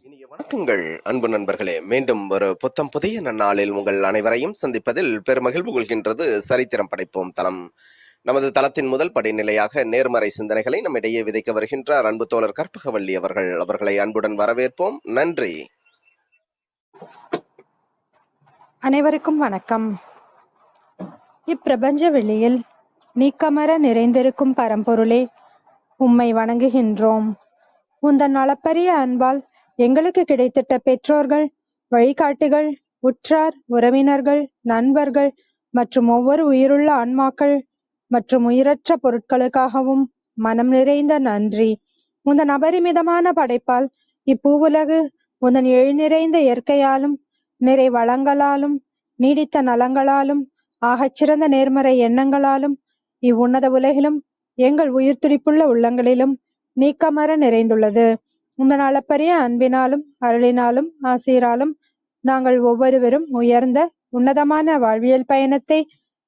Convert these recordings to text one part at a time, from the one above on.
இனிய வணக்கங்கள் அன்பு நண்பர்களே. மீண்டும் ஒரு புத்தம் புதிய நன்னாளில் உங்கள் அனைவரையும் சந்திப்பதில் பெருமகிழ்வு கொள்கின்றது சரித்திரம் படைப்போம் தளம். நமது தளத்தின் முதல் படிநிலையாக நேர்மறை சிந்தனைகளை நம்மிடையே விதைக்க வருகின்றார் அன்பு தோழர் கற்பகவள்ளி அவர்களை அன்புடன் வரவேற்போம். நன்றி. அனைவருக்கும் வணக்கம். இப்பிரபஞ்ச வெளியில் நீக்கமர நிறைந்திருக்கும் பரம்பொருளே, உம்மை வணங்குகின்றோம். உந்தன் அளப்பரிய அன்பால் எங்களுக்கு கிடைத்திட்ட பெற்றோர்கள், வழிகாட்டிகள், உற்றார், உறவினர்கள், நண்பர்கள் மற்றும் ஒவ்வொரு உயிருள்ள ஆன்மாக்கள் மற்றும் உயிரற்ற பொருட்களுக்காகவும் மனம் நிறைந்த நன்றி. உந்தன் அபரிமிதமான படைப்பால் இப்பூவுலகு உந்தன் எழில்நிறைந்த இயற்கையாலும் நிறை வளங்களாலும் நீடித்த நலங்களாலும் ஆகச்சிறந்த நேர்மறை எண்ணங்களாலும் இவ்வுன்னத உலகிலும் எங்கள் உயிர் துடிப்புள்ள உள்ளங்களிலும் நீக்கமர நிறைந்துள்ளது. உந்தன் அளப்பரிய அன்பினாலும் அருளினாலும் ஆசீராலும் நாங்கள் ஒவ்வொருவரும் உயர்ந்த உன்னதமான வாழ்வியல் பயணத்தை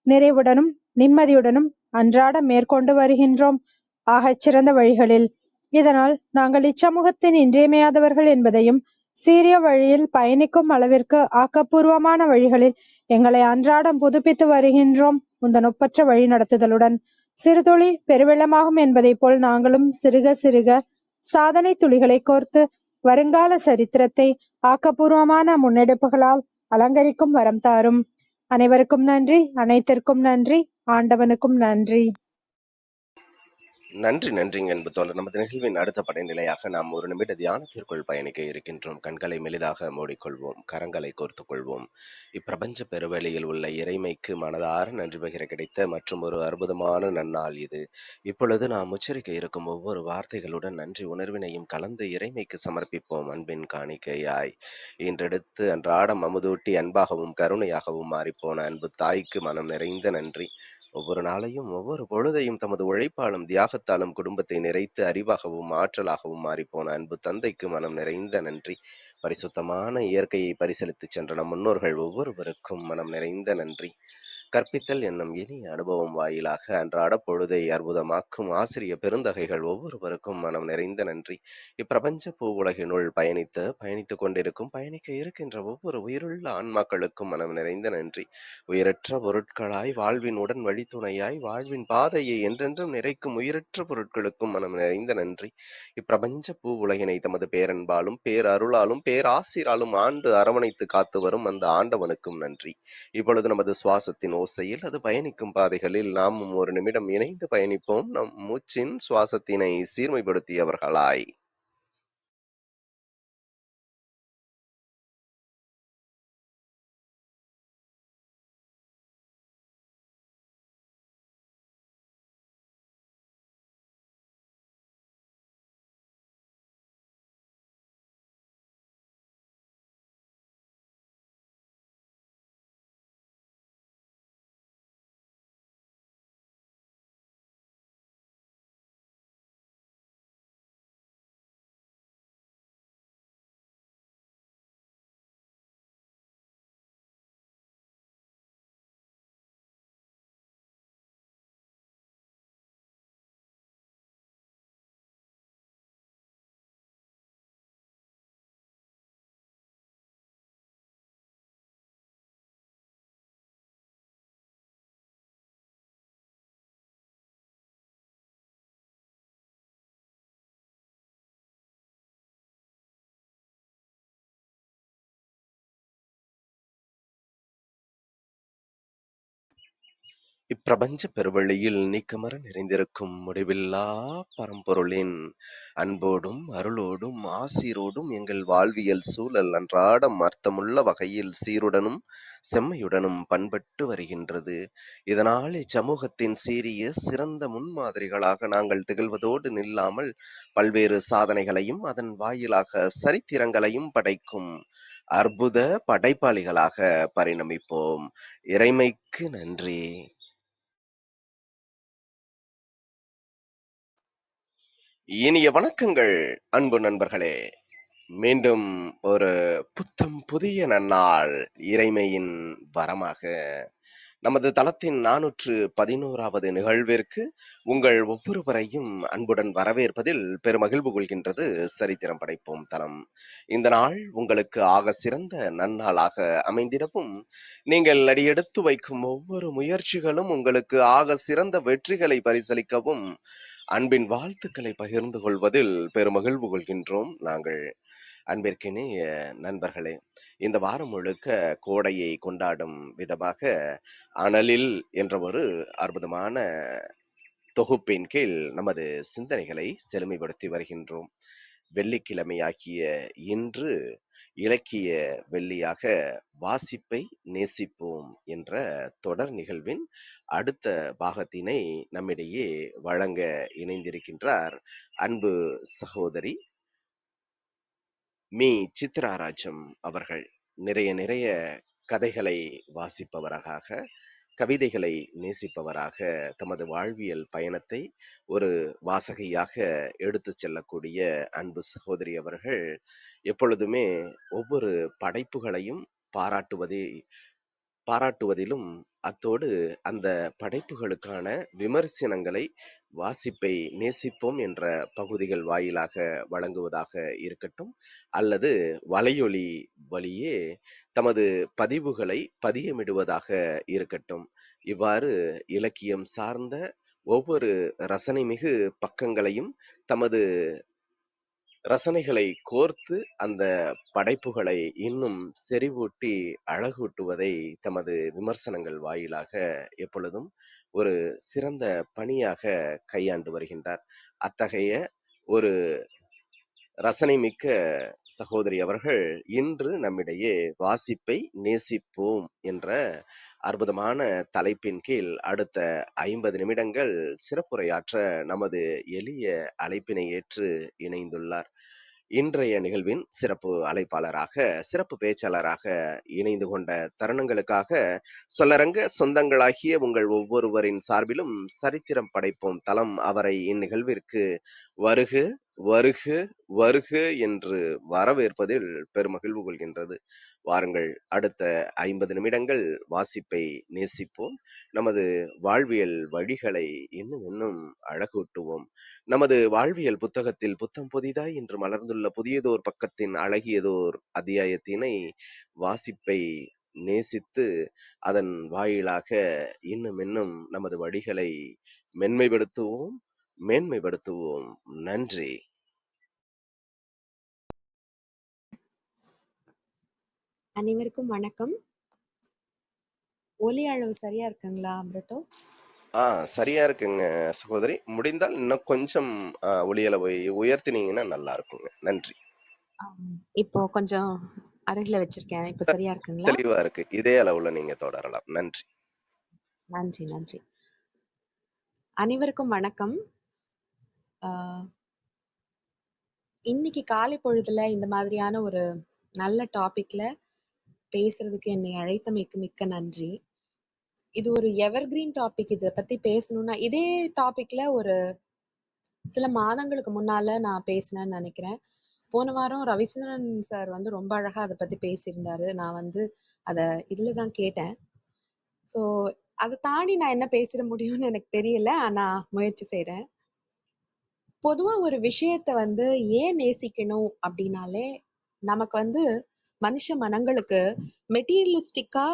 நிறைவுடனும் நிம்மதியுடனும் அன்றாடம் மேற்கொண்டு வருகின்றோம் ஆகச்சிறந்த வழிகளில். இதனால் நாங்கள் இச்சமூகத்தின் இன்றியமையாதவர்கள் என்பதையும் சீரிய வழியில் பயணிக்கும் அளவிற்கு ஆக்கப்பூர்வமான வழிகளில் எங்களை அன்றாடம் புதுப்பித்து வருகின்றோம் உந்தன் ஒப்பற்ற வழி நடத்துதலுடன். சிறுதுளி பெருவெள்ளமாகும் என்பதைப் போல் நாங்களும் சிறுக சிறுக சாதனை துளிகளை கோர்த்து வருங்கால சரித்திரத்தை ஆக்கப்பூர்வமான முன்னெடுப்புகளால் அலங்கரிக்கும் வரம் தாரும். அனைவருக்கும் நன்றி, அனைத்திற்கும் நன்றி, ஆண்டவனுக்கும் நன்றி. நன்றி நன்றிங்க அன்பு தோழர். நமது நிகழ்வின் அடுத்த படைநிலையாக நாம் ஒரு நிமிட தியானத்திற்குள் பயணிக்க இருக்கின்றோம். கண்களை மெலிதாக மூடிக்கொள்வோம், கரங்களை கோர்த்துக் கொள்வோம். இப்பிரபஞ்ச பெருவெளியில் உள்ள இறைமைக்கு மனதார நன்றி பகிர கிடைத்த மற்றும் ஒரு அற்புதமான நன்னாள் இது. இப்பொழுது நாம் உச்சரிக்க இருக்கும் ஒவ்வொரு வார்த்தைகளுடன் நன்றி உணர்வினையும் கலந்து இறைமைக்கு சமர்ப்பிப்போம். அன்பின் காணிக்கையாய் இன்றெடுத்து அன்றாடம் அமுதூட்டி அன்பாகவும் கருணையாகவும் மாறிப்போன அன்பு தாய்க்கு மனம் நிறைந்த நன்றி. ஒவ்வொரு நாளையும் ஒவ்வொரு பொழுதையும் தமது உழைப்பாலும் தியாகத்தாலும் குடும்பத்தை நிறைத்து அறிவாகவும் ஆற்றலாகவும் மாறிப்போன அன்பு தந்தைக்கு மனம் நிறைந்த நன்றி. பரிசுத்தமான இயற்கையை பரிசளித்துச் சென்ற நம் முன்னோர்கள் ஒவ்வொருவருக்கும் மனம் நிறைந்த நன்றி. கற்பித்தல் என்னும் இனிய அனுபவம் வாயிலாக அன்றாட பொழுதை அற்புதமாக்கும் ஆசிரிய பெருந்தகைகள் ஒவ்வொருவருக்கும் மனம் நிறைந்த நன்றி. இப்பிரபஞ்ச பூவுலகினுள் பயணித்துக் கொண்டிருக்கும் பயணிக்க இருக்கின்ற ஒவ்வொரு உயிருள்ள ஆன்மாக்களுக்கும் மனம் நிறைந்த நன்றி. உயிரற்ற பொருட்களாய் வாழ்வின் உடன் வழித்துணையாய் வாழ்வின் பாதையை என்றென்றும் நிறைக்கும் உயிரற்ற பொருட்களுக்கும் மனம் நிறைந்த நன்றி. இப்பிரபஞ்ச பூவுலகினை தமது பேரன்பாலும் பேரருளாலும் பேராசிராலும் ஆண்டு அரவணைத்து காத்து வரும் அந்த ஆண்டவனுக்கும் நன்றி. இப்பொழுது நமது சுவாசத்தின் ஓசையில் அது பயணிக்கும் பாதைகளில் நாமும் ஒரு நிமிடம் இணைந்து பயணிப்போம், நம் மூச்சின் சுவாசத்தினை சீர்மைப்படுத்தியவர்களாய். இப்பிரபஞ்ச பெருவெளியில் நீக்கமர நிறைந்திருக்கும் முடிவில்லா பரம்பொருளின் அன்போடும் அருளோடும் ஆசீரோடும் எங்கள் வாழ்வியல் சூழல் அன்றாடம் அர்த்தமுள்ள வகையில் சீருடனும் செம்மையுடனும் பண்பட்டு வருகின்றது. இதனால் இச்சமூகத்தின் சீரிய சிறந்த முன்மாதிரிகளாக நாங்கள் திகழ்வதோடு நில்லாமல் பல்வேறு சாதனைகளையும் அதன் வாயிலாக சரித்திரங்களையும் படைக்கும் அற்புத படைப்பாளிகளாக பரிணமிப்போம். இறைமைக்கு நன்றி. இனிய வணக்கங்கள் அன்பு நண்பர்களே. மீண்டும் ஒரு புத்தம் புதிய நன்னாள் இறைமையின் வரமாக நமது தளத்தின் 411வது நிகழ்விற்கு உங்கள் ஒவ்வொருவரையும் அன்புடன் வரவேற்பதில் பெருமகிழ்வு கொள்கின்றது சரித்திரம் படைப்போம் தளம். இந்த நாள் உங்களுக்கு ஆக சிறந்த நன்னாளாக அமைந்திடவும், நீங்கள் அடியெடுத்து வைக்கும் ஒவ்வொரு முயற்சிகளும் உங்களுக்கு ஆக சிறந்த வெற்றிகளை பரிசளிக்கவும் அன்பின் வாழ்த்துக்களை பகிர்ந்து கொள்வதில் பெருமகிழ்வு கொள்கின்றோம் நாங்கள். அன்பிற்கினிய நண்பர்களே, இந்த வாரம் முழுக்க கோடையை கொண்டாடும் விதமாக அனலில் என்ற ஒரு அற்புதமான தொகுப்பின் கீழ் நமது சிந்தனைகளை செழுமைப்படுத்தி வருகின்றோம். வெள்ளிக்கிழமையாகிய இன்று இலக்கிய வெள்ளியாக வாசிப்பை நேசிப்போம் என்ற தொடர் நிகழ்வின் அடுத்த பாகத்தினை நம்மிடையே வழங்க இணைந்திருக்கின்றார் அன்பு சகோதரி மீ சித்ராராஜம் அவர்கள். நிறைய கதைகளை வாசிப்பவராக, கவிதைகளை நேசிப்பவராக, தமது வாழ்வியல் பயணத்தை ஒரு வாசகையாக எடுத்துச் செல்லக்கூடிய அன்பு சகோதரி அவர்கள் எப்பொழுதுமே ஒவ்வொரு படைப்புகளையும் பாராட்டுவதிலும், அத்தோடு அந்த படைப்புகளுக்கான விமர்சனங்களை வாசிப்பை நேசிப்போம் என்ற பகுதிகள் வாயிலாக வழங்குவதாக இருக்கட்டும், அல்லது வலையொலி வழியே தமது பதிவுகளை பதியமிடுவதாக இருக்கட்டும், இவ்வாறு இலக்கியம் சார்ந்த ஒவ்வொரு ரசனைமிகு பக்கங்களையும் தமது ரசனைகளை கோர்த்து அந்த படைப்புகளை இன்னும் செறிவூட்டி அழகூட்டுவதை தமது விமர்சனங்கள் வாயிலாக எப்பொழுதும் ஒரு சிறந்த பணியாக கையாண்டு வருகின்றார். அத்தகைய ஒரு ரசனை மிக்க சகோதரி அவர்கள் இன்று நம்மிடையே வாசிப்பை நேசிப்போம் என்ற அற்புதமான தலைப்பின் கீழ் அடுத்த 50 நிமிடங்கள் சிறப்புரையாற்ற நமது எளிய அழைப்பினை ஏற்று இணைந்துள்ளார். இன்றைய நிகழ்வின் சிறப்பு அழைப்பாளராக, சிறப்பு பேச்சாளராக இணைந்து கொண்ட தருணங்களுக்காக சொல்லரங்க சொந்தங்களாகிய உங்கள் ஒவ்வொருவரின் சார்பிலும் சரித்திரம் படைப்போம் தளம் அவரை இந்நிகழ்விற்கு வருக வருக வருக என்று வரவேற்பதில் பெருமகிழ்வு கொள்கின்றது. வாருங்கள், அடுத்த 50 நிமிடங்கள் வாசிப்பை நேசிப்போம். நமது வாழ்வியல் வழிகளை இன்னும் அழகூட்டுவோம். நமது வாழ்வியல் புத்தகத்தில் புத்தம் புதிதாய் இன்று மலர்ந்துள்ள புதியதோர் பக்கத்தின் அழகியதோர் அத்தியாயத்தினை வாசிப்பை நேசித்து அதன் வாயிலாக இன்னும் நமது வழிகளை மென்மைப்படுத்துவோம், மேன்மைப்படுத்துவோம். நன்றி. அனைவருக்கும் வணக்கம். ஒலி அளவு சரியா இருக்குங்களா பிரிட்டோ? சரியா இருக்குங்க சகோதரி. முடிந்தால் இன்னும் கொஞ்சம் ஒலி அளவை உயர்த்தினீங்கன்னா நல்லா இருக்குங்க. நன்றி. இப்போ கொஞ்சம் அருகில வச்சிருக்கேன். இப்போ சரியா இருக்குங்களா? தெளிவா இருக்கு. இதே அளவுல நீங்க தொடரலாம். நன்றி. நன்றி நன்றி. அனைவருக்கும் வணக்கம். இன்னைக்கு காலை பொழுதுல இந்த மாதிரியான ஒரு நல்ல டாபிக்ல பேசுறதுக்கு என்னை அழைத்தமைக்கு மிக்க நன்றி. இது ஒரு எவர்கிரீன் டாபிக். இதை பத்தி பேசணும்னா இதே டாபிக்ல ஒரு சில மாதங்களுக்கு முன்னால நான் பேசினேன்னு நினைக்கிறேன். போன வாரம் ரவிச்சந்திரன் சார் வந்து ரொம்ப அழகா அதை பத்தி பேசியிருந்தாரு. நான் அதை இதுலதான் கேட்டேன். ஸோ அதை தாண்டி நான் என்ன பேசிட முடியும்னு எனக்கு தெரியல. ஆனா முயற்சி செய்யறேன். பொதுவா ஒரு விஷயத்த ஏன் நேசிக்கணும் அப்படின்னாலே நமக்கு மனுஷ மனங்களுக்கு மெட்டீரியலிஸ்டிக்கா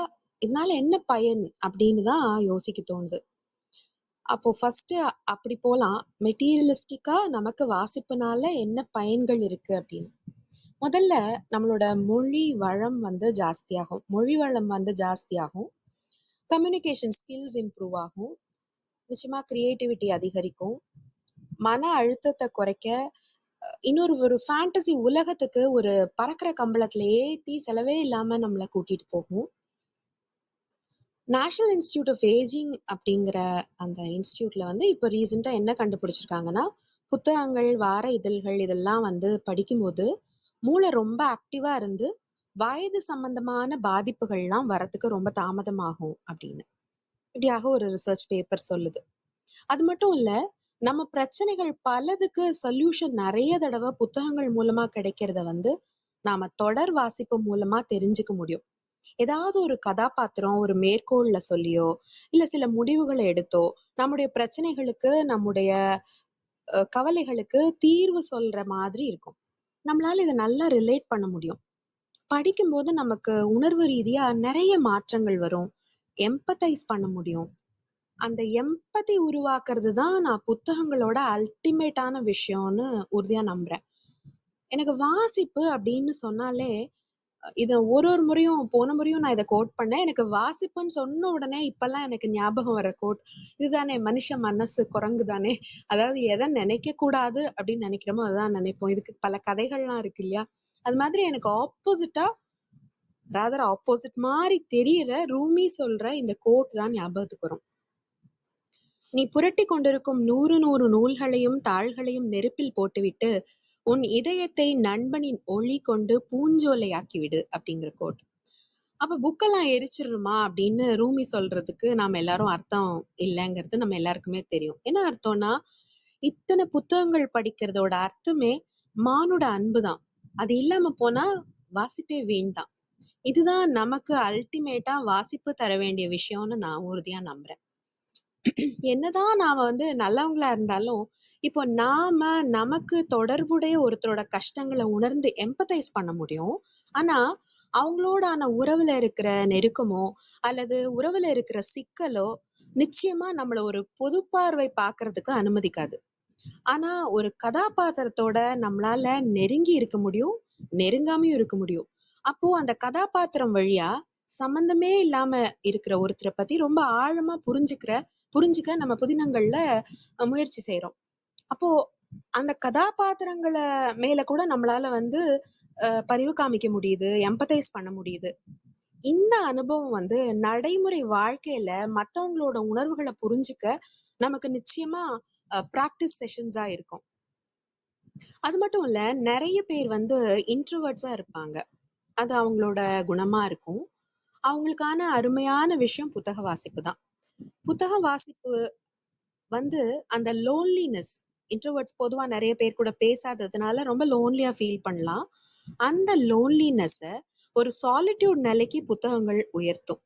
இதனால என்ன பயன் அப்படின்னு தான் யோசிக்க தோணுது. அப்போ ஃபர்ஸ்ட் அப்படி போலாம். மெட்டீரியலிஸ்டிக்கா நமக்கு வாசிப்புனால என்ன பயன்கள் இருக்கு அப்படின்னு. முதல்ல நம்மளோட மொழி வளம் ஜாஸ்தியாகும். மொழி வளம் ஜாஸ்தியாகும். கம்யூனிகேஷன் ஸ்கில்ஸ் இம்ப்ரூவ் ஆகும். நிச்சயமா கிரியேட்டிவிட்டி அதிகரிக்கும். மன அழுத்தத்தை குறைக்க ஒரு ஃபேண்டசி உலகத்துக்கு ஒரு பறக்கிற கம்பளத்துல ஏத்தி செலவே இல்லாம நம்மளை கூட்டிட்டு போகும். நேஷனல் இன்ஸ்டிடியூட் ஆஃப் ஏஜிங் அப்படிங்கிற அந்த இன்ஸ்டிடியூட்ல இப்போ ரீசெண்டா என்ன கண்டுபிடிச்சிருக்காங்கன்னா, புத்தகங்கள், வார இதழ்கள் இதெல்லாம் படிக்கும்போது மூளை ரொம்ப ஆக்டிவா இருந்து வயது சம்பந்தமான பாதிப்புகள்லாம் வரத்துக்கு ரொம்ப தாமதமாகும் அப்படின்னு இப்படியாக ஒரு ரிசர்ச் பேப்பர் சொல்லுது. அது மட்டும் இல்ல, நம்ம பிரச்சனைகள் பலதுக்கு சொல்யூஷன் நிறைய தடவை புத்தகங்கள் மூலமா கிடைக்கிறத நாம தொடர் வாசிப்பு மூலமா தெரிஞ்சுக்க முடியும். ஏதாவது ஒரு கதாபாத்திரம் ஒரு மேற்கோள்ல சொல்லியோ இல்ல சில முடிவுகளை எடுத்தோ நம்முடைய பிரச்சனைகளுக்கு நம்முடைய கவலைகளுக்கு தீர்வு சொல்ற மாதிரி இருக்கும். நம்மளால இதை நல்லா ரிலேட் பண்ண முடியும். படிக்கும்போது நமக்கு உணர்வு ரீதியா நிறைய மாற்றங்கள் வரும். எம்பத்தைஸ் பண்ண முடியும். அந்த எம்பத்தி உருவாக்குறது தான் நான் புத்தகங்களோட அல்டிமேட்டான விஷயம்னு உறுதியா நம்புறேன். எனக்கு வாசிப்பு அப்படின்னு சொன்னாலே இதை ஒரு முறையும் போன முறையும் நான் இதை கோட் பண்ணேன். எனக்கு வாசிப்புன்னு சொன்ன உடனே இப்பெல்லாம் எனக்கு ஞாபகம் வர கோட் இதுதானே, மனுஷ மனசு குரங்கு தானே. அதாவது எதை நினைக்க கூடாது அப்படின்னு நினைக்கிறோமோ அதான் நினைப்போம். இதுக்கு பல கதைகள்லாம் இருக்கு இல்லையா. அது மாதிரி எனக்கு ஆப்போசிட் மாதிரி தெரியற ரூமி சொல்ற இந்த கோட் தான் ஞாபகத்துக்கு வரும். நீ புரட்டி கொண்டிருக்கும் 100 நூல்களையும் தாள்களையும் நெருப்பில் போட்டுவிட்டு உன் இதயத்தை நண்பனின் ஒளி கொண்டு பூஞ்சோலையாக்கிவிடு அப்படிங்கிற கோட். அப்ப புக்கெல்லாம் எரிச்சிடணுமா அப்படின்னு ரூமி சொல்றதுக்கு நாம எல்லாரும் அர்த்தம் இல்லைங்கிறது நம்ம எல்லாருக்குமே தெரியும். என்ன அர்த்தம்னா, இத்தனை புத்தகங்கள் படிக்கிறதோட அர்த்தமே மானுட அன்புதான். அது இல்லாம போனா வாசிப்பே வீண் தான். இதுதான் நமக்கு அல்டிமேட்டா வாசிப்பு தர வேண்டிய விஷயம்னு நான் உறுதியா நம்புறேன். என்னதான் நாம நல்லவங்களா இருந்தாலும் இப்போ நமக்கு தொடர்புடைய ஒருத்தரோட கஷ்டங்களை உணர்ந்து எம்பத்தைஸ் பண்ண முடியும். ஆனா அவங்களோடான உறவுல இருக்கிற நெருக்கமோ அல்லது உறவுல இருக்கிற சிக்கலோ நிச்சயமா நம்மள ஒரு பொது பார்வை பார்க்கறதுக்கு அனுமதிக்காது. ஆனா ஒரு கதாபாத்திரத்தோட நம்மளால நெருங்கி இருக்க முடியும், நெருங்காமையும் இருக்க முடியும். அப்போ அந்த கதாபாத்திரம் வழியா சம்பந்தமே இல்லாம இருக்கிற ஒருத்தரை பத்தி ரொம்ப ஆழமா புரிஞ்சுக்க நம்ம புதினங்கள்ல முயற்சி செய்யறோம். அப்போ அந்த கதாபாத்திரங்களை மேல கூட நம்மளால பரிவு காமிக்க முடியுது, எம்பத்தைஸ் பண்ண முடியுது. இந்த அனுபவம் நடைமுறை வாழ்க்கையில மத்தவங்களோட உணர்வுகளை புரிஞ்சுக்க நமக்கு நிச்சயமா பிராக்டிஸ் செஷன்ஸா இருக்கும். அது மட்டும் இல்ல, நிறைய பேர் இன்ட்ரோவர்ட்ஸா இருப்பாங்க. அது அவங்களோட குணமா இருக்கும். அவங்களுக்கான அருமையான விஷயம் புத்தக வாசிப்பு தான். புத்தக வாசிப்பு அந்த லோன்லினஸ், இன்ட்ரோவர்ட்ஸ் பொதுவா நிறைய பேர் கூட பேசாததுனால ரொம்ப லோன்லியா ஃபீல் பண்ணலாம். அந்த லோன்லினஸை ஒரு சாலிட்யூட் நிலைக்கு புத்தகங்கள் உயர்த்தும்.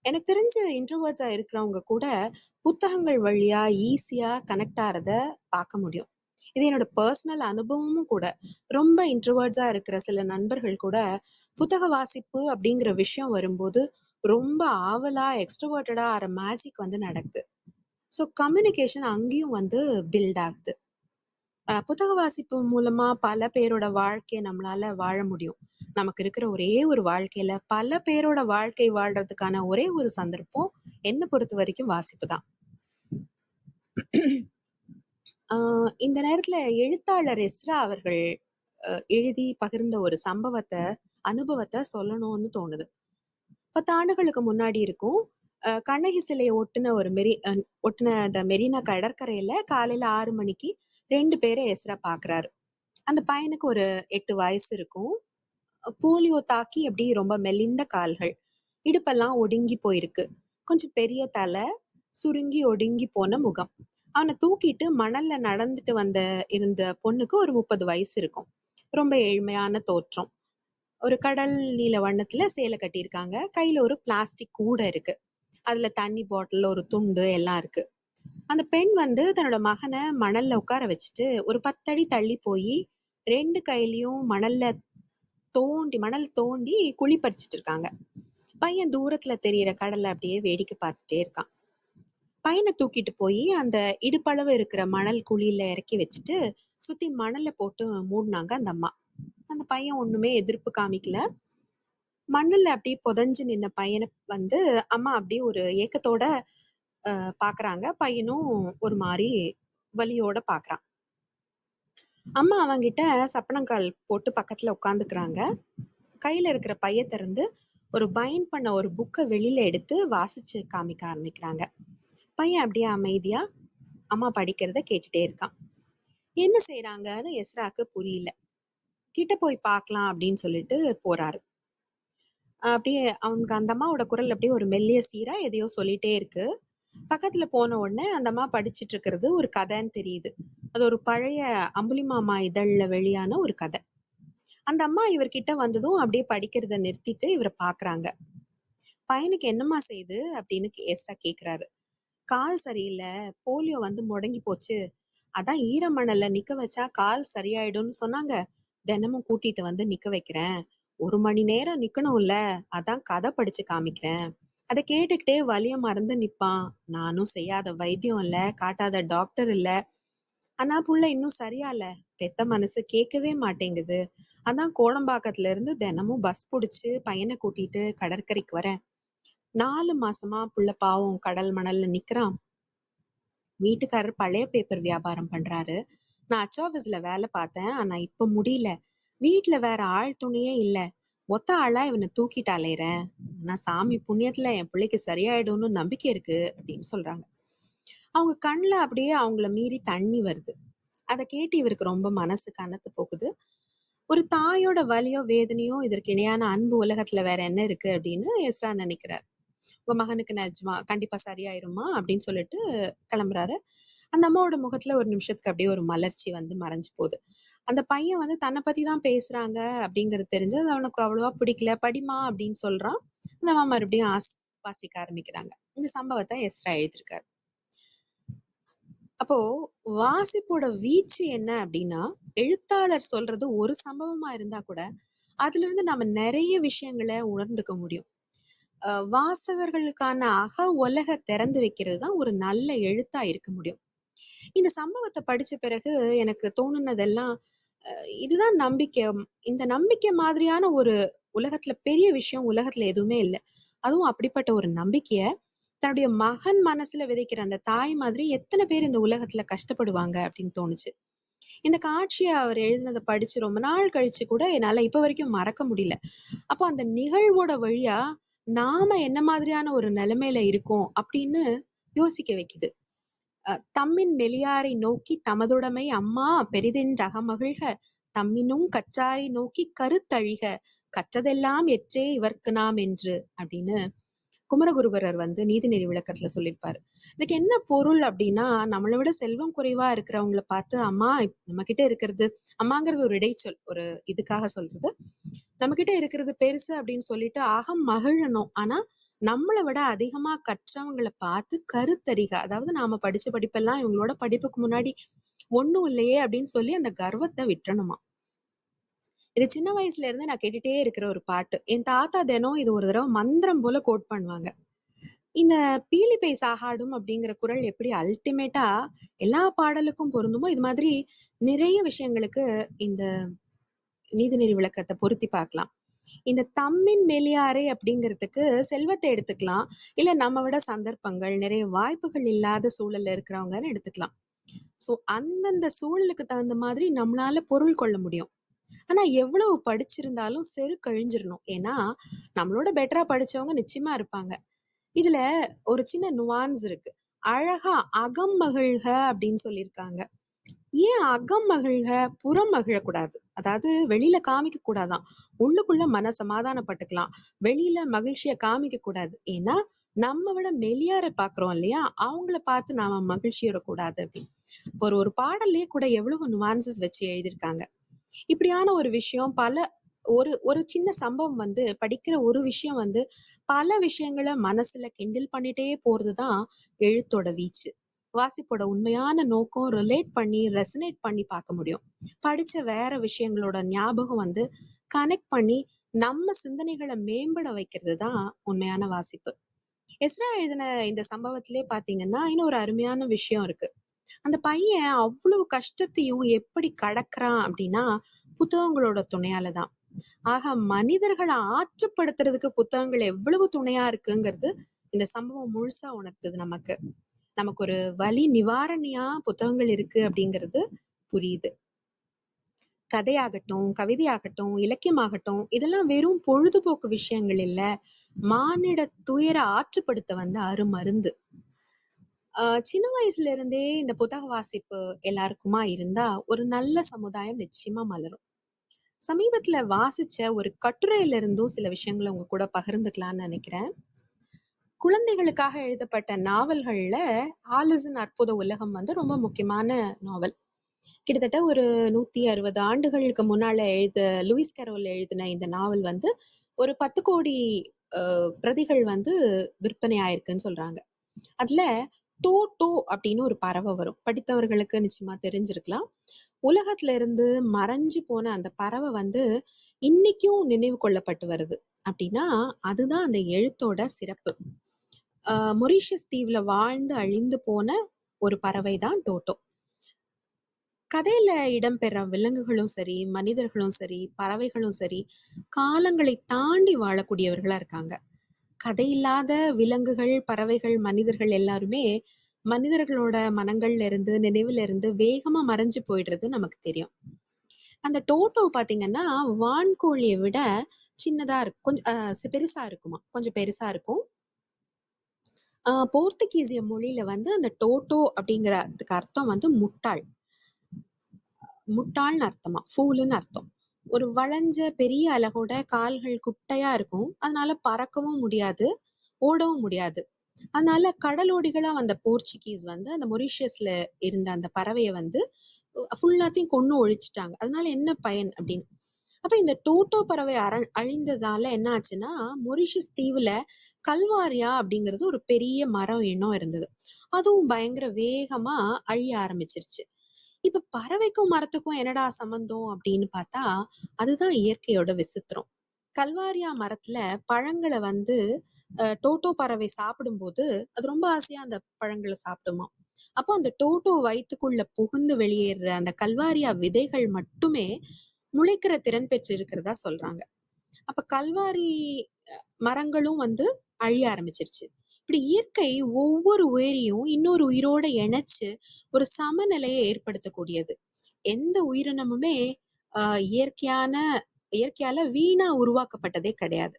எனக்கு தெரிஞ்ச இன்ட்ரோவர்ட்ஸா இருக்கிறவங்க கூட புத்தகங்கள் வழியா ஈஸியா கனெக்ட் ஆறத பார்க்க முடியும். இது என்னோட பர்சனல் அனுபவமும் கூட. ரொம்ப இன்ட்ரோவர்ட்ஸா இருக்கிற சில நண்பர்கள் கூட புத்தக வாசிப்பு அப்படிங்கிற விஷயம் வரும்போது ரொம்ப ஆவலா எக்ஸ்ட்ரோவர்ட்டடா ஆற மேஜிக் நடக்குது. ஸோ கம்யூனிகேஷன் அங்கேயும் பில்ட் ஆகுது. புத்தக வாசிப்பு மூலமா பல பேரோட வாழ்க்கையை நம்மளால வாழ முடியும். நமக்கு இருக்கிற ஒரே ஒரு வாழ்க்கையில பல பேரோட வாழ்க்கை வாழ்றதுக்கான ஒரே ஒரு சந்தர்ப்பம் என்னை பொறுத்த வரைக்கும் வாசிப்பு தான். இந்த நேரத்துல எழுத்தாளர் எஸ்ரா அவர்கள் எழுதி பகிர்ந்த ஒரு அனுபவத்தை சொல்லணும்னு தோணுது. 10 ஆண்டுகளுக்கு முன்னாடி இருக்கும். கண்ணகி சிலையை ஒட்டின அந்த மெரினா கடற்கரையில காலையில 6 மணிக்கு 2 பேரை எஸ்ரா பாக்குறாரு. அந்த பையனுக்கு ஒரு 8 வயசு இருக்கும். போலியோ தாக்கி அப்படியே ரொம்ப மெலிந்த கால்கள், இடுப்பெல்லாம் ஒடுங்கி போயிருக்கு, கொஞ்சம் பெரிய தலை, சுருங்கி ஒடுங்கி போன முகம். அவனை தூக்கிட்டு மணல்ல நடந்துட்டு இருந்த பொண்ணுக்கு ஒரு 30 வயசு இருக்கும். ரொம்ப ஏழ்மையான தோற்றம். ஒரு கடல் நீல வண்ணத்துல சேலை கட்டியிருக்காங்க. கையில ஒரு பிளாஸ்டிக் கூடை இருக்கு. அதுல தண்ணி பாட்டில், ஒரு துண்டு எல்லாம் இருக்கு. அந்த பெண் தன்னோட மகனை மணல்ல உட்கார வச்சுட்டு ஒரு 10 அடி தள்ளி போய் 2 கையிலயும் மணல் தோண்டி குழி பறிச்சுட்டு இருக்காங்க. பையன் தூரத்துல தெரியற கடலை அப்படியே வேடிக்கை பார்த்துட்டே இருக்கான். பையனை தூக்கிட்டு போய் அந்த இடுப்பளவு இருக்கிற மணல் குழியில இறக்கி வச்சுட்டு சுத்தி மணல்ல போட்டு மூடினாங்க அந்த அம்மா. அந்த பையன் ஒண்ணுமே எதிர்ப்பு காமிக்கல. மண்ணுல அப்படியே புதைஞ்சு நின்ன பையனை அம்மா அப்படியே ஒரு ஏக்கத்தோட பாக்குறாங்க. பையனும் ஒரு மாதிரி வலியோட பாக்குறான். அம்மா அவங்கிட்ட சப்பனங்கால் போட்டு பக்கத்துல உட்காந்துக்கிறாங்க. கையில இருக்கிற பைய திறந்து ஒரு பைண்ட் பண்ண ஒரு புக்கை வெளியில எடுத்து வாசிச்சு காமிக்க ஆரம்பிக்கிறாங்க. பையன் அப்படியே அமைதியா அம்மா படிக்கிறத கேட்டுட்டே இருக்கான். என்ன செய்யறாங்கன்னு எஸ்ராக்கு புரியல. கிட்ட போய் பார்க்கலாம் அப்படின்னு சொல்லிட்டு போறாரு. அப்படியே அவனுக்கு அந்த அம்மாவோட குரல் அப்படியே ஒரு மெல்லிய சீரா எதையோ சொல்லிட்டே இருக்கு. பக்கத்துல போன உடனே அந்த அம்மா படிச்சுட்டு இருக்கிறது ஒரு கதைன்னு தெரியுது. அது ஒரு பழைய அம்புலிமாமா இதழ்ல வெளியான ஒரு கதை. அந்த அம்மா இவர்கிட்ட வந்ததும் அப்படியே படிக்கிறத நிறுத்திட்டு இவரை பாக்குறாங்க. பையனுக்கு என்னம்மா செய்யுது அப்படின்னு எஸ்ரா கேக்குறாரு. கால் சரியில்லை, போலியோ வந்து முடங்கி போச்சு, அதான் ஈரமணல்ல நிக்க வச்சா கால் சரியாயிடும்னு சொன்னாங்க, தினமும் கூட்டிட்டு வந்து நிக்க வைக்கிறேன். 1 மணி நேரம் நிக்கணும்ல, அதான் கதை படிச்சு காமிக்கிறேன். அதை கேட்டுக்கிட்டே வலிய மறந்து நிப்பான். நானும் செய்யாத வைத்தியம் இல்ல, காட்டாத டாக்டர் இல்ல, ஆனா புள்ள இன்னும் சரியா இல்ல. பெத்த மனசு கேட்கவே மாட்டேங்குது. அதான் கோடம்பாக்கத்துல இருந்து தினமும் பஸ் புடிச்சு பையனை கூட்டிட்டு கடற்கரைக்கு வரேன். 4 மாசமா புள்ள பாவம் கடல் மணல்ல நிக்கிறான். வீட்டுக்காரர் பழைய பேப்பர் வியாபாரம் பண்றாரு. நான் அச்சு ஆபீஸ்ல வேலை பார்த்தேன், ஆனா இப்ப முடியல. வீட்டுல வேற ஆள் துணையே இல்ல. ஒத்த ஆளா இவனை தூக்கிட்டு அலையறேன். ஆனா சாமி புண்ணியத்துல என் பிள்ளைக்கு சரியாயிடும்னு நம்பிக்கை இருக்கு அப்படின்னு சொல்றாங்க. அவங்க கண்ணுல அப்படியே அவங்கள மீறி தண்ணி வருது. அதை கேட்டு இவருக்கு ரொம்ப மனசு கனத்து போகுது. ஒரு தாயோட வலியோ வேதனையோ இதற்கு இணையான அன்பு உலகத்துல வேற என்ன இருக்கு அப்படின்னு எஸ்ரா நினைக்கிறார். உங்க மகனுக்கு நிஜமா கண்டிப்பா சரியாயிருமா அப்படின்னு சொல்லிட்டு கிளம்புறாரு. அந்த அம்மாவோட முகத்துல ஒரு நிமிஷத்துக்கு அப்படியே ஒரு மலர்ச்சி வந்து மறைஞ்சு போகுது. அந்த பையன் வந்து தன்னை பத்தி தான் பேசுறாங்க அப்படிங்கிறது தெரிஞ்சு அது அவனுக்கு அவ்வளவா பிடிக்கல. படிமா அப்படின்னு சொல்றான். அந்த அம்மா மறுபடியும் வாசிக்க ஆரம்பிக்கிறாங்க. இந்த சம்பவத்தை எஸ்ரா எழுதியிருக்காரு. அப்போ வாசிப்போட வீச்சு என்ன அப்படின்னா, எழுத்தாளர் சொல்றது ஒரு சம்பவமா இருந்தா கூட அதுல இருந்து நம்ம நிறைய விஷயங்களை உணர்ந்துக்க முடியும். வாசகர்களுக்கான உலக திறந்து வைக்கிறது தான் ஒரு நல்ல எழுத்தா இருக்க முடியும். இந்த சம்பவத்தை படிச்ச பிறகு எனக்கு தோணுனதெல்லாம், இதுதான் நம்பிக்கை. இந்த நம்பிக்கை மாதிரியான ஒரு உலகத்துல பெரிய விஷயம் உலகத்துல எதுவுமே இல்லை. அதுவும் அப்படிப்பட்ட ஒரு நம்பிக்கைய தன்னுடைய மகன் மனசுல விதைக்கிற அந்த தாய் மாதிரி எத்தனை பேர் இந்த உலகத்துல கஷ்டப்படுவாங்க அப்படின்னு தோணுச்சு. இந்த காட்சியை அவர் எழுதினதை படிச்சு ரொம்ப நாள் கழிச்சு கூட என்னால இப்ப வரைக்கும் மறக்க முடியல. அப்போ அந்த நிகழ்வோட வழியா நாம என்ன மாதிரியான ஒரு நிலைமையில இருக்கோம் அப்படின்னு யோசிக்க வைக்குது. தம்மின் மெலியாரை நோக்கி தமதுடைமை அம்மா பெரிதென்றகமகிழ்க, தம்மினும் கற்றாரை நோக்கி கருத்தழிக, கற்றதெல்லாம் எற்றே இவர்க்கு நாம் என்று அப்படின்னு குமரகுருபரர் வந்து நீதிநெறி விளக்கத்துல சொல்லியிருப்பாரு. இதுக்கு என்ன பொருள் அப்படின்னா, நம்மளை விட செல்வம் குறைவா இருக்கிறவங்கள பார்த்து அம்மா நம்ம கிட்ட இருக்கிறது, அம்மாங்கிறது ஒரு இடைச்சொல், ஒரு இதுக்காக சொல்றது, நம்ம கிட்ட இருக்கிறது பெருசு அப்படின்னு சொல்லிட்டு அகம் மகிழணும். ஆனா நம்மளை விட அதிகமா கற்றவங்களை பார்த்து கருத்தறிக, அதாவது நாம படிச்ச படிப்பெல்லாம் இவங்களோட படிப்புக்கு முன்னாடி ஒண்ணும் இல்லையே அப்படின்னு சொல்லி அந்த கர்வத்தை விட்டுறணுமா. இது சின்ன வயசுல இருந்து நான் கேட்டுட்டே இருக்கிற ஒரு பாட்டு. என் தாத்தா தினம் இது ஒரு தடவை மந்திரம் போல கோட் பண்ணுவாங்க. இந்த பீலி பேய் சாகாடும் அப்படிங்கிற குரல் எப்படி அல்டிமேட்டா எல்லா பாடலுக்கும் பொருந்துமோ, இது மாதிரி நிறைய விஷயங்களுக்கு இந்த நீதிநெறி விளக்கத்தை பொருத்தி பார்க்கலாம். இந்த தம்மின் மெலியாரை அப்படிங்கிறதுக்கு செல்வத்தை எடுத்துக்கலாம், இல்ல நம்ம விட சந்தர்ப்பங்கள் நிறைய வாய்ப்புகள் இல்லாத சூழல்ல இருக்கிறவங்கன்னு எடுத்துக்கலாம். சோ அந்தந்த சூழலுக்கு தகுந்த மாதிரி நம்மளால பொருள் கொள்ள முடியும். ஆனா எவ்வளவு படிச்சிருந்தாலும் செருக்கழிஞ்சிடணும். ஏன்னா நம்மளோட பெட்டரா படிச்சவங்க நிச்சயமா இருப்பாங்க. இதுல ஒரு சின்ன நுவான்ஸ் இருக்கு. அழகா அகம் மகிழ்க அப்படின்னு சொல்லியிருக்காங்க. ஏன் அகம் மகிழ்க, புறம் மகிழக்கூடாது? அதாவது வெளியில காமிக்க கூடாதான், உள்ளுக்குள்ள மன சமாதானப்பட்டுக்கலாம், வெளியில மகிழ்ச்சிய காமிக்க கூடாது. ஏன்னா நம்ம விட மெலியார பாக்குறோம் இல்லையா, அவங்கள பார்த்து நாம மகிழ்ச்சியோட கூடாது அப்படின்னு ஒரு பாடல்லயே கூட எவ்வளவு நுவான்சஸ் வச்சு எழுதியிருக்காங்க. இப்படியான ஒரு விஷயம் ஒரு சின்ன சம்பவம் வந்து படிக்கிற ஒரு விஷயம் வந்து பல விஷயங்களை மனசுல கிண்டில் பண்ணிட்டே போறதுதான் எழுத்தோட வீச்சு. வாசிப்போட உண்மையான நோக்கம் ரிலேட் பண்ணி ரெசனேட் பண்ணி பார்க்க முடியும். படிச்ச வேற விஷயங்களோட ஞாபகம் வந்து கனெக்ட் பண்ணி நம்ம சிந்தனைகளை மேம்பட வைக்கிறது தான் உண்மையான வாசிப்பு. எஸ்ரா எழுதின இந்த சம்பவத்திலே பாத்தீங்கன்னா இன்னும் ஒரு அருமையான விஷயம் இருக்கு. அந்த பையன் அவ்வளவு கஷ்டத்தையும் எப்படி கடக்குறான் அப்படின்னா புத்தகங்களோட துணையாலதான். ஆக மனிதர்களை ஆற்றுப்படுத்துறதுக்கு புத்தகங்கள் எவ்வளவு துணையா இருக்குங்கிறது இந்த சம்பவம் முழுசா உணர்த்துது. நமக்கு ஒரு வலி நிவாரணியா புத்தகங்கள் இருக்கு அப்படிங்கிறது புரியுது. கதையாகட்டும், கவிதையாகட்டும், இலக்கியமாகட்டும், இதெல்லாம் வெறும் பொழுதுபோக்கு விஷயங்கள் இல்ல, மானிட துயர ஆற்றுப்படுத்த வந்த அருமருந்து. சின்ன வயசுல இருந்தே இந்த புத்தக வாசிப்பு எல்லாருக்குமா இருந்தா ஒரு நல்ல சமுதாயம் நிச்சயமா மலரும். சமீபத்துல வாசிச்ச ஒரு கட்டுரையில இருந்தும் சில விஷயங்களை உங்க கூட பகிர்ந்துக்கலாம்னு நினைக்கிறேன். குழந்தைகளுக்காக எழுதப்பட்ட நாவல்கள்ல ஆலிஸின் அற்புத உலகம் வந்து ரொம்ப முக்கியமான நாவல். கிட்டத்தட்ட ஒரு 160 ஆண்டுகளுக்கு முன்னால லூயிஸ் கேரோல் எழுதின இந்த நாவல் வந்து ஒரு 10 கோடி பிரதிகள் வந்து விற்பனை ஆயிருக்குன்னு சொல்றாங்க. அதுல டோட்டோ அப்படின்னு ஒரு பறவை வரும். படித்தவர்களுக்கு நிச்சயமா தெரிஞ்சிருக்கலாம். உலகத்துல இருந்து மறைஞ்சு போன அந்த பறவை வந்து இன்னைக்கும் நினைவு கொள்ளப்பட்டு வருது. அப்படின்னா அதுதான் அந்த எழுத்தோட சிறப்பு. மொரீஷியஸ் தீவுல வாழ்ந்து அழிந்து போன ஒரு பறவை தான் டோட்டோ. கதையில இடம்பெற விலங்குகளும் சரி, மனிதர்களும் சரி, பறவைகளும் சரி, காலங்களை தாண்டி வாழக்கூடியவர்களா இருக்காங்க. கதை இல்லாத விலங்குகள், பறவைகள், மனிதர்கள் எல்லாருமே மனிதர்களோட மனங்கள்ல இருந்து, நினைவுல இருந்து வேகமா மறைஞ்சு போயிடுறது நமக்கு தெரியும். அந்த டோட்டோ பாத்தீங்கன்னா வான்கோழியை விட சின்னதா இருக்கும், கொஞ்சம் பெருசா இருக்குமா, கொஞ்சம் பெருசா இருக்கும். போர்த்துகீசிய மொழியில வந்து அந்த டோட்டோ அப்படிங்கிறதுக்கு அர்த்தம் வந்து முட்டாள். முட்டாள்னு அர்த்தமா, ஃபூலுன்னு அர்த்தம். ஒரு வளைஞ்ச பெரிய அலகோட கால்கள் குட்டையா இருக்கும். அதனால பறக்கவும் முடியாது, ஓடவும் முடியாது. அதனால கடலோடிகளா வந்த போர்ச்சுகீஸ் வந்து அந்த மொரீஷியஸ்ல இருந்த அந்த பறவையை வந்து ஃபுல்லாத்தையும் கொன்னு ஒழிச்சிட்டாங்க. அதனால என்ன பயன் அப்படின்னு. அப்ப இந்த டோட்டோ பறவை அழிந்ததால என்ன ஆச்சுன்னா, மொரீஷியஸ் தீவுல கல்வாரியா அப்படிங்கிறது ஒரு பெரிய மரம் இனம் இருந்தது. அதுவும் பயங்கர வேகமா அழிய ஆரம்பிச்சிருச்சு. இப்ப பறவைக்கும் மரத்துக்கும் என்னடா சம்பந்தம் அப்படின்னு பார்த்தா, அதுதான் இயற்கையோட விசித்திரம். கல்வாரியா மரத்துல பழங்களை வந்து டோட்டோ பறவை சாப்பிடும்போது அது ரொம்ப ஆசையா அந்த பழங்களை சாப்பிடுமா. அப்போ அந்த டோட்டோ வயிற்றுக்குள்ள புகுந்து வெளியேற அந்த கல்வாரியா விதைகள் மட்டுமே முளைக்கிற திறன் பெற்று இருக்கிறதா சொல்றாங்க. அப்ப கல்வாரி மரங்களும் வந்து அழிய ஆரம்பிச்சிருச்சு. இப்படி இயற்கை ஒவ்வொரு உயிரையும் இன்னொரு உயிரோட இணைச்சு ஒரு சமநிலையை ஏற்படுத்தக்கூடியது. எந்த உயிரினமுமே இயற்கையால வீணா உருவாக்கப்பட்டதே கிடையாது.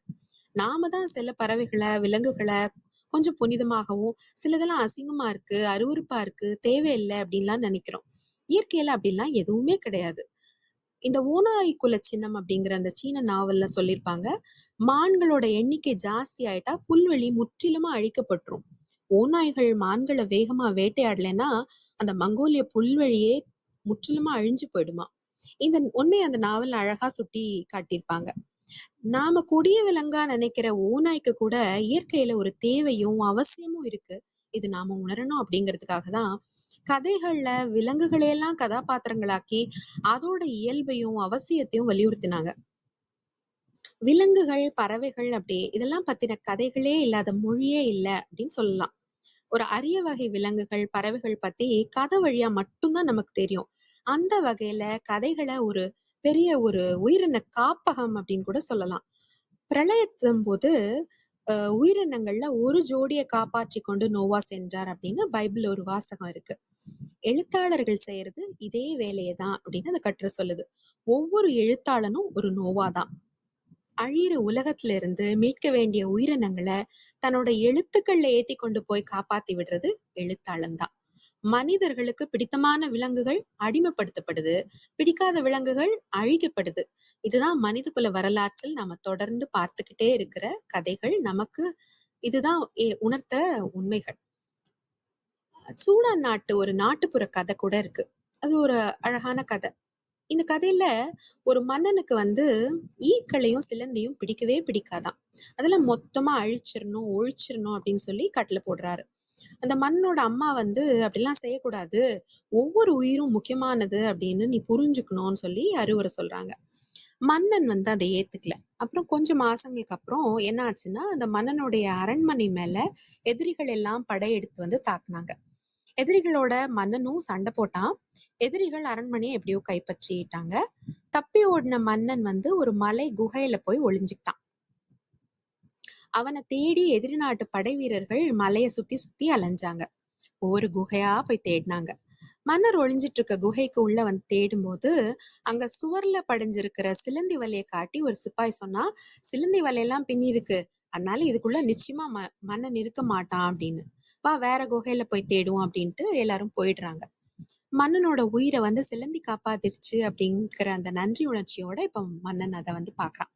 நாம தான் சில பறவைகளை, விலங்குகளை கொஞ்சம் புனிதமாகவும், சிலதெல்லாம் அசிங்கமா இருக்கு, அருவருப்பா இருக்கு, தேவையில்லை அப்படின்லாம் நினைக்கிறோம். இயற்கையில அப்படின்லாம் எதுவுமே கிடையாது. இந்த ஓநாய் குல சின்னம் அப்படிங்கிற அந்த சீன நாவல்ல சொல்லியிருப்பாங்க, மான்களோட எண்ணிக்கை ஜாஸ்தி ஆயிட்டா புல்வெளி முற்றிலுமா அழிக்கப்பட்டுரும். ஓநாய்கள் மான்களை வேகமா வேட்டையாடலைன்னா அந்த மங்கோலிய புல்வெளியே முற்றிலுமா அழிஞ்சு போயிடுமா. இந்த உண்மையை அந்த நாவல்ல அழகா சுட்டி காட்டியிருப்பாங்க. நாம கொடிய விலங்கா நினைக்கிற ஓநாய்க்கு கூட இயற்கையில ஒரு தேவையும் அவசியமும் இருக்கு. இது நாம உணரணும் அப்படிங்கிறதுக்காக தான் கதைகள்ல விலங்குகளையெல்லாம் கதாபாத்திரங்களாக்கி அதோட இயல்பையும் அவசியத்தையும் வலியுறுத்தினாங்க. விலங்குகள், பறவைகள் அப்படி இதெல்லாம் பத்தின கதைகளே இல்லாத மொழியே இல்லை அப்படின்னு சொல்லலாம். ஒரு அரிய வகை விலங்குகள், பறவைகள் பத்தி கதை வழியா மட்டும்தான் நமக்கு தெரியும். அந்த வகையில கதைகளை ஒரு பெரிய ஒரு உயிரின காப்பகம் அப்படின்னு கூட சொல்லலாம். பிரளயத்தின் போது உயிரினங்கள்ல ஒரு ஜோடியை காப்பாற்றி கொண்டு நோவா சென்றார் அப்படின்னு பைபிள் ஒரு வாசகம் இருக்கு. எழுத்தாளர்கள் செய்யறது இதே வேலையை தான் அப்படின்னு அந்த கட்டுரை சொல்லுது. ஒவ்வொரு எழுத்தாளனும் ஒரு நோவா தான். அழியிற உலகத்துல இருந்து மீட்க வேண்டிய உயிரினங்களை தன்னோட எழுத்துக்கள்ல ஏத்தி கொண்டு போய் காப்பாத்தி விடுறது எழுத்தாளன் தான். மனிதர்களுக்கு பிடித்தமான விலங்குகள் அடிமைப்படுத்தப்படுது, பிடிக்காத விலங்குகள் அழிக்கப்படுது. இதுதான் மனித குல வரலாற்றில் நாம தொடர்ந்து பார்த்துக்கிட்டே இருக்கிற கதைகள். நமக்கு இதுதான் உணர்த்துற உண்மைகள். சூடான் நாட்டு ஒரு நாட்டுப்புற கதை கூட இருக்கு. அது ஒரு அழகான கதை. இந்த கதையில ஒரு மன்னனுக்கு வந்து ஈக்களையும் சிலந்தியும் பிடிக்கவே பிடிக்காதான். அதெல்லாம் மொத்தமா அழிச்சிடணும், ஒழிச்சிடணும் அப்படின்னு சொல்லி கட்டளை போடுறாரு. அந்த மன்னனோட அம்மா வந்து அப்படிலாம் செய்யக்கூடாது, ஒவ்வொரு உயிரும் முக்கியமானது அப்படின்னு நீ புரிஞ்சுக்கணும்னு சொல்லி அறிவுரை சொல்றாங்க. மன்னன் வந்து அதை ஏத்துக்கல. அப்புறம் கொஞ்சம் மாசங்களுக்கு அப்புறம் என்ன ஆச்சுன்னா, அந்த மன்னனுடைய அரண்மனை மேல எதிரிகள் எல்லாம் படையெடுத்து வந்து தாக்குனாங்க. எதிரிகளோட மன்னனும் சண்டை போட்டான். எதிரிகள் அரண்மனையை எப்படியோ கைப்பற்றிட்டாங்க. தப்பி ஓடின மன்னன் வந்து ஒரு மலை குகையில போய் ஒளிஞ்சுக்கிட்டான். அவனை தேடி எதிரி நாட்டு படை வீரர்கள் மலையை சுத்தி சுத்தி அலைஞ்சாங்க. ஒவ்வொரு குகையா போய் தேடினாங்க. மன்னர் ஒளிஞ்சிட்டு இருக்க குகைக்கு உள்ள வந்து தேடும் போது அங்க சுவர்ல படைஞ்சிருக்கிற சிலந்தி வலையை காட்டி ஒரு சிப்பாய் சொன்னா, சிலந்தி வலையெல்லாம் பின்னி இருக்கு, அதனால இதுக்குள்ள நிச்சயமா மன்னன் இருக்க மாட்டான் அப்படின்னு. வா வேற குகையில போய் தேடுவோம் அப்படின்ட்டு எல்லாரும் போயிடுறாங்க. மன்னனோட உயிரை வந்து சிலந்தி காப்பாத்திருச்சு அப்படிங்கிற அந்த நன்றி உணர்ச்சியோட இப்ப மன்னன் அதை வந்து பாக்குறான்.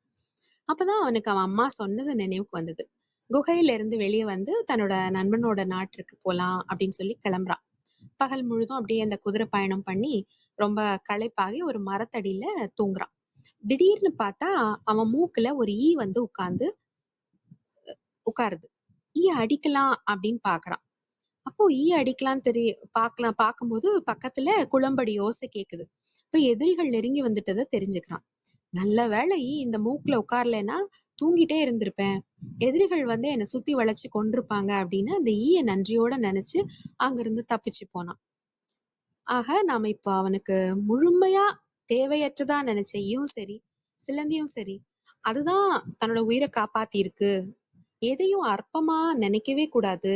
அப்பதான் அவனுக்கு அவன் அம்மா சொன்னது நினைவுக்கு வந்தது. குகையில இருந்து வெளியே வந்து தன்னோட நண்பனோட நாட்டிற்கு போலாம் அப்படின்னு சொல்லி கிளம்புறான். பகல் முழுதும் அப்படியே அந்த குதிரை பயணம் பண்ணி ரொம்ப களைப்பாகி ஒரு மரத்தடியில தூங்குறான். திடீர்னு பார்த்தா அவன் மூக்குல ஒரு ஈ வந்து உட்கார்ந்து உட்காருது. ஈ அடிக்கலாம் அப்படின்னு பாக்குறான். அப்போ ஈ அடிக்கலாம் பார்க்கும்போது பக்கத்துல குளம்படி ஓசை கேக்குது. இப்ப எதிரிகள் நெருங்கி வந்துட்டதை தெரிஞ்சுக்கிறான். நல்ல வேளை ஈ இந்த மூக்குல உட்காரலைன்னா தூங்கிட்டே இருந்திருப்பேன், எதிரிகள் வந்து என்னை சுத்தி வளைச்சு கொண்டிருப்பாங்க அப்படின்னு அந்த ஈய நன்றியோட நினைச்சு அங்கிருந்து தப்பிச்சு போனான். ஆக நாம இப்ப அவனுக்கு முழுமையா தேவையற்றதா நினைச்ச ஈயும் சரி, சிலந்தியும் சரி, அதுதான் தன்னோட உயிரை காப்பாத்தி இருக்கு. எதையும் அற்பமா நினைக்கவே கூடாது.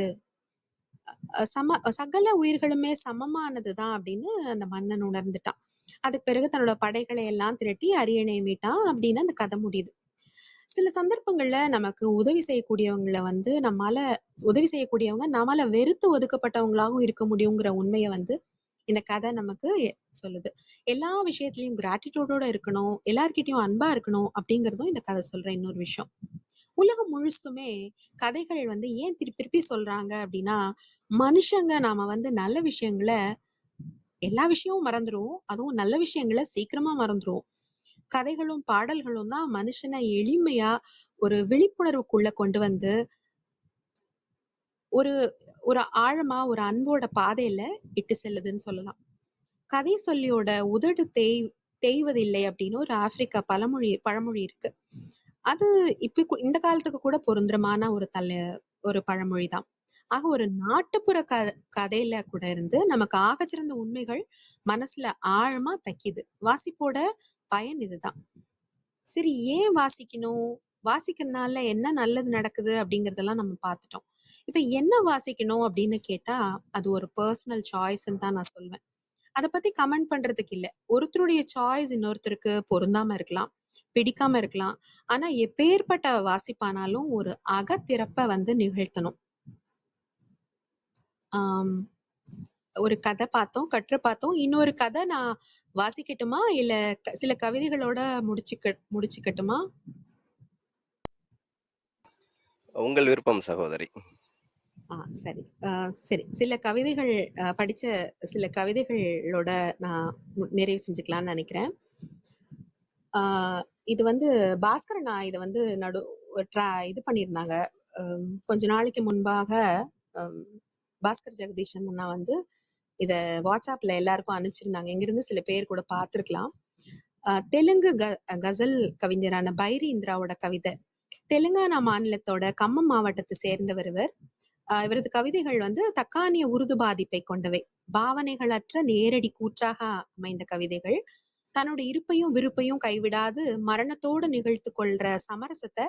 சகல உயிர்களுமே சமமானதுதான் அப்படின்னு அந்த மன்னன் உணர்ந்துட்டான். அதுக்கு பிறகு தன்னோட படைகளை எல்லாம் திரட்டி அரியணை மீட்டான் அப்படின்னு அந்த கதை முடியுது. சில சந்தர்ப்பங்கள்ல நமக்கு உதவி செய்யக்கூடியவங்களை வந்து உதவி செய்யக்கூடியவங்க நம்மால வெறுத்து ஒதுக்கப்பட்டவங்களாகவும் இருக்க முடியுங்கிற உண்மையை வந்து இந்த கதை நமக்கு சொல்லுது. எல்லா விஷயத்திலயும் கிராட்டிடியூடோட இருக்கணும், எல்லார்கிட்டயும் அன்பா இருக்கணும் அப்படிங்கறதும் இந்த கதை சொல்ற இன்னொரு விஷயம். உலகம் முழுசுமே கதைகள் வந்து ஏன் திருப்பி திருப்பி சொல்றாங்க அப்படின்னா, மனுஷங்க நாம வந்து நல்ல விஷயங்களை எல்லா விஷயமும் மறந்துருவோம், அதுவும் நல்ல விஷயங்களை சீக்கிரமா மறந்துருவோம். கதைகளும் பாடல்களும் தான் மனுஷனை எளிமையா ஒரு விழிப்புணர்வுக்குள்ள கொண்டு வந்து ஒரு ஒரு ஆழமா ஒரு அன்போட பாதையில இட்டு செல்லுதுன்னு சொல்லலாம். கதை சொல்லியோட உதடு தேய்வதில்லை அப்படின்னு ஒரு ஆப்பிரிக்கா பழமொழி இருக்கு. அது இப்ப இந்த காலத்துக்கு கூட பொருந்தமான ஒரு பழமொழி தான். ஆக ஒரு நாட்டுப்புற கதையில கூட இருந்து நமக்கு ஆகச்சிறந்த உண்மைகள் மனசுல ஆழமா தைக்குது. வாசிப்போட பயன் இதுதான். சரி, ஏன் வாசிக்கணும், வாசிக்கிறதுனால என்ன நல்லது நடக்குது அப்படிங்கறதெல்லாம் நம்ம பார்த்துட்டோம். இப்ப என்ன வாசிக்கணும் அப்படின்னு கேட்டா அது ஒரு பர்சனல் சாய்ஸ்ன்னு தான் நான் சொல்வேன். அதை பத்தி கமெண்ட் பண்றதுக்கு இல்ல. ஒருத்தருடைய சாய்ஸ் இன்னொருத்தருக்கு பொருந்தாம இருக்கலாம், பிடிக்காம இருக்கலாம். ஆனா எப்பேற்பட்ட வாசிப்பானாலும் ஒரு அகத்திறப்ப வந்து நிகழ்த்தணும். ஒரு கதை பார்த்தோம், கற்று பார்த்தோம். இன்னொரு கதை நான் வாசிக்கட்டுமா இல்ல சில கவிதைகளோட முடிச்சுக்கட்டுமா? உங்கள் விருப்பம் சகோதரி. சரி. சரி, சில கவிதைகள் படிச்ச சில கவிதைகளோட நான் நிறைவு செஞ்சுக்கலாம்னு நினைக்கிறேன். இது வந்து பாஸ்கரன் இதை வந்து இது பண்ணியிருந்தாங்க. கொஞ்ச நாளைக்கு முன்பாக பாஸ்கர் ஜெகதீஷன் அண்ணா வந்து இத வாட்ஸ்அப்ல எல்லாருக்கும் அனுப்பிச்சிருந்தாங்க. இங்கிருந்து சில பேர் கூட பார்த்திருக்கலாம். தெலுங்கு கசல் கவிஞரான பைரி இந்திராவோட கவிதை. தெலுங்கானா மாநிலத்தோட கம்மம் மாவட்டத்தை சேர்ந்தவர் இவர். இவரது கவிதைகள் வந்து தக்கானிய உருது பாதிப்பை கொண்டவை. பாவனைகளற்ற நேரடி கூற்றாக அமைந்த கவிதைகள். தன்னோட இருப்பையும் விருப்பையும் கைவிடாது மரணத்தோடு நிகழ்த்து கொள்ற சமரசத்தை,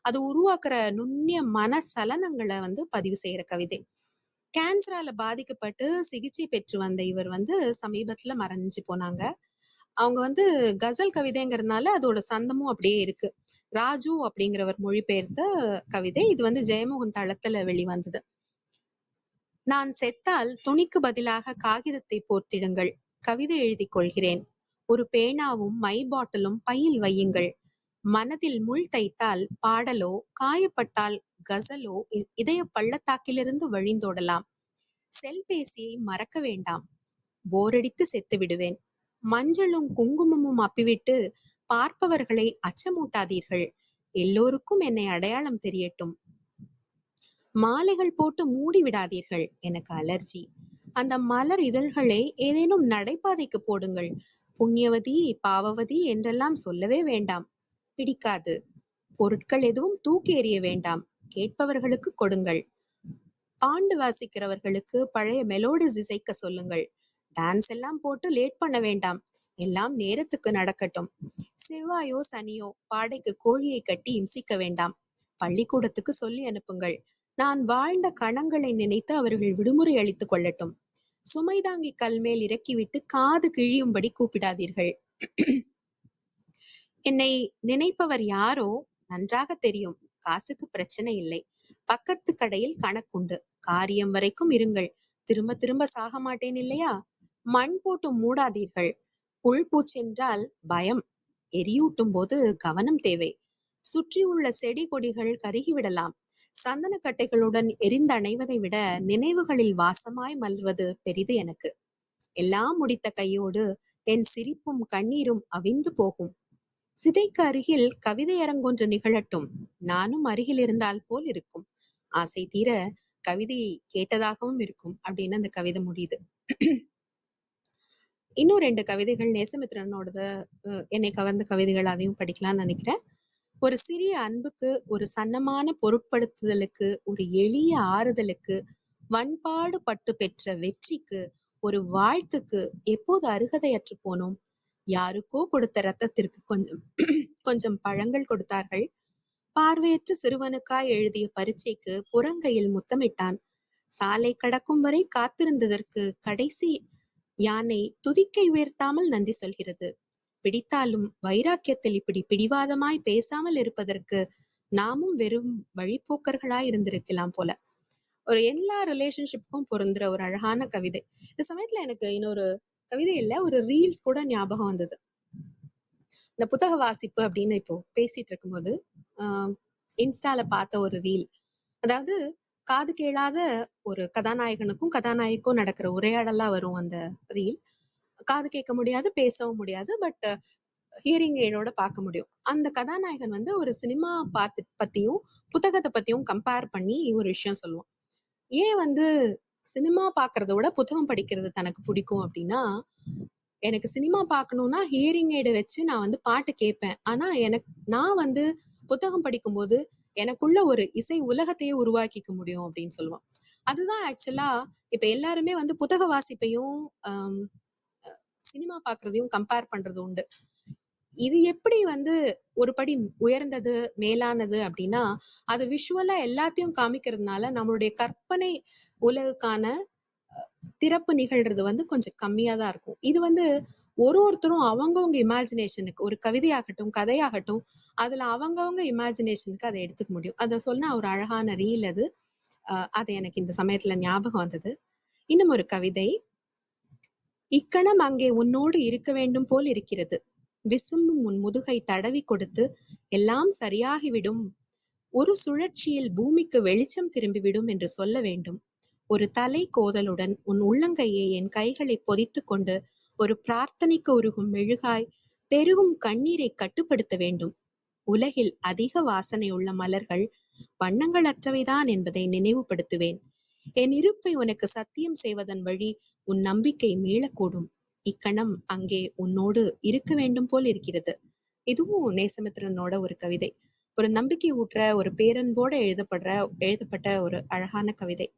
அது உருவாக்குற நுண்ணிய மனசலனங்களை வந்து பதிவு செய்யற கவிதை. கேன்சரால பாதிக்கப்பட்டு சிகிச்சை பெற்று வந்த இவர் வந்து சமீபத்துல மறைஞ்சு போனாங்க. அவங்க வந்து கசல் கவிதைங்கிறதுனால அதோட சந்தமும் அப்படியே இருக்கு. ராஜு அப்படிங்கிறவர் மொழிபெயர்த்த கவிதை. இது வந்து ஜெயமோகன் தளத்துல வெளிவந்தது. நான் செத்தால் துணிக்கு பதிலாக காகிதத்தை போர்த்திடுங்கள். கவிதை எழுதி கொள்கிறேன். ஒரு பேனாவும் மை பாட்டிலும் பையில் வையுங்கள். மனதில் முள் தைத்தால் பாடலோ, காயப்பட்டால் கசலோ இதய பள்ளத்தாக்கிலிருந்து வழிந்தோடலாம். செல்பேசியை மறக்க வேண்டாம். போரடித்து செத்து விடுவேன். மஞ்சளும் குங்குமமும் அப்பிவிட்டு பார்ப்பவர்களை அச்சமூட்டாதீர்கள். எல்லோருக்கும் என்னை அடையாளம் தெரியட்டும். மாலைகள் போட்டு மூடி விடாதீர்கள், எனக்கு அலர்ஜி. அந்த மலர் இதழ்களை ஏதேனும் நடைபாதைக்கு போடுங்கள். புண்ணியவதி பாவவதி என்றெல்லாம் சொல்லவே வேண்டாம், பிடிக்காது. பொருட்கள் எதுவும் தூக்கி எறிய வேண்டாம், கேட்பவர்களுக்கு கொடுங்கள். பாண்டு வாசிக்கிறவர்களுக்கு பழைய மெலோடிஸ் இசைக்க சொல்லுங்கள். டான்ஸ் எல்லாம் போட்டு லேட் பண்ண வேண்டாம், எல்லாம் நேரத்துக்கு நடக்கட்டும். செவ்வாயோ சனியோ பாடைக்கு கோழியை கட்டி இம்சிக்க வேண்டாம், பள்ளிக்கூடத்துக்கு சொல்லி அனுப்புங்கள். நான் வாழ்ந்த கணங்களை நினைத்து அவர்கள் விடுமுறை அளித்துக் கொள்ளட்டும். சுமைதாங்கி கல்மேல் இறக்கிவிட்டு காது கிழியும்படி கூப்பிடாதீர்கள். என்னை நினைப்பவர் யாரோ நன்றாக தெரியும். காசுக்கு பிரச்சனை இல்லை. பக்கத்து கடையில் கணக்குண்டு. காரியம் வரைக்கும் இருங்கள். திரும்ப திரும்ப சாக மாட்டேன் இல்லையா? மண் போட்டு மூடாதீர்கள். புல் பூச்சென்றால் பயம். எரியூட்டும் போது கவனம் தேவை. சுற்றியுள்ள செடி கொடிகள் கருகிவிடலாம். சந்தன கட்டைகளுடன் எரிந்தணைவதை விட நினைவுகளில் வாசமாய் மலர்வது பெரிது எனக்கு. எல்லாம் முடித்த கையோடு என் சிரிப்பும் கண்ணீரும் அவிந்து போகும். சிதைக்கு அருகில் கவிதை அரங்கொன்று நிகழட்டும், நானும் அருகில் இருந்தால் போல் இருக்கும். ஆசை தீர கவிதையை கேட்டதாகவும் இருக்கும் அப்படின்னு அந்த கவிதை முடியுது. இன்னும் 2 கவிதைகள் நேசமித்ரனோடது என்னை கவர்ந்த கவிதைகள், அதையும் படிக்கலாம்னு நினைக்கிறேன். ஒரு சிறிய அன்புக்கு, ஒரு சன்னமான பொருட்படுத்துதலுக்கு, ஒரு எளிய ஆறுதலுக்கு, வன்பாடு பட்டு பெற்ற வெற்றிக்கு, ஒரு வாழ்த்துக்கு எப்போது அருகதையற்று போனோம்? யாருக்கோ கொடுத்த ரத்தத்திற்கு கொஞ்சம் பழங்கள் கொடுத்தார்கள். பார்வையற்ற சிறுவனுக்காய் எழுதிய பரீட்சைக்கு புறங்கையில் முத்தமிட்டான். சாலை கடக்கும் வரை காத்திருந்ததற்கு கடைசி யானை துதிக்கை உயர்த்தாமல் நன்றி சொல்கிறது. பிடித்தாலும் வைராக்கியத்தில் இப்படி பிடிவாதமாய் பேசாமல் இருப்பதற்கு நாமும் வெறும் வழிப்போக்கர்களாய் இருந்திருக்கலாம் போல. ஒரு எல்லா ரிலேஷன்ஷிப்புக்கும் பொருந்துற ஒரு அழகான கவிதை. இந்த சமயத்துல எனக்கு இன்னொரு கவிதை இல்ல, ஒரு ரீல்ஸ் கூட ஞாபகம் வந்தது. இந்த புத்தக வாசிப்பு அப்படின்னு இப்போ பேசிட்டு இருக்கும்போது இன்ஸ்டால பார்த்த ஒரு ரீல். அதாவது காது கேளாத ஒரு கதாநாயகனுக்கும் கதாநாயகிக்கும் நடக்கிற உரையாடலா வரும் அந்த ரீல். காது கேட்க முடியாது, பேசவும் முடியாது, பட் ஹியரிங் எய்டோட பார்க்க முடியும். அந்த கதாநாயகன் வந்து ஒரு சினிமா பத்தியும் புத்தகத்தை பத்தியும் கம்பேர் பண்ணி ஒரு விஷயம் சொல்லுவான். ஏன் வந்து சினிமா பார்க்கறத விட புத்தகம் படிக்கிறது தனக்கு பிடிக்கும் அப்படின்னா, எனக்கு சினிமா பார்க்கணும்னா ஹியரிங் எய்டை வச்சு நான் வந்து பாட்டு கேட்பேன். ஆனா நான் வந்து புத்தகம் படிக்கும்போது எனக்குள்ள ஒரு இசை உலகத்தையே உருவாக்கிக்க முடியும் அப்படின்னு சொல்லுவான். அதுதான் ஆக்சுவலா இப்ப எல்லாருமே வந்து புத்தக வாசிப்பையும் சினிமா பார்க்கறதையும் கம்பேர் பண்றது உண்டு. இது எப்படி வந்து ஒரு படி உயர்ந்தது, மேலானது அப்படின்னா, அது விஷுவலா எல்லாத்தையும் காமிக்கிறதுனால நம்மளுடைய கற்பனை உலகுக்கான திறப்பு நிகழ்றது வந்து கொஞ்சம் கம்மியா தான் இருக்கும். இது வந்து ஒருத்தரும் அவங்கவுங்க இமேஜினேஷனுக்கு, ஒரு கவிதையாகட்டும், கதையாகட்டும், அதுல அவங்கவுங்க இமேஜினேஷனுக்கு அதை எடுத்துக்க முடியும். அதை சொன்ன ஒரு அழகான ரீல் அது. அது எனக்கு இந்த சமயத்துல ஞாபகம் வந்தது. இன்னும் ஒரு கவிதை. இக்கணம் அங்கே உன்னோடு இருக்க வேண்டும் போல் இருக்கிறது. விசும்பும் உன் முதுகை தடவி கொடுத்து எல்லாம் சரியாகிவிடும், ஒரு சுழற்சியில் பூமிக்கு வெளிச்சம் திரும்பிவிடும் என்று சொல்ல வேண்டும். ஒரு தலை கோதலுடன் உன் உள்ளங்கையை என் கைகளை பொதித்து கொண்டு ஒரு பிரார்த்தனைக்கு உருகும் மெழுகாய் பெருகும் கண்ணீரை கட்டுப்படுத்த வேண்டும். உலகில் அதிக வாசனை உள்ள மலர்கள் வண்ணங்கள் அற்றவைதான் என்பதை நினைவுபடுத்துவேன். என் இருப்பை உனக்கு சத்தியம் செய்வதன் வழி உன் நம்பிக்கை மீளக்கூடும். இக்கணம் அங்கே உன்னோடு இருக்க வேண்டும் போல் இருக்கிறது. இதுவும் நேசமித்ரனோட ஒரு கவிதை. ஒரு நம்பிக்கை ஊற்ற, ஒரு பேரன்போட எழுதப்பட்ட ஒரு அழகான கவிதை.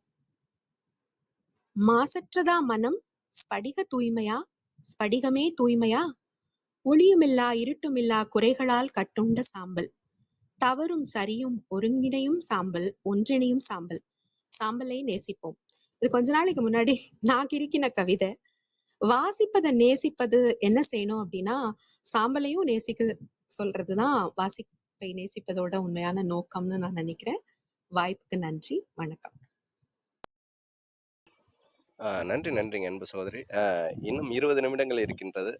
மாசற்றதா மனம், ஸ்படிக தூய்மையா, ஸ்படிகமே தூய்மையா, ஒளியுமில்லா இருட்டுமில்லா குறைகளால் கட்டுண்ட சாம்பல், தவறும் சரியும் ஒருங்கிணையும் சாம்பல், ஒன்றிணையும் சாம்பல். சாம்பலை நேசிப்போம். இது கொஞ்ச நாளைக்கு முன்னாடி நான் கிறுக்கின கவிதை. வாசிப்பதை நேசிப்பது என்ன செய்யணும் அப்படின்னா, சாம்பலையும் நேசிக்க சொல்றதுதான் வாசிப்பை நேசிப்பதோட உண்மையான நோக்கம்னு நான் நினைக்கிறேன். வாய்ப்புக்கு நன்றி, வணக்கம். நன்றிங்க அன்பு சகோதரி. இன்னும் 20 நிமிடங்கள் இருக்கின்றது.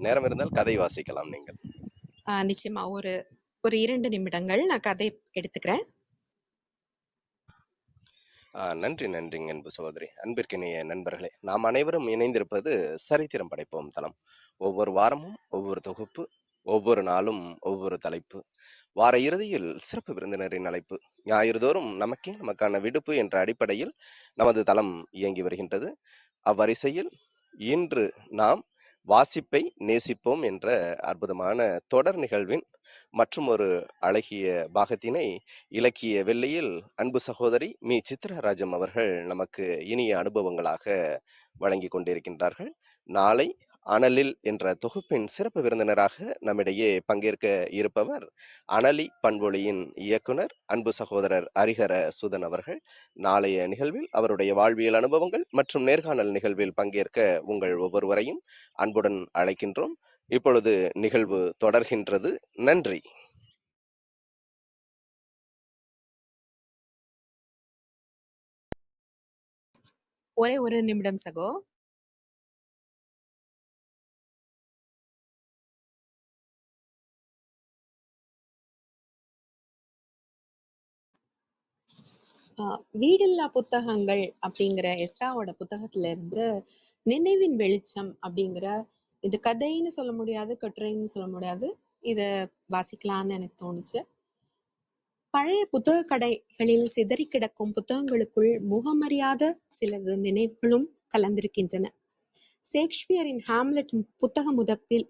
நேரம் இருந்தால் கதை வாசிக்கலாம் நீங்கள். நிச்சயமா ஒரு 2 நிமிடங்கள் நான் கதை எடுத்துக்கிறேன். நன்றிங்க அன்பு சகோதரி. அன்பிற்கினிய நண்பர்களே, நாம் அனைவரும் இணைந்திருப்பது சரித்திரம் படைப்போம் தளம். ஒவ்வொரு வாரமும் ஒவ்வொரு தொகுப்பு, ஒவ்வொரு நாளும் ஒவ்வொரு தலைப்பு, வார இறுதியில் சிறப்பு விருந்தினரின் அழைப்பு, ஞாயிறுதோறும் நமக்கான விடுப்பு என்ற அடிப்படையில் நமது தளம் இயங்கி வருகின்றது. அவ்வரிசையில் இன்று நாம் வாசிப்பை நேசிப்போம் என்ற அற்புதமான தொடர் நிகழ்வின் மற்றும் ஒரு அழகிய பாகத்தினை இலக்கிய வெள்ளியில் அன்பு சகோதரி மீ சித்ரராஜம் அவர்கள் நமக்கு இனிய அனுபவங்களாக வழங்கி கொண்டிருக்கின்றார்கள். நாளை அனலில் என்ற தொகுப்பின் சிறப்பு விருந்தினராக நம்மிடையே பங்கேற்க இருப்பவர் அனலி பண்பொழியின் இயக்குனர் அன்பு சகோதரர் ஹரிஹர சுதன் அவர்கள். நாளைய நிகழ்வில் அவருடைய வாழ்வியல் அனுபவங்கள் மற்றும் நேர்காணல் நிகழ்வில் பங்கேற்க உங்கள் ஒவ்வொருவரையும் அன்புடன் அழைக்கின்றோம். இப்பொழுது நிகழ்வு தொடர்கின்றது. நன்றி. ஒரே ஒரு நிமிடம் சகோ. வீடில்லா புத்தகங்கள் அப்படிங்கிற எஸ்ராவோட புத்தகத்துல இருந்து நினைவின் வெளிச்சம் அப்படிங்கிற, இது கதைன்னு சொல்ல முடியாது, கட்டுரைன்னு சொல்ல முடியாது, இத வாசிக்கலாம்னு எனக்கு தோணுச்சு. பழைய புத்தக கடைகளில் சிதறி கிடக்கும் புத்தகங்களுக்குள் முகமறியாத சிலது நினைவுகளும் கலந்திருக்கின்றன. ஷேக்ஸ்பியரின் ஹாம்லெட் புத்தக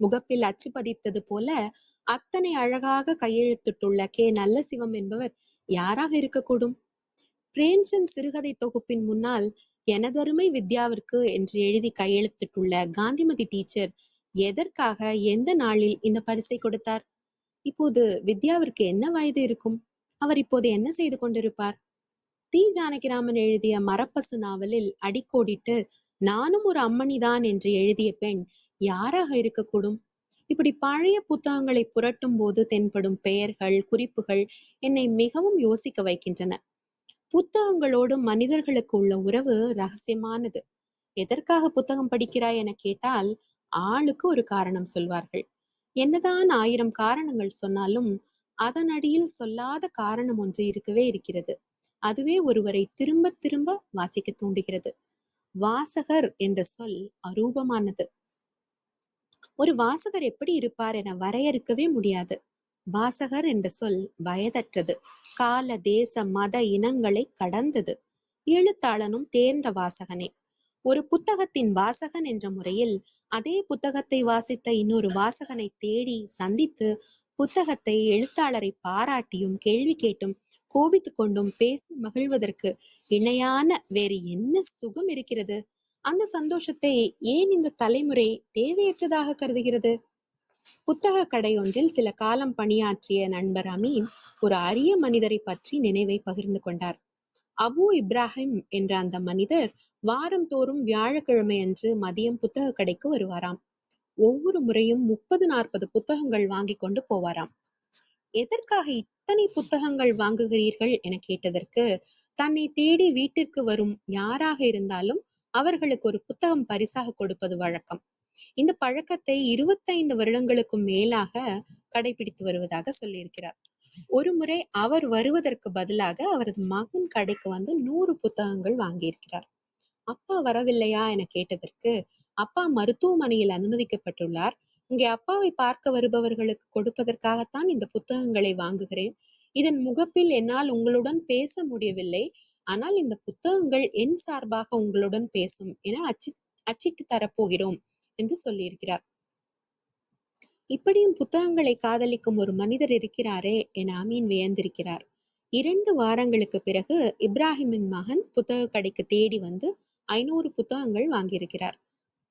முகப்பில் அச்சு பதித்தது போல அத்தனை அழகாக கையெழுத்திட்டுள்ள கே. நல்லசிவம் என்பவர் யாராக இருக்கக்கூடும்? பிரேம்சந்த் சிறுகதை தொகுப்பின் முன்னால் எனதருமை வித்யாவிற்கு என்று எழுதி கையெழுத்திட்டுள்ள காந்திமதி டீச்சர் எதற்காக எந்த நாளில் இந்த பரிசை கொடுத்தார்? இப்போது வித்யாவிற்கு என்ன வயது இருக்கும்? அவர் இப்போது என்ன செய்து கொண்டிருப்பார்? தி. ஜானகிராமன் எழுதிய மரப்பசு நாவலில் அடிக்கோடிட்டு நானும் ஒரு அம்மணிதான் என்று எழுதிய பெண் யாராக இருக்கக்கூடும்? இப்படி பழைய புத்தகங்களை புரட்டும் போது தென்படும் பெயர்கள், குறிப்புகள் என்னை மிகவும் யோசிக்க வைக்கின்றன. புத்தகங்களோடு மனிதர்களுக்கு உள்ள உறவு ரகசியமானது. எதற்காக புத்தகம் படிக்கிறாய் என கேட்டால் ஆளுக்கு ஒரு காரணம் சொல்வார்கள். என்னதான் 1000 காரணங்கள் சொன்னாலும் அதன் அடியில் சொல்லாத காரணம் ஒன்று இருக்கவே இருக்கிறது. அதுவே ஒருவரை திரும்ப திரும்ப வாசிக்க தூண்டுகிறது. வாசகர் என்ற சொல் அரூபமானது. ஒரு வாசகர் எப்படி இருப்பார் என வரையறுக்கவே முடியாது. வாசகர் என்ற சொல் வயதற்றது, கால தேச மத இனங்களை கடந்தது. எழுத்தாளனும் தேர்ந்த வாசகனே. ஒரு புத்தகத்தின் வாசகன் என்ற முறையில் அதே புத்தகத்தை வாசித்த இன்னொரு வாசகனை தேடி சந்தித்து புத்தகத்தை, எழுத்தாளரை பாராட்டியும் கேள்வி கேட்டும் கோபித்து கொண்டும் பேசி மகிழ்வதற்கு இணையான வேறு என்ன சுகம் இருக்கிறது? அந்த சந்தோஷத்தை ஏன் இந்த தலைமுறை தேவையற்றதாக கருதுகிறது? புத்தக கடையொன்றில் சில காலம் பணியாற்றிய நண்பர் அமீன் ஒரு அரிய மனிதரை பற்றி நினைவை பகிர்ந்து கொண்டார். அபு இப்ராஹிம் என்ற அந்த மனிதர் வாரம் தோறும் வியாழக்கிழமை அன்று மதியம் புத்தக கடைக்கு வருவாராம். ஒவ்வொரு முறையும் 30-40 புத்தகங்கள் வாங்கி கொண்டு போவாராம். எதற்காக இத்தனை புத்தகங்கள் வாங்குகிறீர்கள் என கேட்டதற்கு, தன்னை தேடி வீட்டிற்கு வரும் யாராக இருந்தாலும் அவர்களுக்கு ஒரு புத்தகம் பரிசாக கொடுப்பது வழக்கம். இந்த பழக்கத்தை 25 வருடங்களுக்கும் மேலாக கடைபிடித்து வருவதாக சொல்லியிருக்கிறார். ஒரு முறை அவர் வருவதற்கு பதிலாக அவரது மகன் கடைக்கு வந்து 100 புத்தகங்கள் வாங்கியிருக்கிறார். அப்பா வரவில்லையா என கேட்டதற்கு, அப்பா மருத்துவமனையில் அனுமதிக்கப்பட்டுள்ளார். இங்கே அப்பாவை பார்க்க வருபவர்களுக்கு கொடுப்பதற்காகத்தான் இந்த புத்தகங்களை வாங்குகிறேன். இதன் முகப்பில் என்னால் உங்களுடன் பேச முடியவில்லை, ஆனால் இந்த புத்தகங்கள் என் சார்பாக உங்களுடன் பேசும் என அச்சிட்டு தரப்போகிறோம் என்று சொல்லியிருக்கிறார். இப்படியும் புத்தகங்களை காதலிக்கும் ஒரு மனிதர் இருக்கிறாரே என அமீன் வியந்திருக்கிறார். 2 வாரங்களுக்கு பிறகு இப்ராஹிமின் மகன் புத்தக கடைக்கு தேடி வந்து 500 புத்தகங்கள் வாங்கியிருக்கிறார்.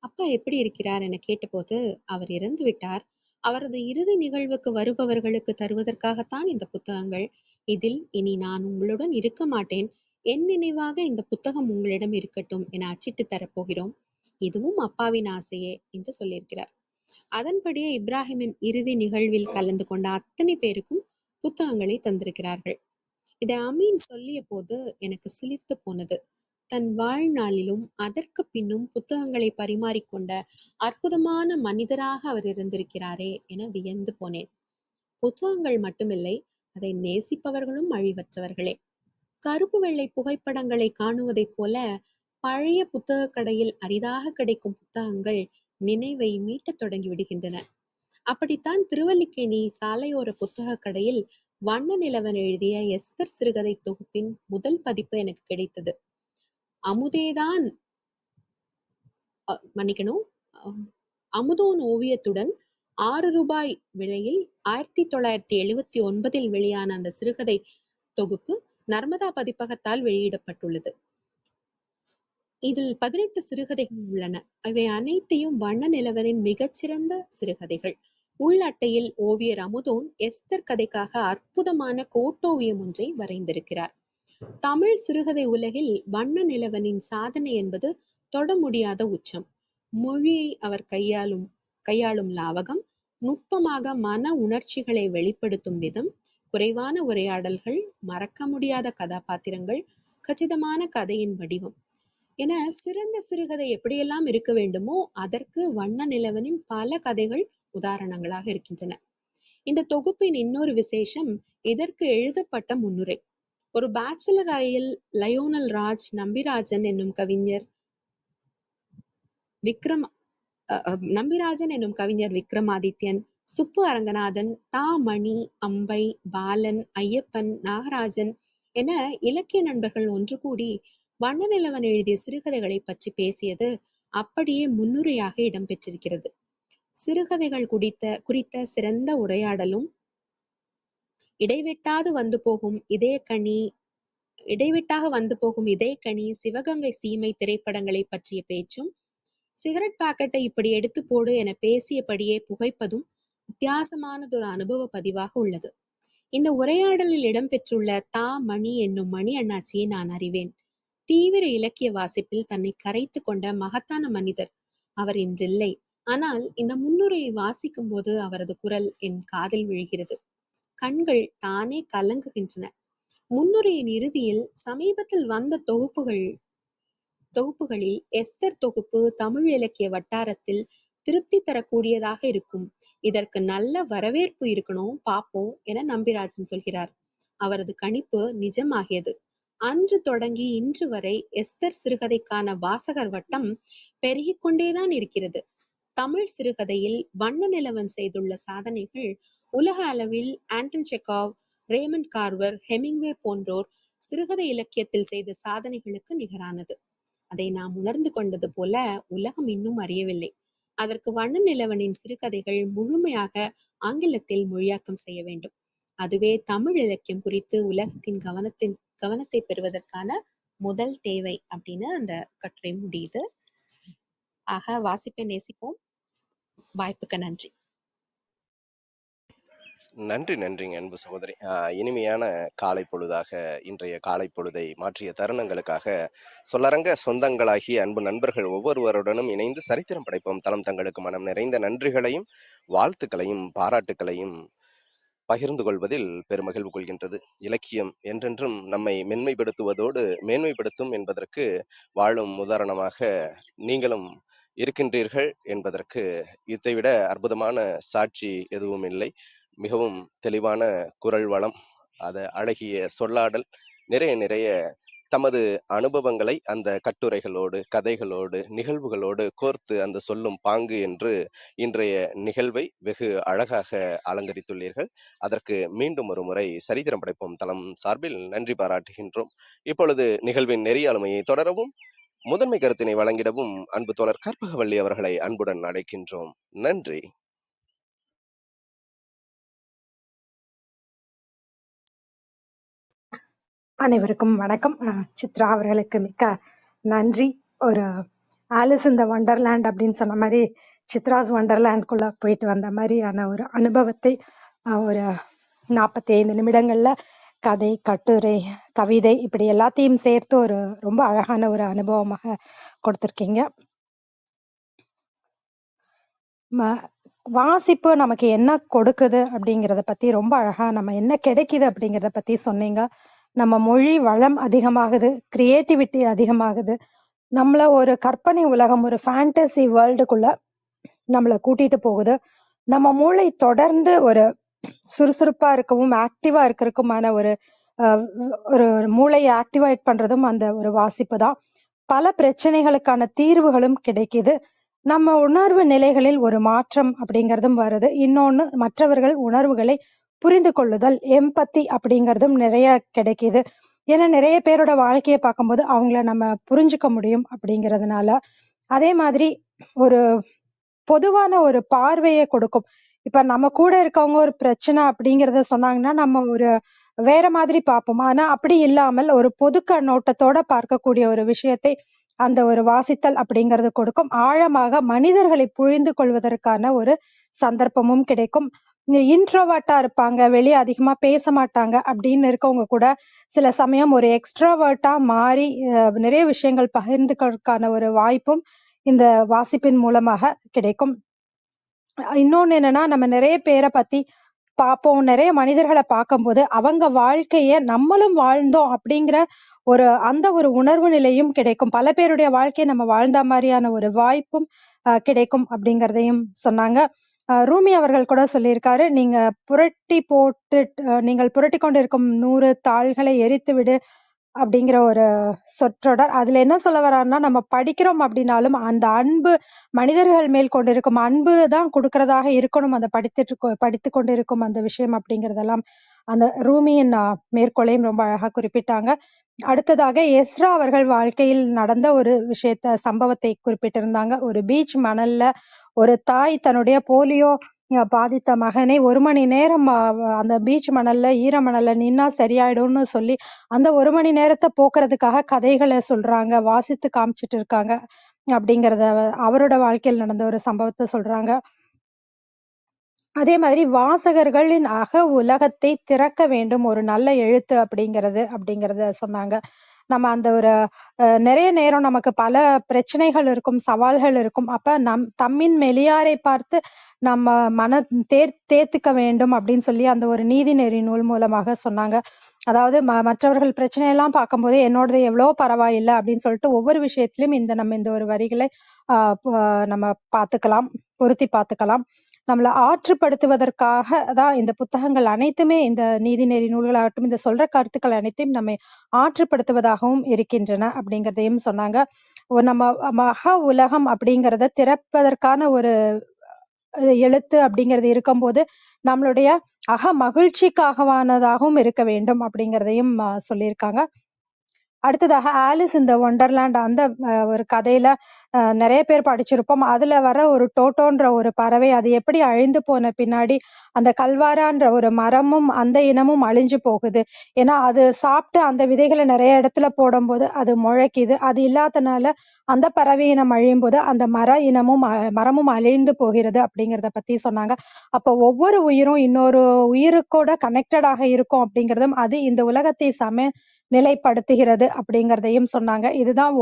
அப்பா எப்படி இருக்கிறார் என கேட்டபோது, அவர் இறந்து விட்டார். அவரது இறுதி நிகழ்வுக்கு வருபவர்களுக்கு தருவதற்காகத்தான் இந்த புத்தகங்கள். இதில் இனி நான் உங்களுடன் இருக்க மாட்டேன். என் நினைவாக இந்த புத்தகம் உங்களிடம் இருக்கட்டும் என அச்சிட்டு தரப்போகிறோம். இதுவும் அப்பாவின் ஆசையே என்று சொல்லியிருக்கிறார். அதன்படியே இப்ராஹிமின் இறுதி நிகழ்வில் கலந்து கொண்ட அத்தனை பேருக்கும் புத்தகங்களை தந்திருக்கிறார்கள். இதை அமீன் சொல்லிய போது எனக்கு சிலிர்த்து போனது. தன் வாழ்நாளிலும் அதற்கு பின்னும் புத்தகங்களை பரிமாறிக்கொண்ட அற்புதமான மனிதராக அவர் இருந்திருக்கிறாரே என வியந்து போனேன். புத்தகங்கள் மட்டுமில்லை, அதை நேசிப்பவர்களும் அழிவற்றவர்களே. கருப்பு வெள்ளை புகைப்படங்களை காணுவதைப் போல பழைய புத்தக கடையில் அரிதாக கிடைக்கும் புத்தகங்கள் நினைவை மீட்டத் தொடங்கி விடுகின்றன. அப்படித்தான் திருவல்லிக்கேணி சாலையோர புத்தக கடையில் வண்ண நிலவன் எழுதிய எஸ்தர் சிறுகதை தொகுப்பின் முதல் பதிப்பு எனக்கு கிடைத்தது. அமுதோன் ஓவியத்துடன் 6 ரூபாய் விலையில் 1979 வெளியான அந்த சிறுகதை தொகுப்பு நர்மதா பதிப்பகத்தால் வெளியிடப்பட்டுள்ளது. இதில் 18 சிறுகதைகள் உள்ளன. அவை அனைத்தையும் வண்ண நிலவனின் மிகச்சிறந்த சிறுகதைகள். உள் அட்டையில் ஓவியர் அமுதோன் எஸ்தர் கதைக்காக அற்புதமான கோட்டோவியம் ஒன்றை வரைந்திருக்கிறார். தமிழ் சிறுகதை உலகில் வண்ண நிலவனின் சாதனை என்பது தொட முடியாத உச்சம். மொழியை அவர் கையாளும் லாவகம், நுட்பமாக மன உணர்ச்சிகளை வெளிப்படுத்தும் விதம், குறைவான உரையாடல்கள், மறக்க முடியாத கதாபாத்திரங்கள், கச்சிதமான கதையின் வடிவம் என சிறந்த சிறுகதை எப்படியெல்லாம் இருக்க வேண்டுமோ அதற்கு வண்ண நிலவனின் பல கதைகள் உதாரணங்களாக இருக்கின்றன. இந்த தொகுப்பின் இன்னொரு விசேஷம் இதற்கு எழுதப்பட்ட முன்னுரை. ஒரு பேச்சுலர் அறையில் லயோனல் ராஜ், நம்பிராஜன் என்னும் கவிஞர் விக்ரமாதித்யன், சுப்பு அரங்கநாதன், தா. மணி, அம்பை, பாலன், ஐயப்பன், நாகராஜன் என இலக்கிய நண்பர்கள் ஒன்று கூடி வண்ணநிலவன் எழுதிய சிறுகதைகளை பற்றி பேசியது அப்படியே முன்னுரையாக இடம்பெற்றிருக்கிறது. சிறுகதைகள் குறித்த சிறந்த உரையாடலும், இடைவிட்டாக வந்து போகும் இதயக்கனி, சிவகங்கை சீமை திரைப்படங்களை பற்றிய பேச்சும், சிகரெட் பாக்கெட்டை இப்படி எடுத்து போடு என பேசியபடியே புகைப்பதும் வித்தியாசமானதொரு அனுபவ பதிவாக உள்ளது. இந்த உரையாடலில் இடம்பெற்றுள்ள தா. மணி என்னும் மணி அண்ணாச்சியை நான் அறிவேன். தீவிர இலக்கிய வாசிப்பில் தன்னை கரைத்து கொண்ட மகத்தான மனிதர். அவர் இன்றில்லை. ஆனால் இந்த முன்னுரையை வாசிக்கும் போது அவரது குரல் என் காதில் விழுகிறது. கண்கள் தானே கலங்குகின்றன. முன்னுரையின் இறுதியில் சமீபத்தில் வந்த தொகுப்புகளில் எஸ்தர் தொகுப்பு தமிழ் இலக்கிய வட்டாரத்தில் திருப்தி தரக்கூடியதாக இருக்கும். இதற்கு நல்ல வரவேற்பு இருக்கணும், பாப்போம் என நம்பிராஜன் சொல்கிறார். அவரது கணிப்பு நிஜமாகியது. அன்று தொடங்கி இன்று வரை எஸ்தர் சிறுகதைக்கான வாசகர் வட்டம் பெருகிக் கொண்டேதான் இருக்கிறது. தமிழ் சிறுகதையில் வண்ணநிலவன் செய்துள்ள சாதனைகள் உலக அளவில் Anton Chekhov, Raymond Carver, Hemingway போன்றோர் சிறுகதை இலக்கியத்தில் செய்த சாதனைகளுக்கு நிகரானது. அதை நாம் உணர்ந்து கொண்டது போல உலகம் இன்னும் அறியவில்லை. அதற்கு வண்ணநிலவனின் சிறுகதைகள் முழுமையாக ஆங்கிலத்தில் மொழியாக்கம் செய்ய வேண்டும். அதுவே தமிழ் இலக்கியம் குறித்து உலகத்தின் கவனத்தை பெறுவதற்கான முதல் தேவை அப்படின்னு அந்த கட்டுரை முடியுது. ஆக வாசிப்பை நேசிப்போம். வாய்ப்புக்கு நன்றி. நன்றிங்க அன்பு சகோதரி. இனிமையான காலை பொழுதாக இன்றைய காலை பொழுதை மாற்றிய தருணங்களுக்காக சொல்லரங்க சொந்தங்களாகிய அன்பு நண்பர்கள் ஒவ்வொருவருடனும் இணைந்து சரித்திரம் படைப்போம் தளம் தங்களுக்கு மனம் நிறைந்த நன்றிகளையும் வாழ்த்துக்களையும் பாராட்டுக்களையும் பகிர்ந்து கொள்வதில் பெருமகிழ்வு கொள்கின்றது. இலக்கியம் என்றென்றும் நம்மை மென்மைப்படுத்துவதோடு மேன்மைப்படுத்தும் என்பதற்கு வாழும் உதாரணமாக நீங்களும் இருக்கின்றீர்கள் என்பதற்கு இதைவிட அற்புதமான சாட்சி எதுவும் இல்லை. மிகவும் தெளிவான குரல் வளம், அழகிய சொல்லாடல், நிறைய தமது அனுபவங்களை அந்த கட்டுரைகளோடு, கதைகளோடு, நிகழ்வுகளோடு கோர்த்து அந்த சொல்லும் பாங்கு என்று இன்றைய நிகழ்வை வெகு அழகாக அலங்கரித்துள்ளீர்கள். அதற்கு மீண்டும் ஒரு முறை சரித்திரம் படைப்போம் தளம் சார்பில் நன்றி பாராட்டுகின்றோம். இப்பொழுது நிகழ்வின் நெறியாளுமையை தொடரவும் முதன்மை கருத்தினை வழங்கிடவும் அன்பு தோழர் கற்பகவள்ளி அவர்களை அன்புடன் அழைக்கின்றோம். நன்றி. அனைவருக்கும் வணக்கம். சித்ரா அவர்களுக்கு மிக்க நன்றி. ஒரு ஆலிஸ் இந்த வண்டர்லேண்ட் அப்படின்னு சொன்ன மாதிரி சித்ராஸ் வண்டர்லேண்ட்குள்ள போயிட்டு வந்த மாதிரியான ஒரு அனுபவத்தை ஒரு 45 நிமிடங்கள்ல கதை, கட்டுரை, கவிதை இப்படி எல்லாத்தையும் சேர்த்து ஒரு ரொம்ப அழகான ஒரு அனுபவமாக கொடுத்துருக்கீங்க. வாசிப்பு நமக்கு என்ன கொடுக்குது அப்படிங்கிறத பத்தி ரொம்ப அழகா, நம்ம என்ன கிடைக்குது அப்படிங்கிறத பத்தி சொன்னீங்க. நம்ம மொழி வளம் அதிகமாகுது, கிரியேட்டிவிட்டி அதிகமாகுது, நம்மள ஒரு கற்பனை உலகம், ஒரு ஃபேண்டசி வேர்ல்டுக்குள்ள நம்மளை கூட்டிட்டு போகுது. நம்ம மூளை தொடர்ந்து ஒரு சுறுசுறுப்பா இருக்கவும் ஆக்டிவா இருக்கிறதுக்குமான ஒரு மூளையை ஆக்டிவேட் பண்றதும் அந்த ஒரு வாசிப்பு தான். பல பிரச்சனைகளுக்கான தீர்வுகளும் கிடைக்குது. நம்ம உணர்வு நிலைகளில் ஒரு மாற்றம் அப்படிங்கிறதும் வருது. இன்னொன்னு, மற்றவர்கள் உணர்வுகளை புரிந்து கொள்ளுதல், எம்பத்தி அப்படிங்கிறதும் நிறைய கிடைக்குது. ஏன்னா நிறைய பேரோட வாழ்க்கையை பார்க்கும்போது அவங்கள நம்ம புரிஞ்சுக்க முடியும் அப்படிங்கிறதுனால. அதே மாதிரி ஒரு பொதுவான ஒரு பார்வையை கொடுக்கும். இப்ப நம்ம கூட இருக்கவங்க ஒரு பிரச்சனை அப்படிங்கறத சொன்னாங்கன்னா நம்ம ஒரு வேற மாதிரி பார்ப்போம். ஆனா அப்படி இல்லாமல் ஒரு பொது கண்ணோட்டத்தோட பார்க்கக்கூடிய ஒரு விஷயத்தை அந்த ஒரு வாசித்தல் அப்படிங்கிறது கொடுக்கும். ஆழமாக மனிதர்களை புரிந்து கொள்வதற்கான ஒரு சந்தர்ப்பமும் கிடைக்கும். இன்ட்ரோவர்ட்டா இருப்பாங்க, வெளியே அதிகமா பேச மாட்டாங்க அப்படின்னு இருக்கவங்க கூட சில சமயம் ஒரு எக்ஸ்ட்ராவர்ட்டா மாறி நிறைய விஷயங்கள் பகிர்ந்துக்கிறதுக்கான ஒரு வாய்ப்பும் இந்த வாசிப்பின் மூலமாக கிடைக்கும். இன்னொன்னு என்னன்னா, நம்ம நிறைய பேரை பத்தி பார்ப்போம், நிறைய மனிதர்களை பார்க்கும்போது அவங்க வாழ்க்கைய நம்மளும் வாழ்ந்தோம் அப்படிங்கிற அந்த ஒரு உணர்வு நிலையும் கிடைக்கும். பல பேருடைய வாழ்க்கையை நம்ம வாழ்ந்த மாதிரியான ஒரு வாய்ப்பும் கிடைக்கும் அப்படிங்கிறதையும் சொன்னாங்க. ரூமி அவர்கள் கூட சொல்லியிருக்காரு, நீங்கள் புரட்டி கொண்டிருக்கும் 100 தாள்களை எரித்து விடு, அப்படிங்கிற ஒரு சொற்றொடர். அதுல என்ன சொல்ல வர்றாருன்னா, நம்ம படிக்கிறோம் அப்படின்னாலும், அந்த அன்பு மனிதர்கள் மேல் கொண்டிருக்கும் அன்பு தான் குடுக்கிறதாக இருக்கணும். அந்த படித்துக் கொண்டிருக்கும் அந்த விஷயம் அப்படிங்கிறதெல்லாம், அந்த ரூமியின் மேற்கோளையும் ரொம்ப அழகா குறிப்பிட்டாங்க. அடுத்ததாக எஸ்ரா அவர்கள் வாழ்க்கையில் நடந்த ஒரு சம்பவத்தை குறிப்பிட்டிருந்தாங்க. ஒரு பீச் மணல்ல ஒரு தாய் தன்னுடைய போலியோ பாதித்த மகனை 1 மணி நேரம் அந்த பீச் மணல்ல, ஈர மணல்ல நின்னா சரியாயிடும்னு சொல்லி, அந்த 1 மணி நேரத்த போக்குறதுக்காக கதைகள சொல்றாங்க. வாசித்து காமிச்சுட்டு இருக்காங்க. அப்படிங்கிறத அவரோட வாழ்க்கையில் நடந்த ஒரு சம்பவத்த சொல்றாங்க. அதே மாதிரி வாசகர்களின் உலகத்தை திறக்க வேண்டும் ஒரு நல்ல எழுத்து அப்படிங்கிறத சொன்னாங்க. நம்ம அந்த ஒரு நிறைய நேரம் நமக்கு பல பிரச்சனைகள் இருக்கும், சவால்கள் இருக்கும். அப்ப தம்மின் மெலியாரை பார்த்து நம்ம தேர்த்துக்க வேண்டும் அப்படின்னு சொல்லி அந்த ஒரு நீதிநெறி நூல் மூலமாக சொன்னாங்க. அதாவது மற்றவர்கள் பிரச்சனையெல்லாம் பார்க்கும்போது என்னோடது எவ்வளவோ பரவாயில்ல அப்படின்னு சொல்லிட்டு ஒவ்வொரு விஷயத்திலும் நம்ம இந்த ஒரு வரிகளை நம்ம பார்த்துக்கலாம், பொருத்தி பார்த்துக்கலாம். நம்மள ஆற்றுப்படுத்துவதற்காக தான் இந்த புத்தகங்கள் அனைத்துமே, இந்த நீதிநெறி நூல்களாகட்டும், இந்த சொல்ற கருத்துக்கள் அனைத்தையும் நம்மை ஆற்றுப்படுத்துவதாகவும் இருக்கின்றன அப்படிங்கிறதையும் சொன்னாங்க. நம்ம உலகம் அப்படிங்கிறத திறப்பதற்கான ஒரு எழுத்து அப்படிங்கிறது இருக்கும்போது, நம்மளுடைய மகிழ்ச்சிக்காகவானதாகவும் இருக்க வேண்டும் அப்படிங்கிறதையும் சொல்லியிருக்காங்க. அடுத்ததாக ஆலிஸ் இன் த ஒண்டர்லேண்ட் அந்த ஒரு கதையில நிறைய பேர் படிச்சிருப்போம். அதுல வர ஒரு டோட்டோன்ற ஒரு பறவை அது எப்படி அழிந்து போன பின்னாடி அந்த கல்வாரான்ற ஒரு மரமும் அந்த இனமும் அழிஞ்சு போகுது. ஏன்னா அது சாப்பிட்டு அந்த விதைகளை நிறைய இடத்துல போடும்போது அது முளைக்குது. அது இல்லாதனால அந்த பறவை இனம் அழியும் போது அந்த மரமும் அழிந்து போகிறது அப்படிங்கிறத பத்தி சொன்னாங்க. அப்போ ஒவ்வொரு உயிரும் இன்னொரு உயிருக்கூட கனெக்டடாக இருக்கும் அப்படிங்கிறதும், அது இந்த உலகத்தை நிலைப்படுத்துகிறது அப்படிங்கிறதையும் சொன்னாங்க. இதுதான்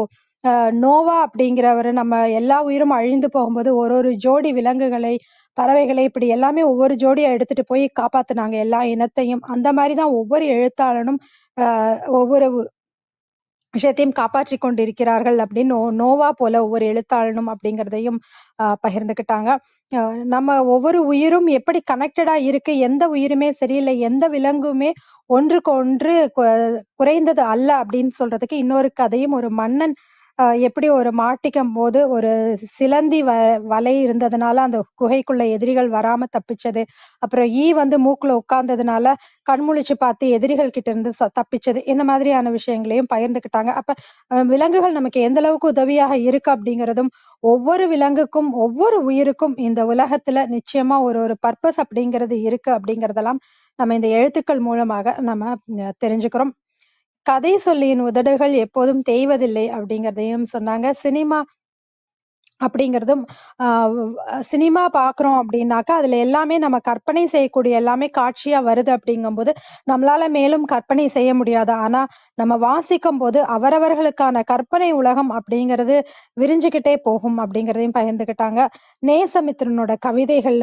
நோவா அப்படிங்கிறவரு நம்ம எல்லா உயிரும் அழிந்து போகும்போது ஒரு ஜோடி விலங்குகளை, பறவைகளை இப்படி எல்லாமே ஒவ்வொரு ஜோடியா எடுத்துட்டு போய் காப்பாத்துனாங்க எல்லா இனத்தையும். அந்த மாதிரிதான் ஒவ்வொரு எழுத்தாளனும் ஒவ்வொரு விஷயத்தையும் காப்பாற்றிக் கொண்டிருக்கிறார்கள் அப்படின்னு நோவா போல ஒவ்வொரு எழுத்தாளனும் அப்படிங்கிறதையும் பகிர்ந்துக்கிட்டாங்க. நம்ம ஒவ்வொரு உயிரும் எப்படி கனெக்டடா இருக்கு, எந்த உயிருமே சரியில்லை, எந்த விலங்குமே ஒன்றுக்கு ஒன்று குறைந்தது அல்ல அப்படின்னு சொல்றதுக்கு இன்னொரு கதையும், ஒரு மன்னன் எப்படி ஒரு மாட்டிக்கும் போது ஒரு சிலந்தி வலை இருந்ததுனால அந்த குகைக்குள்ள எதிரிகள் வராம தப்பிச்சது. அப்புறம் வந்து மூக்குல உட்கார்ந்ததுனால கண்முழிச்சு பார்த்து எதிரிகள் கிட்ட இருந்து தப்பிச்சது. இந்த மாதிரியான விஷயங்களையும் பகிர்ந்துக்கிட்டாங்க. அப்ப விலங்குகள் நமக்கு எந்த அளவுக்கு உதவியாக இருக்கு அப்படிங்கிறதும், ஒவ்வொரு விலங்குக்கும் ஒவ்வொரு உயிருக்கும் இந்த உலகத்துல நிச்சயமா ஒரு பர்பஸ் அப்படிங்கிறது இருக்கு அப்படிங்கிறதெல்லாம் நம்ம இந்த எழுத்துக்கள் மூலமாக நம்ம தெரிஞ்சுக்கிறோம். கதை சொல்லியின் உதடுகள் எப்போதும் தேய்வதில்லை அப்படிங்கிறதையும் சொன்னாங்க. சினிமா அப்படிங்கிறதும் சினிமா பார்க்குறோம் அப்படின்னாக்கா, அதுல எல்லாமே நம்ம கற்பனை செய்யக்கூடிய எல்லாமே காட்சியா வருது அப்படிங்கும்போது, நம்மளால மேலும் கற்பனை செய்ய முடியாது. ஆனா, நம்ம வாசிக்கும்போது அவரவர்களுக்கான கற்பனை உலகம் அப்படிங்கிறது விரிஞ்சுகிட்டே போகும் அப்படிங்கிறதையும் பகிர்ந்துக்கிட்டாங்க. நேசமித்ரனோட கவிதைகள்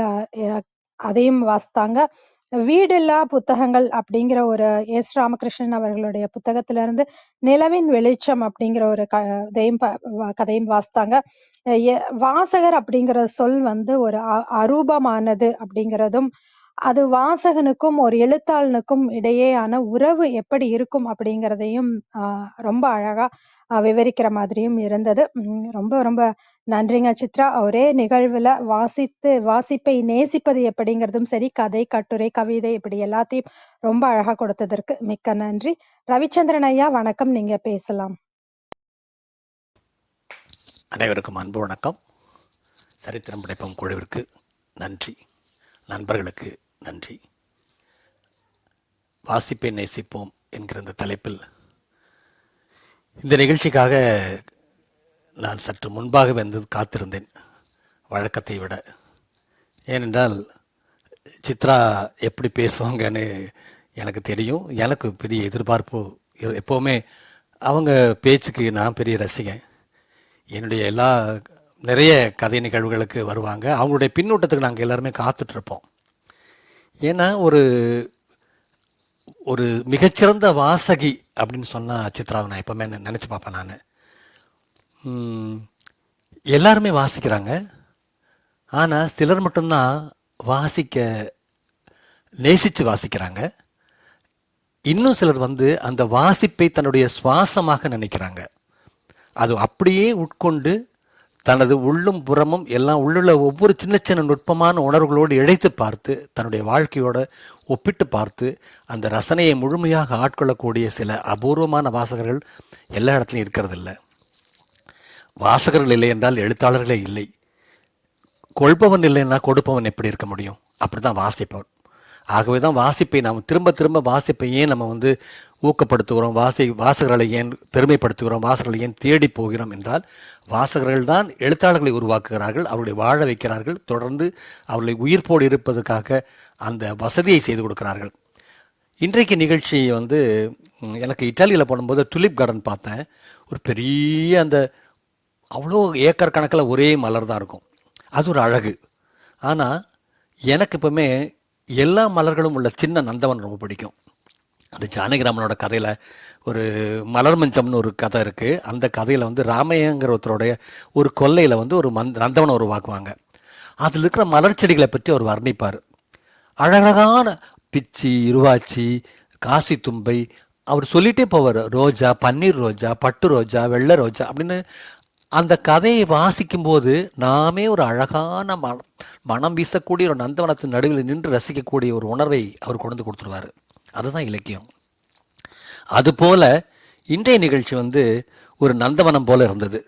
அதையும் வாசித்தாங்க. வீடில்லா புத்தகங்கள் அப்படிங்கிற ஒரு எஸ். ராமகிருஷ்ணன் அவர்களுடைய புத்தகத்துல இருந்து நிலவின் வெளிச்சம் அப்படிங்கிற ஒரு கதையும் வாசித்தாங்க. வாசகர் அப்படிங்கிற சொல் ஒரு அரூபமானது அப்படிங்கிறதும், அது வாசகனுக்கும் ஒரு எழுத்தாளனுக்கும் இடையேயான உறவு எப்படி இருக்கும் அப்படிங்கிறதையும் ரொம்ப அழகா விவரிக்கிற மாதிரியும் இருந்தது. ரொம்ப ரொம்ப நன்றிங்க சித்ரா. ஒரே நிகழ்வுல வாசிப்பை நேசிப்பது எப்படிங்கிறதும் சரி, கதை, கட்டுரை, கவிதை இப்படி எல்லாத்தையும் ரொம்ப அழகா கொடுத்ததற்கு மிக்க நன்றி. ரவிச்சந்திரன் ஐயா வணக்கம், நீங்க பேசலாம். அனைவருக்கும் அன்பு வணக்கம். சரித்திரம் படைப்போம் குழுவிற்கு நன்றி, நண்பர்களுக்கு நன்றி. வாசிப்பை நேசிப்போம் என்கிற இந்த தலைப்பில் இந்த நிகழ்ச்சிக்காக நான் சற்று முன்பாக வந்து காத்திருந்தேன் வழக்கத்தை விட. ஏனென்றால் சித்ரா எப்படி பேசுவாங்கன்னு எனக்கு தெரியும். எனக்கு பெரிய எதிர்பார்ப்பு எப்போவுமே அவங்க பேச்சுக்கு நான் பெரிய ரசிகன். என்னுடைய நிறைய கதை நிகழ்வுகளுக்கு வருவாங்க. அவங்களுடைய பின்னூட்டத்துக்கு நாங்கள் எல்லாருமே காத்துட்ருப்போம். ஏன்னா ஒரு மிகச்சிறந்த வாசகி அப்படின்னு சொன்னால் சித்ராவை நான் எப்போவுமே நினச்சி பார்ப்பேன். நான் எல்லாருமே வாசிக்கிறாங்க, ஆனால் சிலர் மட்டும்தான் நேசித்து வாசிக்கிறாங்க. இன்னும் சிலர் வந்து அந்த வாசிப்பை தன்னுடைய சுவாசமாக நினைக்கிறாங்க. அது அப்படியே உட்கொண்டு தனது உள்ளும் புறமும் எல்லாம் உள்ளுள்ள ஒவ்வொரு சின்ன சின்ன நுட்பமான உணர்வுகளோடு இழைத்து பார்த்து தன்னுடைய வாழ்க்கையோட ஒப்பிட்டு பார்த்து அந்த ரசனையை முழுமையாக ஆட்கொள்ளக்கூடிய சில அபூர்வமான வாசகர்கள் எல்லா இடத்துலையும் இருக்கிறதில்ல. வாசகர்கள் இல்லை என்றால் எழுத்தாளர்களே இல்லை. கொள்பவன் இல்லைன்னா கொடுப்பவன் எப்படி இருக்க முடியும்? அப்படி தான் வாசிப்பவன். ஆகவே தான் வாசிப்பை நாம் திரும்ப திரும்ப வாசிப்பை ஏன் நம்ம வந்து ஊக்கப்படுத்துகிறோம், வாசகர்களை ஏன் பெருமைப்படுத்துகிறோம், வாசகர்களை ஏன் தேடி போகிறோம் என்றால் வாசகர்கள் தான் எழுத்தாளர்களை உருவாக்குகிறார்கள், அவர்களை வாழ வைக்கிறார்கள், தொடர்ந்து அவர்களை உயிர்ப்போடு இருப்பதற்காக அந்த வசதியை செய்து கொடுக்கிறார்கள். இன்றைக்கு நிகழ்ச்சி வந்து எனக்கு இட்டாலியில் போடும்போது துலிப் கார்டன் பார்த்தேன். ஒரு பெரிய அந்த அவ்வளோ ஏக்கர் கணக்கில் ஒரே மலர் தான் இருக்கும். அது ஒரு அழகு. ஆனால் எனக்கு எப்பவுமே எல்லா மலர்களும் உள்ள சின்ன நந்தவன் ரொம்ப பிடிக்கும். அது ஜானகிராமனோட கதையில் ஒரு மலர் மஞ்சம்னு ஒரு கதை இருக்குது. அந்த கதையில் வந்து ராமையங்கிற ஒருத்தருடைய ஒரு கொல்லையில் வந்து ஒரு நந்தவனை உருவாக்குவாங்க. அதில் இருக்கிற மலர் செடிகளை பற்றி அவர் வர்ணிப்பார். அழகழகான பிச்சி, இருவாச்சி, காசி தும்பை அவர் சொல்லிகிட்டே போவார். ரோஜா, பன்னீர் ரோஜா, பட்டு ரோஜா, வெள்ளை ரோஜா அப்படின்னு அந்த கதையை வாசிக்கும்போது நாமே ஒரு அழகான மனம் வீசக்கூடிய ஒரு நந்தவனத்தின் நடுவில் நின்று ரசிக்கக்கூடிய ஒரு உணர்வை அவர் கொண்டு கொடுத்துருவார். அதுதான் இலக்கியம். அதுபோல இன்றைய நிகழ்ச்சி வந்து ஒரு நந்தவனம் போல இருந்தது.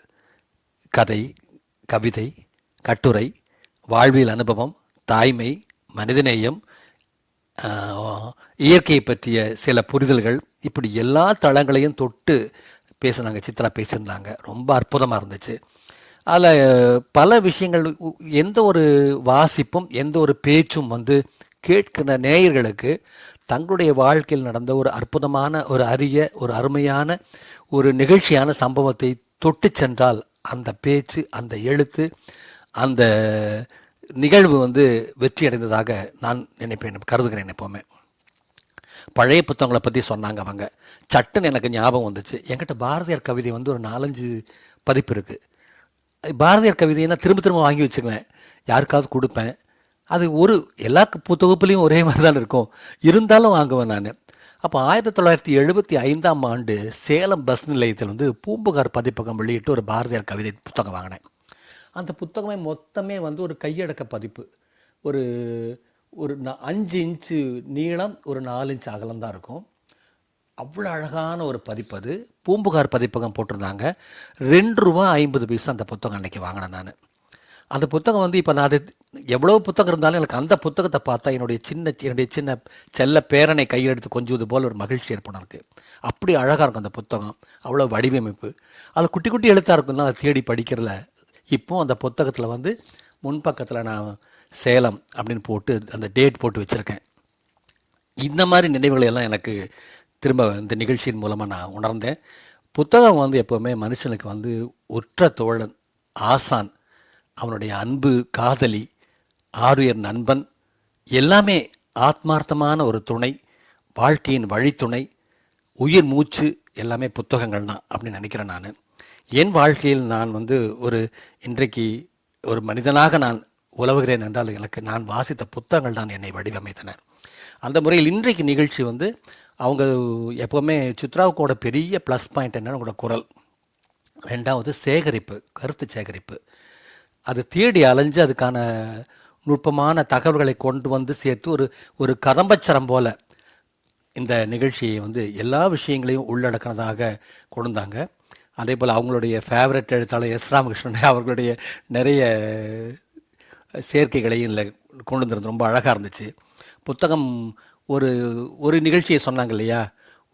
கதை, கவிதை, கட்டுரை, வாழ்வியல் அனுபவம், தாய்மை, மனிதநேயம், இயற்கையை பற்றிய சில புரிதல்கள், இப்படி எல்லா தளங்களையும் தொட்டு பேசுனாங்க. சித்ரா பேசியிருந்தாங்க. ரொம்ப அற்புதமாக இருந்துச்சு. அதில் பல விஷயங்கள், எந்த ஒரு வாசிப்பும் எந்த ஒரு பேச்சும் வந்து கேட்கிற நேயர்களுக்கு தங்களுடைய வாழ்க்கையில் நடந்த ஒரு அற்புதமான, ஒரு அரிய, ஒரு அருமையான, ஒரு நிகழ்ச்சியான சம்பவத்தை தொட்டு சென்றால் அந்த பேச்சு, அந்த எழுத்து, அந்த நிகழ்வு வந்து வெற்றி அடைந்ததாக நான் நினைப்பேன், கருதுகிறேன். எப்போவுமே பழைய புத்தகங்களை பற்றி சொன்னாங்க அவங்க. சட்டுன்னு எனக்கு ஞாபகம் வந்துச்சு. என்கிட்ட பாரதியார் கவிதை வந்து ஒரு 4-5 பதிப்பு இருக்குது. பாரதியார் கவிதைன்னா திரும்ப திரும்ப வாங்கி வச்சுக்குவேன், யாருக்காவது கொடுப்பேன். அது ஒரு எல்லா தொகுப்புலேயும் ஒரே மாதிரி தான் இருக்கும், இருந்தாலும் வாங்குவேன் நான். அப்போ 1975ஆம் ஆண்டு சேலம் பஸ் நிலையத்தில் வந்து பூம்புகார் பதிப்பகம் வெளியிட்டு ஒரு பாரதியார் கவிதை புத்தகம் வாங்கினேன். அந்த புத்தகமே மொத்தமே வந்து ஒரு கையடக்க பதிப்பு. ஒரு ஒரு 5 இன்ச்சு நீளம், ஒரு 4 இன்ச்சு அகலம் தான் இருக்கும். அவ்வளோ அழகான ஒரு பதிப்பு. அது பூம்புகார் பதிப்பகம் போட்டிருந்தாங்க. ₹2.50 அந்த புத்தகம் அன்றைக்கி வாங்கினேன் நான். அந்த புத்தகம் வந்து இப்போ நான் அது எவ்வளோ புத்தகம் இருந்தாலும் எனக்கு அந்த புத்தகத்தை பார்த்தா என்னுடைய சின்ன செல்ல பேரனை கையில் எடுத்து கொஞ்சுவது போல் ஒரு மகிழ்ச்சி ஏற்படும் இருக்குது. அப்படி அழகாக இருக்கும் அந்த புத்தகம். அவ்வளோ வடிவமைப்பு. அதில் குட்டி குட்டி எழுத்தாக இருக்குன்னா அதை தேடி படிக்கிறதுல. இப்போது அந்த புத்தகத்தில் வந்து முன்பக்கத்தில் நான் சேலம் அப்படின்னு போட்டு அந்த டேட் போட்டு வச்சுருக்கேன். இந்த மாதிரி நினைவுகளை எல்லாம் எனக்கு திரும்ப இந்த நிகழ்ச்சியின் மூலமாக நான் உணர்ந்தேன். புத்தகம் வந்து எப்போவுமே மனுஷனுக்கு வந்து உற்ற தோழன், ஆசான், அவனுடைய அன்பு காதலி, ஆருயர் நண்பன், எல்லாமே ஆத்மார்த்தமான ஒரு துணை, வாழ்க்கையின் வழித்துணை, உயிர் மூச்சு எல்லாமே புத்தகங்கள் தான் அப்படின்னு நினைக்கிறேன் நான். என் வாழ்க்கையில் நான் வந்து இன்றைக்கு ஒரு மனிதனாக நான் உலவுகிறேன் என்றால் எனக்கு நான் வாசித்த புத்தகங்கள் தான் என்னை வடிவமைத்தன. அந்த முறையில் இன்றைக்கு நிகழ்ச்சி வந்து அவங்க எப்போவுமே சித்ராவுக்கோட பெரிய ப்ளஸ் பாயிண்ட் என்னென்னு உங்களோட குரல், ரெண்டாவது சேகரிப்பு, கருத்து சேகரிப்பு. அது தேடி அலைஞ்சு அதுக்கான நுட்பமான தகவல்களை கொண்டு வந்து சேர்த்து ஒரு கதம்பச்சரம் போல் இந்த நிகழ்ச்சியை வந்து எல்லா விஷயங்களையும் உள்ளடக்கினதாக கொண்டாங்க. அதே போல் அவங்களுடைய ஃபேவரட் எழுத்தாளர் எஸ் ராமகிருஷ்ணன் அவர்களுடைய நிறைய சேர்க்கைகளையும் இல்லை கொண்டு வந்துருந்து ரொம்ப அழகாக இருந்துச்சு. புத்தகம் ஒரு நிகழ்ச்சியை சொன்னாங்க இல்லையா,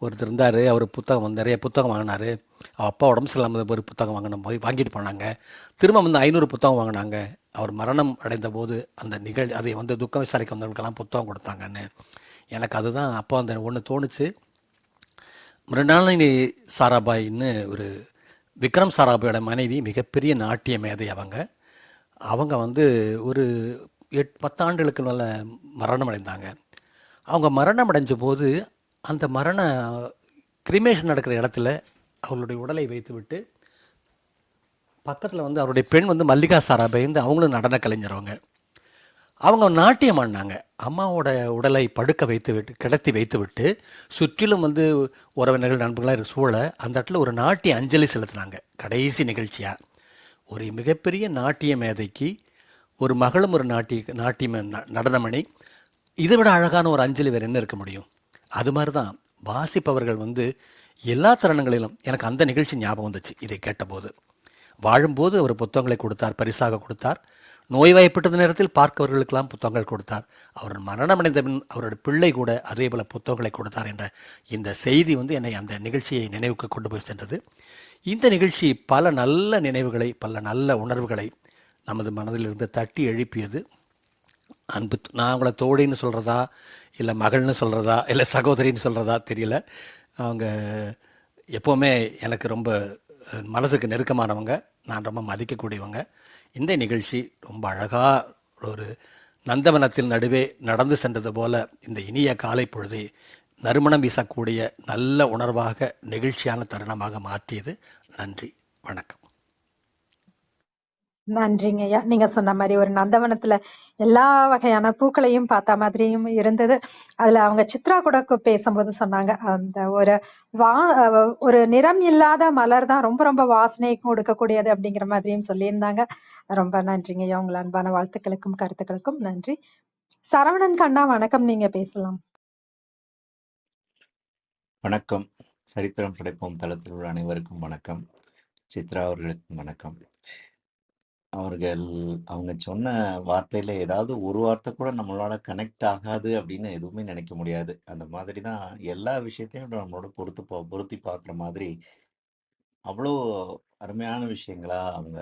ஒருத்தர் இருந்தார், அவர் புத்தகம் நிறைய புத்தகம் வாங்கினார். அப்பா உடம்பு சரியில்லாமல் ஒரு புத்தகம் வாங்கின போய் வாங்கிட்டு போனாங்க. திரும்ப வந்து 500 புத்தகம் வாங்கினாங்க. அவர் மரணம் அடைந்த போது அந்த அதை வந்து துக்கம் விசாரிக்க வந்தவங்களுக்கெல்லாம் புத்தகம் கொடுத்தாங்கன்னு எனக்கு அதுதான் அப்போ அந்த ஒன்று தோணுச்சு. மிருணாளினி சாராபாயின்னு ஒரு விக்ரம் சாராபாயோட மனைவி, மிகப்பெரிய நாட்டிய மேதை அவங்க வந்து ஒரு 10 ஆண்டுகளுக்கு மேலே மரணம் அடைந்தாங்க. அவங்க மரணம் அடைஞ்ச போது அந்த கிரிமேஷன் நடக்கிற இடத்துல அவங்களுடைய உடலை வைத்து விட்டு பக்கத்தில் வந்து அவருடைய பெண் வந்து மல்லிகா சாராபாய் வந்து அவங்களும் நடன கலைஞரவங்க. அவங்க நாட்டியம் ஆடினாங்க. அம்மாவோட உடலை படுக்க வைத்துவிட்டு கிடத்தி வைத்துவிட்டு சுற்றிலும் வந்து உறவினர்கள் நண்பர்களாக சூழ அந்த இடத்துல ஒரு நாட்டிய அஞ்சலி செலுத்தினாங்க கடைசி நிகழ்ச்சியாக. ஒரு மிகப்பெரிய நாட்டிய மேதைக்கு ஒரு மகளும் ஒரு நாட்டிய நடனமணி, இதை விட அழகான ஒரு அஞ்சலி வேறு என்ன இருக்க முடியும்? அது மாதிரி தான் வாசிப்பவர்கள் வந்து எல்லா தருணங்களிலும் எனக்கு அந்த நிகழ்ச்சி ஞாபகம் வந்துச்சு இதை கேட்டபோது. வாழும்போது அவர் புத்தகங்களை கொடுத்தார், பரிசாக கொடுத்தார். நோய்வாய்ப்பட்டது நேரத்தில் பார்க்கவர்களுக்கெல்லாம் புத்தகங்கள் கொடுத்தார். அவர் மரணமடைந்த பின் அவருடைய பிள்ளை கூட அதே போல் புத்தகங்களை கொடுத்தார் என்ற இந்த செய்தி வந்து என்னை அந்த நிகழ்ச்சியை நினைவுக்கு கொண்டு போய் சென்றது. இந்த நிகழ்ச்சி பல நல்ல நினைவுகளை, பல நல்ல உணர்வுகளை நமது மனதிலிருந்து தட்டி எழுப்பியது. அன்பு நான் அவங்கள தோழின்னு சொல்கிறதா, இல்லை மகள்னு சொல்கிறதா, இல்லை சகோதரின்னு சொல்கிறதா தெரியல. அவங்க எப்போவுமே எனக்கு ரொம்ப மனதுக்கு நெருக்கமானவங்க, நான் ரொம்ப மதிக்கக்கூடியவங்க. இந்த நிகழ்ச்சி ரொம்ப அழகாக ஒரு நந்தவனத்தில் நடுவே நடந்து சென்றது போல இந்த இனிய காலை பொழுதை நறுமணம் வீசக்கூடிய நல்ல உணர்வாக நெகிழ்ச்சியான தருணமாக மாற்றியது. நன்றி, வணக்கம். நன்றிங்க ஐயா. நீங்க சொன்ன மாதிரி ஒரு நந்தவனத்துல எல்லா வகையான பூக்களையும் பார்த்த மாதிரியும் இருந்தது. அதுல அவங்க சித்ரா கூட பேசும்போது சொன்னாங்க, அந்த ஒரு வா ஒரு நிறம் இல்லாத மலர் தான் ரொம்ப ரொம்ப வாசனைக்கும் கொடுக்கக்கூடியது அப்படிங்கிற மாதிரியும் சொல்லியிருந்தாங்க. ரொம்ப நன்றிங்க ஐயா. உங்கள் அன்பான வாழ்த்துக்களுக்கும் கருத்துக்களுக்கும் நன்றி. சரவணன் கண்ணா, வணக்கம். நீங்க பேசலாம். வணக்கம். சரித்திரம் படைப்போம் தளத்தில் உள்ள அனைவருக்கும் வணக்கம். சித்ரா அவர்களுக்கும் வணக்கம். அவங்க சொன்ன வார்த்தையில ஏதாவது ஒரு வார்த்தை கூட நம்மளால கனெக்ட் ஆகாது அப்படின்னு எதுவுமே நினைக்க முடியாது. அந்த மாதிரி தான் எல்லா விஷயத்தையும் நம்மளோட பொருத்தி பார்க்குற மாதிரி அவ்வளோ அருமையான விஷயங்களா அவங்க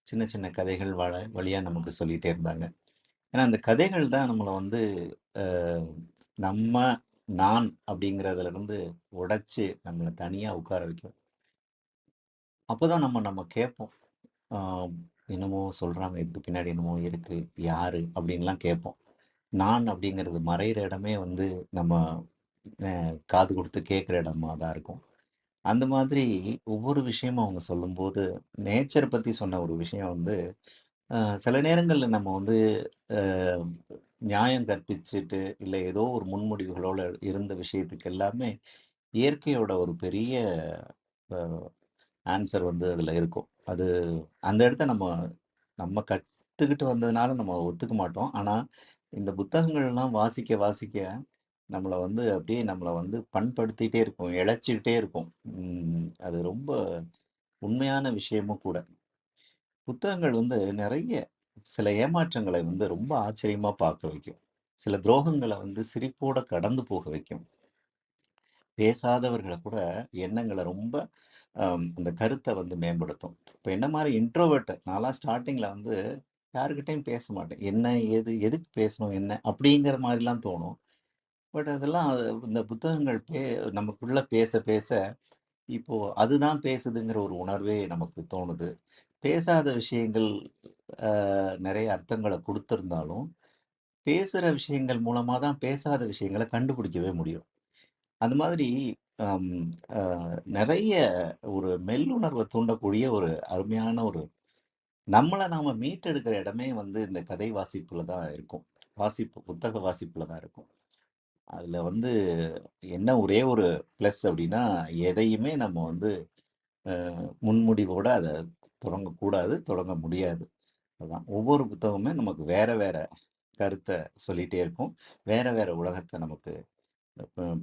சின்ன சின்ன கதைகள் வழியா நமக்கு சொல்லிட்டே இருந்தாங்க. ஏன்னா அந்த கதைகள் தான் நம்மளை வந்து நம்ம நான் அப்படிங்கிறதுல இருந்து உடைச்சு நம்மளை தனியா உட்கார வைக்கும். அப்போதான் நம்ம கேட்போம். என்னமோ சொல்றாங்க, இதுக்கு பின்னாடி என்னமோ இருக்கு, யாரு அப்படின்லாம் கேட்போம். நான் அப்படிங்கிறது மறையிற இடமே வந்து நம்ம காது கொடுத்து கேட்குற இடமா தான் இருக்கும். அந்த மாதிரி ஒவ்வொரு விஷயமும் அவங்க சொல்லும்போது நேச்சரை பத்தி சொன்ன ஒரு விஷயம் வந்து சில நேரங்கள்ல நம்ம வந்து நியாயம் கற்பிச்சுட்டு இல்லை ஏதோ ஒரு முன்முடிவுகளோட இருந்த விஷயத்துக்கு எல்லாமே இயற்கையோட ஒரு பெரிய ஆன்சர் வந்து அதில் இருக்கும். அது அந்த இடத்த நம்ம நம்ம கற்றுக்கிட்டு வந்ததுனால நம்ம ஒத்துக்க மாட்டோம். ஆனால் இந்த புத்தகங்கள்லாம் வாசிக்க வாசிக்க நம்மளை வந்து அப்படியே நம்மளை வந்து பண்படுத்திகிட்டே இருக்கும், இழைச்சிக்கிட்டே இருக்கும். அது ரொம்ப உண்மையான விஷயமும் கூட. புத்தகங்கள் வந்து நிறைய சில ஏமாற்றங்களை வந்து ரொம்ப ஆச்சரியமா பார்க்க வைக்கும். சில துரோகங்களை வந்து சிரிப்போட கடந்து போக வைக்கும். பேசாதவர்களை கூட எண்ணங்களை ரொம்ப அந்த கருத்தை வந்து மேம்படுத்தும். இப்போ என்ன மாதிரி இன்ட்ரோவர்ட் நான்லாம் ஸ்டார்டிங்கில் வந்து யாருக்கிட்டையும் பேச மாட்டேன். என்ன ஏது எதுக்கு பேசணும் என்ன அப்படிங்கிற மாதிரிலாம் தோணும். பட் அதெல்லாம் இந்த புத்தகங்கள் நமக்குள்ள பேச பேச இப்போ அதுதான் பேசுதுங்கிற ஒரு உணர்வே நமக்கு தோணுது. பேசாத விஷயங்கள் நிறைய அர்த்தங்களை கொடுத்துருந்தாலும் பேசுகிற விஷயங்கள் மூலமாக தான் பேசாத விஷயங்களை கண்டுபிடிக்கவே முடியும். அந்த மாதிரி நிறைய ஒரு மெல்லுணர்வை தூண்டக்கூடிய ஒரு அருமையான ஒரு நம்மளை நாம மீட்டெடுக்கிற இடமே வந்து இந்த கதை வாசிப்புல தான் இருக்கும். புத்தக வாசிப்புல தான் இருக்கும். அதுல வந்து என்ன ஒரே ஒரு ப்ளஸ் அப்படின்னா எதையுமே நம்ம வந்து முன்முடிவோட அதை தொடங்கக்கூடாது, தொடங்க முடியாது. அதுதான் ஒவ்வொரு புத்தகமே நமக்கு வேற வேற கருத்தை சொல்லிட்டே இருக்கும். வேற வேற உலகத்தை நமக்கு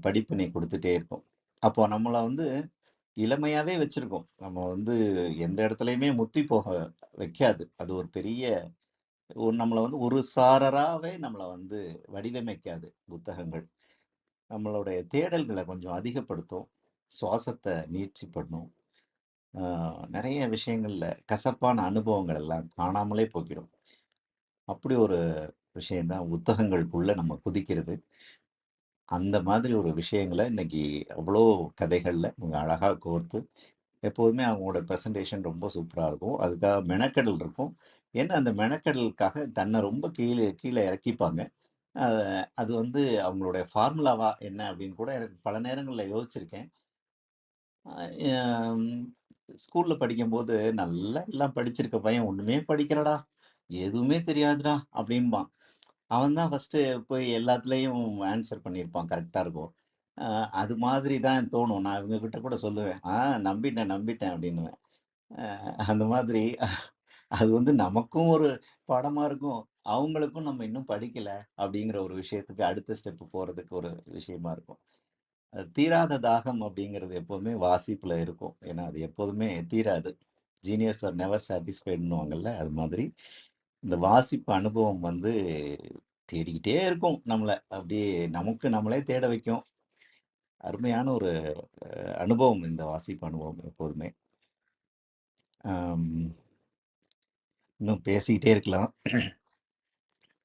படிப்பினை கொடுத்துட்டே இருக்கும். அப்போ நம்மளை வந்து இளமையாவே வச்சிருக்கோம். நம்ம வந்து எந்த இடத்துலயுமே முத்தி போக வைக்காது. அது ஒரு பெரிய நம்மள வந்து ஒரு சாரராவே நம்மள வந்து வடிவமைக்காது புத்தகங்கள். நம்மளுடைய தேடல்கள கொஞ்சம் அதிகப்படுத்தும். சுவாசத்த நீட்சி பண்ணும். நெறைய விஷயங்கள்ல கசப்பான அனுபவங்கள் எல்லாம் காணாமலே போக்கிடும். அப்படி ஒரு விஷயம் தான் புத்தகங்களுக்குள்ள நம்ம குதிக்கிறது. அந்த மாதிரி ஒரு விஷயங்கள இன்னைக்கு அவ்வளோ கதைகள்ல அவங்க அழகா கோர்த்து எப்போதுமே அவங்களோட ப்ரெசன்டேஷன் ரொம்ப சூப்பரா இருக்கும். அதுக்காக மெனக்கெடல் இருக்கும். ஏன்னா, அந்த மெனக்கெடலுக்காக தன்னை ரொம்ப கீழ இறக்கிப்பாங்க. அ அது வந்து அவங்களுடைய ஃபார்முலாவா என்ன அப்படின்னு கூட எனக்கு பல நேரங்கள்ல யோசிச்சிருக்கேன். எம் ஸ்கூல்ல படிக்கும்போது, "நல்லா எல்லாம் படிச்சிருக்க பையன் ஒண்ணுமே படிக்கலடா, எதுவுமே தெரியாதுடா" அப்படிம்பான். அவன் தான் ஃபர்ஸ்ட்டு போய் எல்லாத்துலயும் ஆன்சர் பண்ணியிருப்பான். கரெக்ட்டா இருக்கும். அ அது மாதிரி தான் தோணும். நான் இவங்ககிட்ட கூட சொல்லுவேன். நம்பிட்டேன், நம்பிட்டேன் அப்டின்னுவேன். அந்த மாதிரி அது வந்து நமக்கும் ஒரு பாடமா இருக்கும். அவங்களுக்கும் நம்ம இன்னும் படிக்கல அப்டிங்கிற ஒரு விஷயத்துக்கு அடுத்த ஸ்டெப் போறதுக்கு ஒரு விஷயமா இருக்கும். தீராத தாகம் அப்டிங்கிறது எப்பவுமே வாசிப்புல இருக்கும். ஏன்னா, அது எப்போதுமே தீராது. ஜீனியஸ் ஆர் நெவர் சாட்டிஸ்ஃபைடுன்னுவாங்கல்ல, அது மாதிரி இந்த வாசிப்பு அனுபவம் வந்து தேடிக்கிட்டே இருக்கும் நம்மள. அப்படியே நமக்கு நம்மளே தேட வைக்கும். அருமையான ஒரு அனுபவம் இந்த வாசிப்பு அனுபவம் எப்போதுமே. அம் இன்னும் பேசிக்கிட்டே இருக்கலாம்.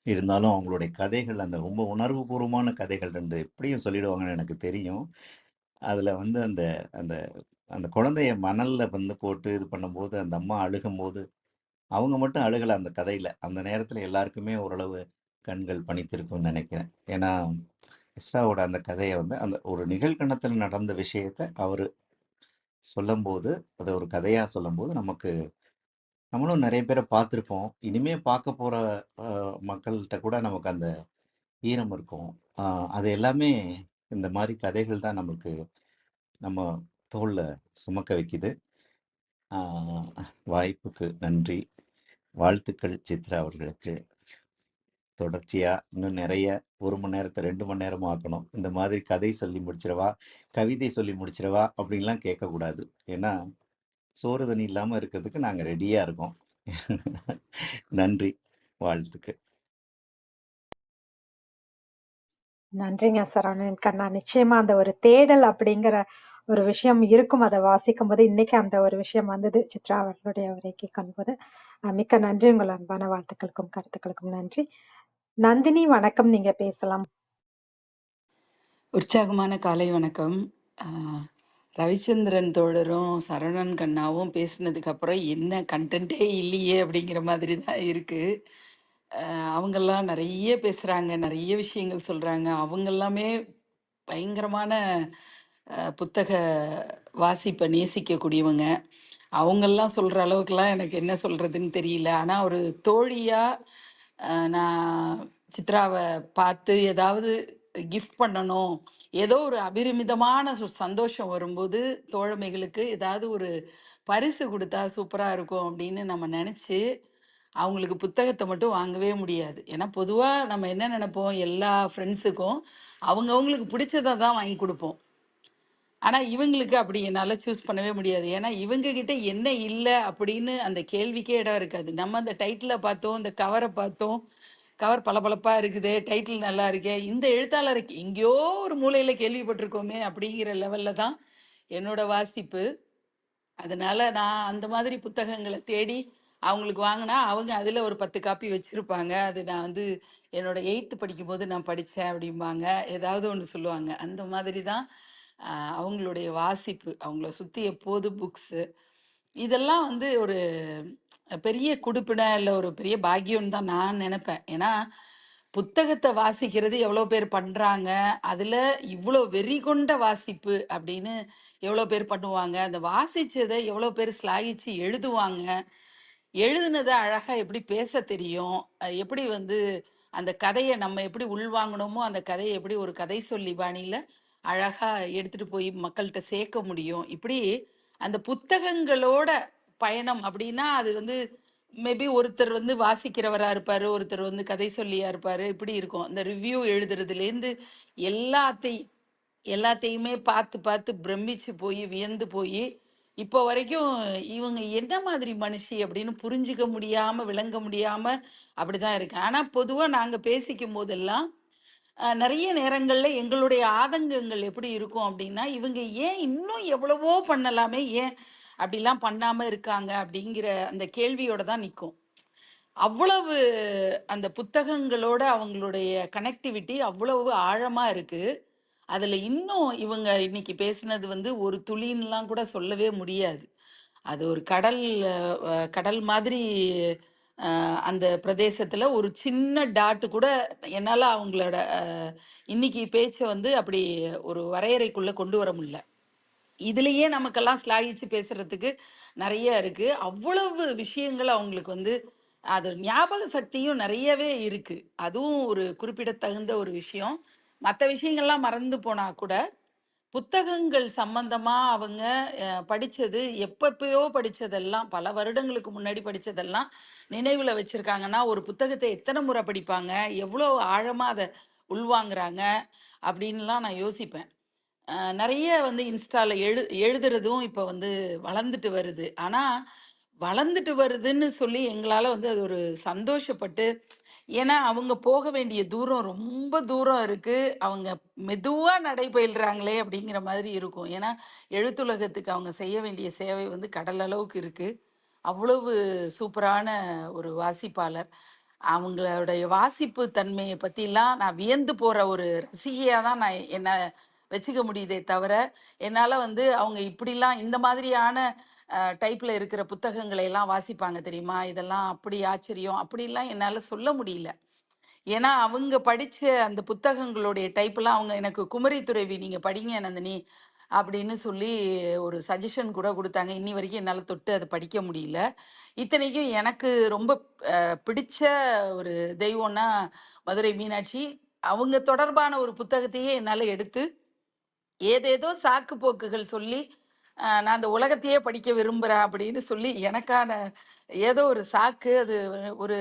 இருந்தாலும் அவங்களுடைய கதைகள் அந்த ரொம்ப உணர்வுபூர்வமான கதைகள் 2 எப்படியும் சொல்லிடுவாங்கன்னு எனக்கு தெரியும். அதுல வந்து அந்த அந்த அந்த குழந்தைய மணல்ல வந்து போட்டு இது பண்ணும்போது, அந்த அம்மா அழுகும்போது, அவங்க மட்டும் அழுகல அந்த கதையில. அந்த நேரத்துல எல்லாருக்குமே ஓரளவு கண்கள் பனித்திருக்கும்னு நெனைக்கிறேன். ஏன்னா, எஸ்ராவோட அந்த கதைய வந்து அந்த ஒரு நிகழ்கணத்துல நடந்த விஷயத்த அவரு சொல்லம்போது, அத ஒரு கதையா சொல்லம்போது, நம்மளும் நெறைய பேர பார்த்திருப்போம். இனிமே பார்க்க போற அ மக்கள்ட்ட கூட நமக்கு அந்த ஈரம் இருக்கும். அ அது எல்லாமே இந்த மாரி கதைகள் தான் நமக்கு நம்ம தோள்ல சுமக்க வைக்குது. ஆ வாய்ப்புக்கு நன்றி. வாழ்த்துக்கள் சித்ரா அவர்களுக்கு. தொடர்ச்சியா இன்னும் நெறைய 1 மணி நேரத்த 2 மணி நேரமா ஆக்கணும். இந்த மாதிரி கதை சொல்லி முடிச்சிடவா? கவிதை சொல்லி முடிச்சிடவா? அப்படின்லாம் கேட்கக்கூடாது. ஏன்னா, சோறு தண்ணி இல்லாம இருக்கிறதுக்கு நாங்க ரெடியா இருக்கோம். நன்றி. வாழ்த்துக்கள். நன்றிங்க சரவணன் கண்ணா. நிச்சயமா அந்த ஒரு தேடல் அப்படிங்கிற ஒரு விஷயம் இருக்கும். அத வாசிக்கும்போது, இன்னைக்கு அந்த ஒரு விஷயம் வந்தது. சித்ரா அவர்களுடைய உரைக்கு காண்போது. மிக்க நன்றி. உங்கள் அன்பான வாழ்த்துக்களுக்கும், கருத்துக்களுக்கும் நன்றி. நந்தினி வணக்கம். நீங்க பேசலாம். உற்சாகமான காலை வணக்கம். ஆ, ரவிச்சந்திரன் தோழரும் சரவணன் கண்ணாவும் பேசினதுக்கு அப்புறம் என்ன கண்டென்ட்டே இல்லையே அப்படிங்கிற மாதிரி தான் இருக்கு. அவங்கெல்லாம் நிறைய பேசுறாங்க, நிறைய விஷயங்கள் சொல்றாங்க. அவங்க எல்லாமே பயங்கரமான புத்தக வாசிப்பை நேசிக்கக்கூடியவங்க. அவங்கெல்லாம் சொல்ற அளவுக்குலாம் எனக்கு என்ன சொல்றதுன்னு தெரியல. ஆனா ஒரு தோழியா நான் சித்ராவ பார்த்து ஏதாவது கிஃப்ட் பண்ணணும். ஏதோ ஒரு அபரிமிதமான சந்தோஷம் வரும்போது, தோழமைகளுக்கு ஏதாவது ஒரு பரிசு குடுத்தா சூப்பரா இருக்கும் அப்படின்னு நம்ம நெனச்சு, அவங்களுக்கு புத்தகத்த மட்டும் வாங்கவே முடியாது. ஏன்னா பொதுவா நம்ம என்ன நெனைப்போம், எல்லா ஃப்ரெண்ட்ஸுக்கும் அவங்கவங்களுக்கு பிடிச்சத தான் வாங்கி குடுப்போம். ஆனா, இவங்களுக்கு அப்படி என்னால சூஸ் பண்ணவே முடியாது. ஏன்னா, இவங்க கிட்ட என்ன இல்ல அப்படின்னு அந்த கேள்விக்கே இடம் இருக்காது. நம்ம அந்த டைட்டில பார்த்தோம், இந்த கவர பார்த்தோம். கவர் பளபளப்பா இருக்குதே, டைட்டில் நல்லா இருக்கே, இந்த எழுத்தாளருக்கு எங்கேயோ ஒரு மூலையில கேள்விப்பட்டிருக்கோமே அப்படிங்கிற லெவல்ல தான் என்னோட வாசிப்பு. அதனால நான் அந்த மாதிரி புத்தகங்கள தேடி அவங்களுக்கு வாங்குனா, அவங்க அதில ஒரு 10 காப்பி வச்சிருப்பாங்க. அது நான் வந்து என்னோட 8த் படிக்கும்போது நான் படிச்சேன் அப்படிம்பாங்க. ஏதாவது ஒண்ணு சொல்லுவாங்க. அந்த மாதிரி தான் அ அவங்களுடைய வாசிப்பு. அவங்கள சுத்தி எப்போதும் புக்ஸு. இதெல்லாம் வந்து ஒரு பெரிய குடுப்பினை, இல்ல ஒரு பெரிய பாக்கியம்னு தான் நான் நெனைப்பேன். ஏன்னா, புத்தகத்த வாசிக்கிறது எவ்வளோ பேர் பண்றாங்க. அதுல இவ்ளோ வெறி கொண்ட வாசிப்பு அப்படின்னு எவ்வளோ பேர் பண்ணுவாங்க. அந்த வாசிச்சத எவ்வளோ பேர் சிலாகிச்சு எழுதுவாங்க. எழுதுனத அழகா எப்படி பேசத் தெரியும். எப்படி வந்து அந்த கதைய நம்ம எப்படி உள்வாங்கணுமோ, அந்த கதைய எப்படி ஒரு கதை சொல்லி பாணியில அழகா எடுத்துட்டு போய் மக்கள்ட்ட சேர்க்க முடியும். இப்படி அந்த புத்தகங்களோட பயணம் அப்படின்னா, அது வந்து மேபி ஒருத்தர் வந்து வாசிக்கிறவரா இருப்பாரு, ஒருத்தர் வந்து கதை சொல்லியா இருப்பாரு. இப்படி இருக்கும். இந்த ரிவ்யூ எழுதுறதுலேருந்து எல்லாத்தையும் எல்லாத்தையுமே பார்த்து பார்த்து பிரமிச்சு போயி, வியந்து போயி, இப்போ வரைக்கும் இவங்க என்ன மாதிரி மனுஷி அப்படின்னு புரிஞ்சுக்க முடியாம, விளங்க முடியாம அப்படிதான் இருக்கேன். ஆனா பொதுவா நாங்க பேசிக்கும் போதெல்லாம், நெறைய நேரங்கள்ல எங்களுடைய ஆதங்கங்கள் எப்படி இருக்கும் அப்படின்னா, இவங்க ஏன் இன்னும் எவ்வளவோ பண்ணலாமே, ஏன் அப்படிலாம் பண்ணாம இருக்காங்க அப்படிங்கிற அந்த கேள்வியோட தான் நிக்கும். அவ்வளவு அந்த புத்தகங்களோட அவங்களுடைய கனெக்டிவிட்டி அவ்வளவு ஆழமா இருக்கு. அதுல இன்னும் இவங்க இன்னைக்கு பேசினது வந்து ஒரு துளின்னுலாம் கூட சொல்லவே முடியாது. அது ஒரு கடல் கடல் மாதிரி அந்த பிரதேசத்துல ஒரு சின்ன டாட் கூட என்னால அவங்களோட இன்னைக்கு பேச்ச வந்து அப்படி ஒரு வரையறைக்குள்ள கொண்டு வர முடியல. இதுலயே நமக்கெல்லாம் ஸ்லாகிச்சு பேசுறதுக்கு நெறைய இருக்கு. அவ்வளவு விஷயங்கள் அவங்களுக்கு வந்து அது ஞாபக சக்தியும் நிறையவே இருக்கு. அதுவும் ஒரு குறிப்பிடத்தகுந்த ஒரு விஷயம். மற்ற விஷயங்கள்லாம் மறந்து போனா கூட புத்தகங்கள் சம்பந்தமா அவங்க படிச்சது எப்பப்பயோ படிச்சதெல்லாம், பல வருடங்களுக்கு முன்னாடி படிச்சதெல்லாம் நினைவுல வச்சிருக்காங்கன்னா, ஒரு புத்தகத்தை எத்தனை முறை படிப்பாங்க, எவ்வளோ ஆழமா அதை உள்வாங்குறாங்க அப்படின்லாம் நான் யோசிப்பேன். நிறைய வந்து இன்ஸ்டால எழுதுறதும் இப்போ வந்து வளர்ந்துட்டு வருது. ஆனா வளர்ந்துட்டு வருதுன்னு சொல்லி எங்களால வந்து அது ஒரு சந்தோஷப்பட்டு, ஏன்னா அவங்க போக வேண்டிய தூரம் ரொம்ப தூரம் இருக்கு. அவங்க மெதுவா நடை பயில்றாங்களே அப்படிங்கிற மாதிரி இருக்கும். ஏன்னா எழுத்துலகத்துக்கு அவங்க செய்ய வேண்டிய சேவை வந்து கடல் அளவுக்கு இருக்கு. அவ்வளவு சூப்பரான ஒரு வாசிப்பாளர். அவங்களுடைய வாசிப்பு தன்மையை பத்திலாம் நான் வியந்து போற ஒரு ரசிகையா தான் நான் என்ன வச்சுக்க முடியுதே தவிர, என்னால வந்து அவங்க இப்படிலாம் இந்த மாதிரியான டைப்ல இருக்கிற புத்தகங்களை எல்லாம் வாசிப்பாங்க தெரியுமா? இதெல்லாம் அப்படி ஆச்சரியம் அப்படிலாம் என்னால சொல்ல முடியல. ஏன்னா, அவங்க படிச்ச அந்த புத்தகங்களுடைய டைப்லாம் அவங்க எனக்கு குமரி துறைவி நீங்க படிங்க நந்தினி அப்படின்னு சொல்லி ஒரு சஜஷன் கூட குடுத்தாங்க. இன்னி வரைக்கும் என்னால தொட்டு அத படிக்க முடியல. இத்தனைக்கும் எனக்கு ரொம்ப பிடிச்ச ஒரு தெய்வம்னா மதுரை மீனாட்சி. அவங்க தொடர்பான ஒரு புத்தகத்தையே என்னால எடுத்து ஏதேதோ சாக்கு போக்குகள் சொல்லி நான் அந்த உலகத்தையே படிக்க விரும்புறேன் அப்படின்னு சொல்லி எனக்கான ஏதோ ஒரு சாக்கு அது ஒரு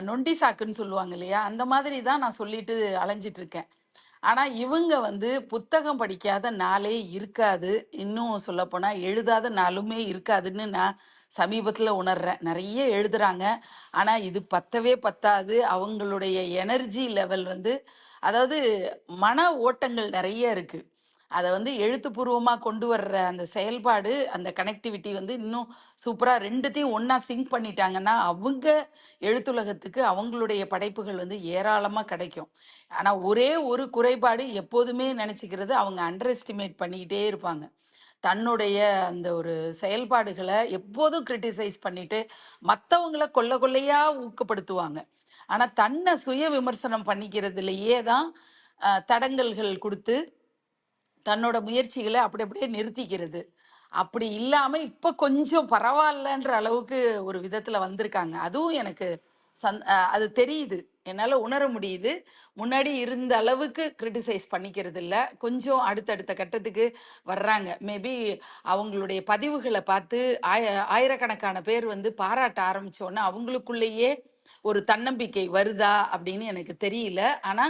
நொண்டி சாக்குன்னு சொல்லுவாங்க இல்லையா? அந்த மாதிரி தான் நான் சொல்லிட்டு அலைஞ்சிட்டு இருக்கேன். ஆனா இவங்க வந்து புத்தகம் படிக்காத நாளே இருக்காது. இன்னும் சொல்லப்போனா எழுதாத நாளுமே இருக்காதுன்னு நான் சமீபத்துல உணர்றேன். நெறைய எழுதுறாங்க. ஆனா இது பத்தவே பத்தாது. அவங்களுடைய எனர்ஜி லெவல் வந்து அதாவது மன ஓட்டங்கள் நெறைய இருக்கு. அத வந்து எழுத்துப்பூர்வமா கொண்டு வர்ற அந்த செயல்பாடு, அந்த கனெக்டிவிட்டி வந்து இன்னும் சூப்பரா 2த்தையும் ஒண்ணா சிங்க் பண்ணிட்டாங்கன்னா, அவங்க எழுத்துலகத்துக்கு அவங்களுடைய படைப்புகள் வந்து ஏராளமா கிடைக்கும். ஆனா ஒரே ஒரு குறைபாடு எப்போதுமே நெனச்சுக்கிறது, அவங்க அண்டர் எஸ்டிமேட் பண்ணிக்கிட்டே இருப்பாங்க. தன்னுடைய அந்த ஒரு செயல்பாடுகள எப்போதும் கிரிட்டிசைஸ் பண்ணிட்டு, மத்தவங்கள கொள்ள கொள்ளையா ஊக்கப்படுத்துவாங்க. ஆனா தன்ன சுய விமர்சனம் பண்ணிக்கிறதுலயே தான் தடங்கல்கள் குடுத்து தன்னோட முயற்சிகள அப்படி அப்படியே நிறுத்திக்கிறது. அப்படி இல்லாம இப்ப கொஞ்சம் பரவாயில்லன்ற அளவுக்கு ஒரு விதத்துல வந்திருக்காங்க. அதுவும் எனக்கு அது தெரியுது. என்னால உணர முடியுது. முன்னாடி இருந்த அளவுக்கு கிரிட்டிசைஸ் பண்ணிக்கிறது இல்ல. கொஞ்சம் அடுத்தடுத்த கட்டத்துக்கு வர்றாங்க. மேபி அவங்களுடைய பதிவுகள பார்த்து ஆயிரக்கணக்கான பேர் வந்து பாராட்ட ஆரம்பிச்ச உடனே அவங்களுக்குள்ளேயே ஒரு தன்னம்பிக்கை வருதா அப்படின்னு எனக்கு தெரியல. ஆனா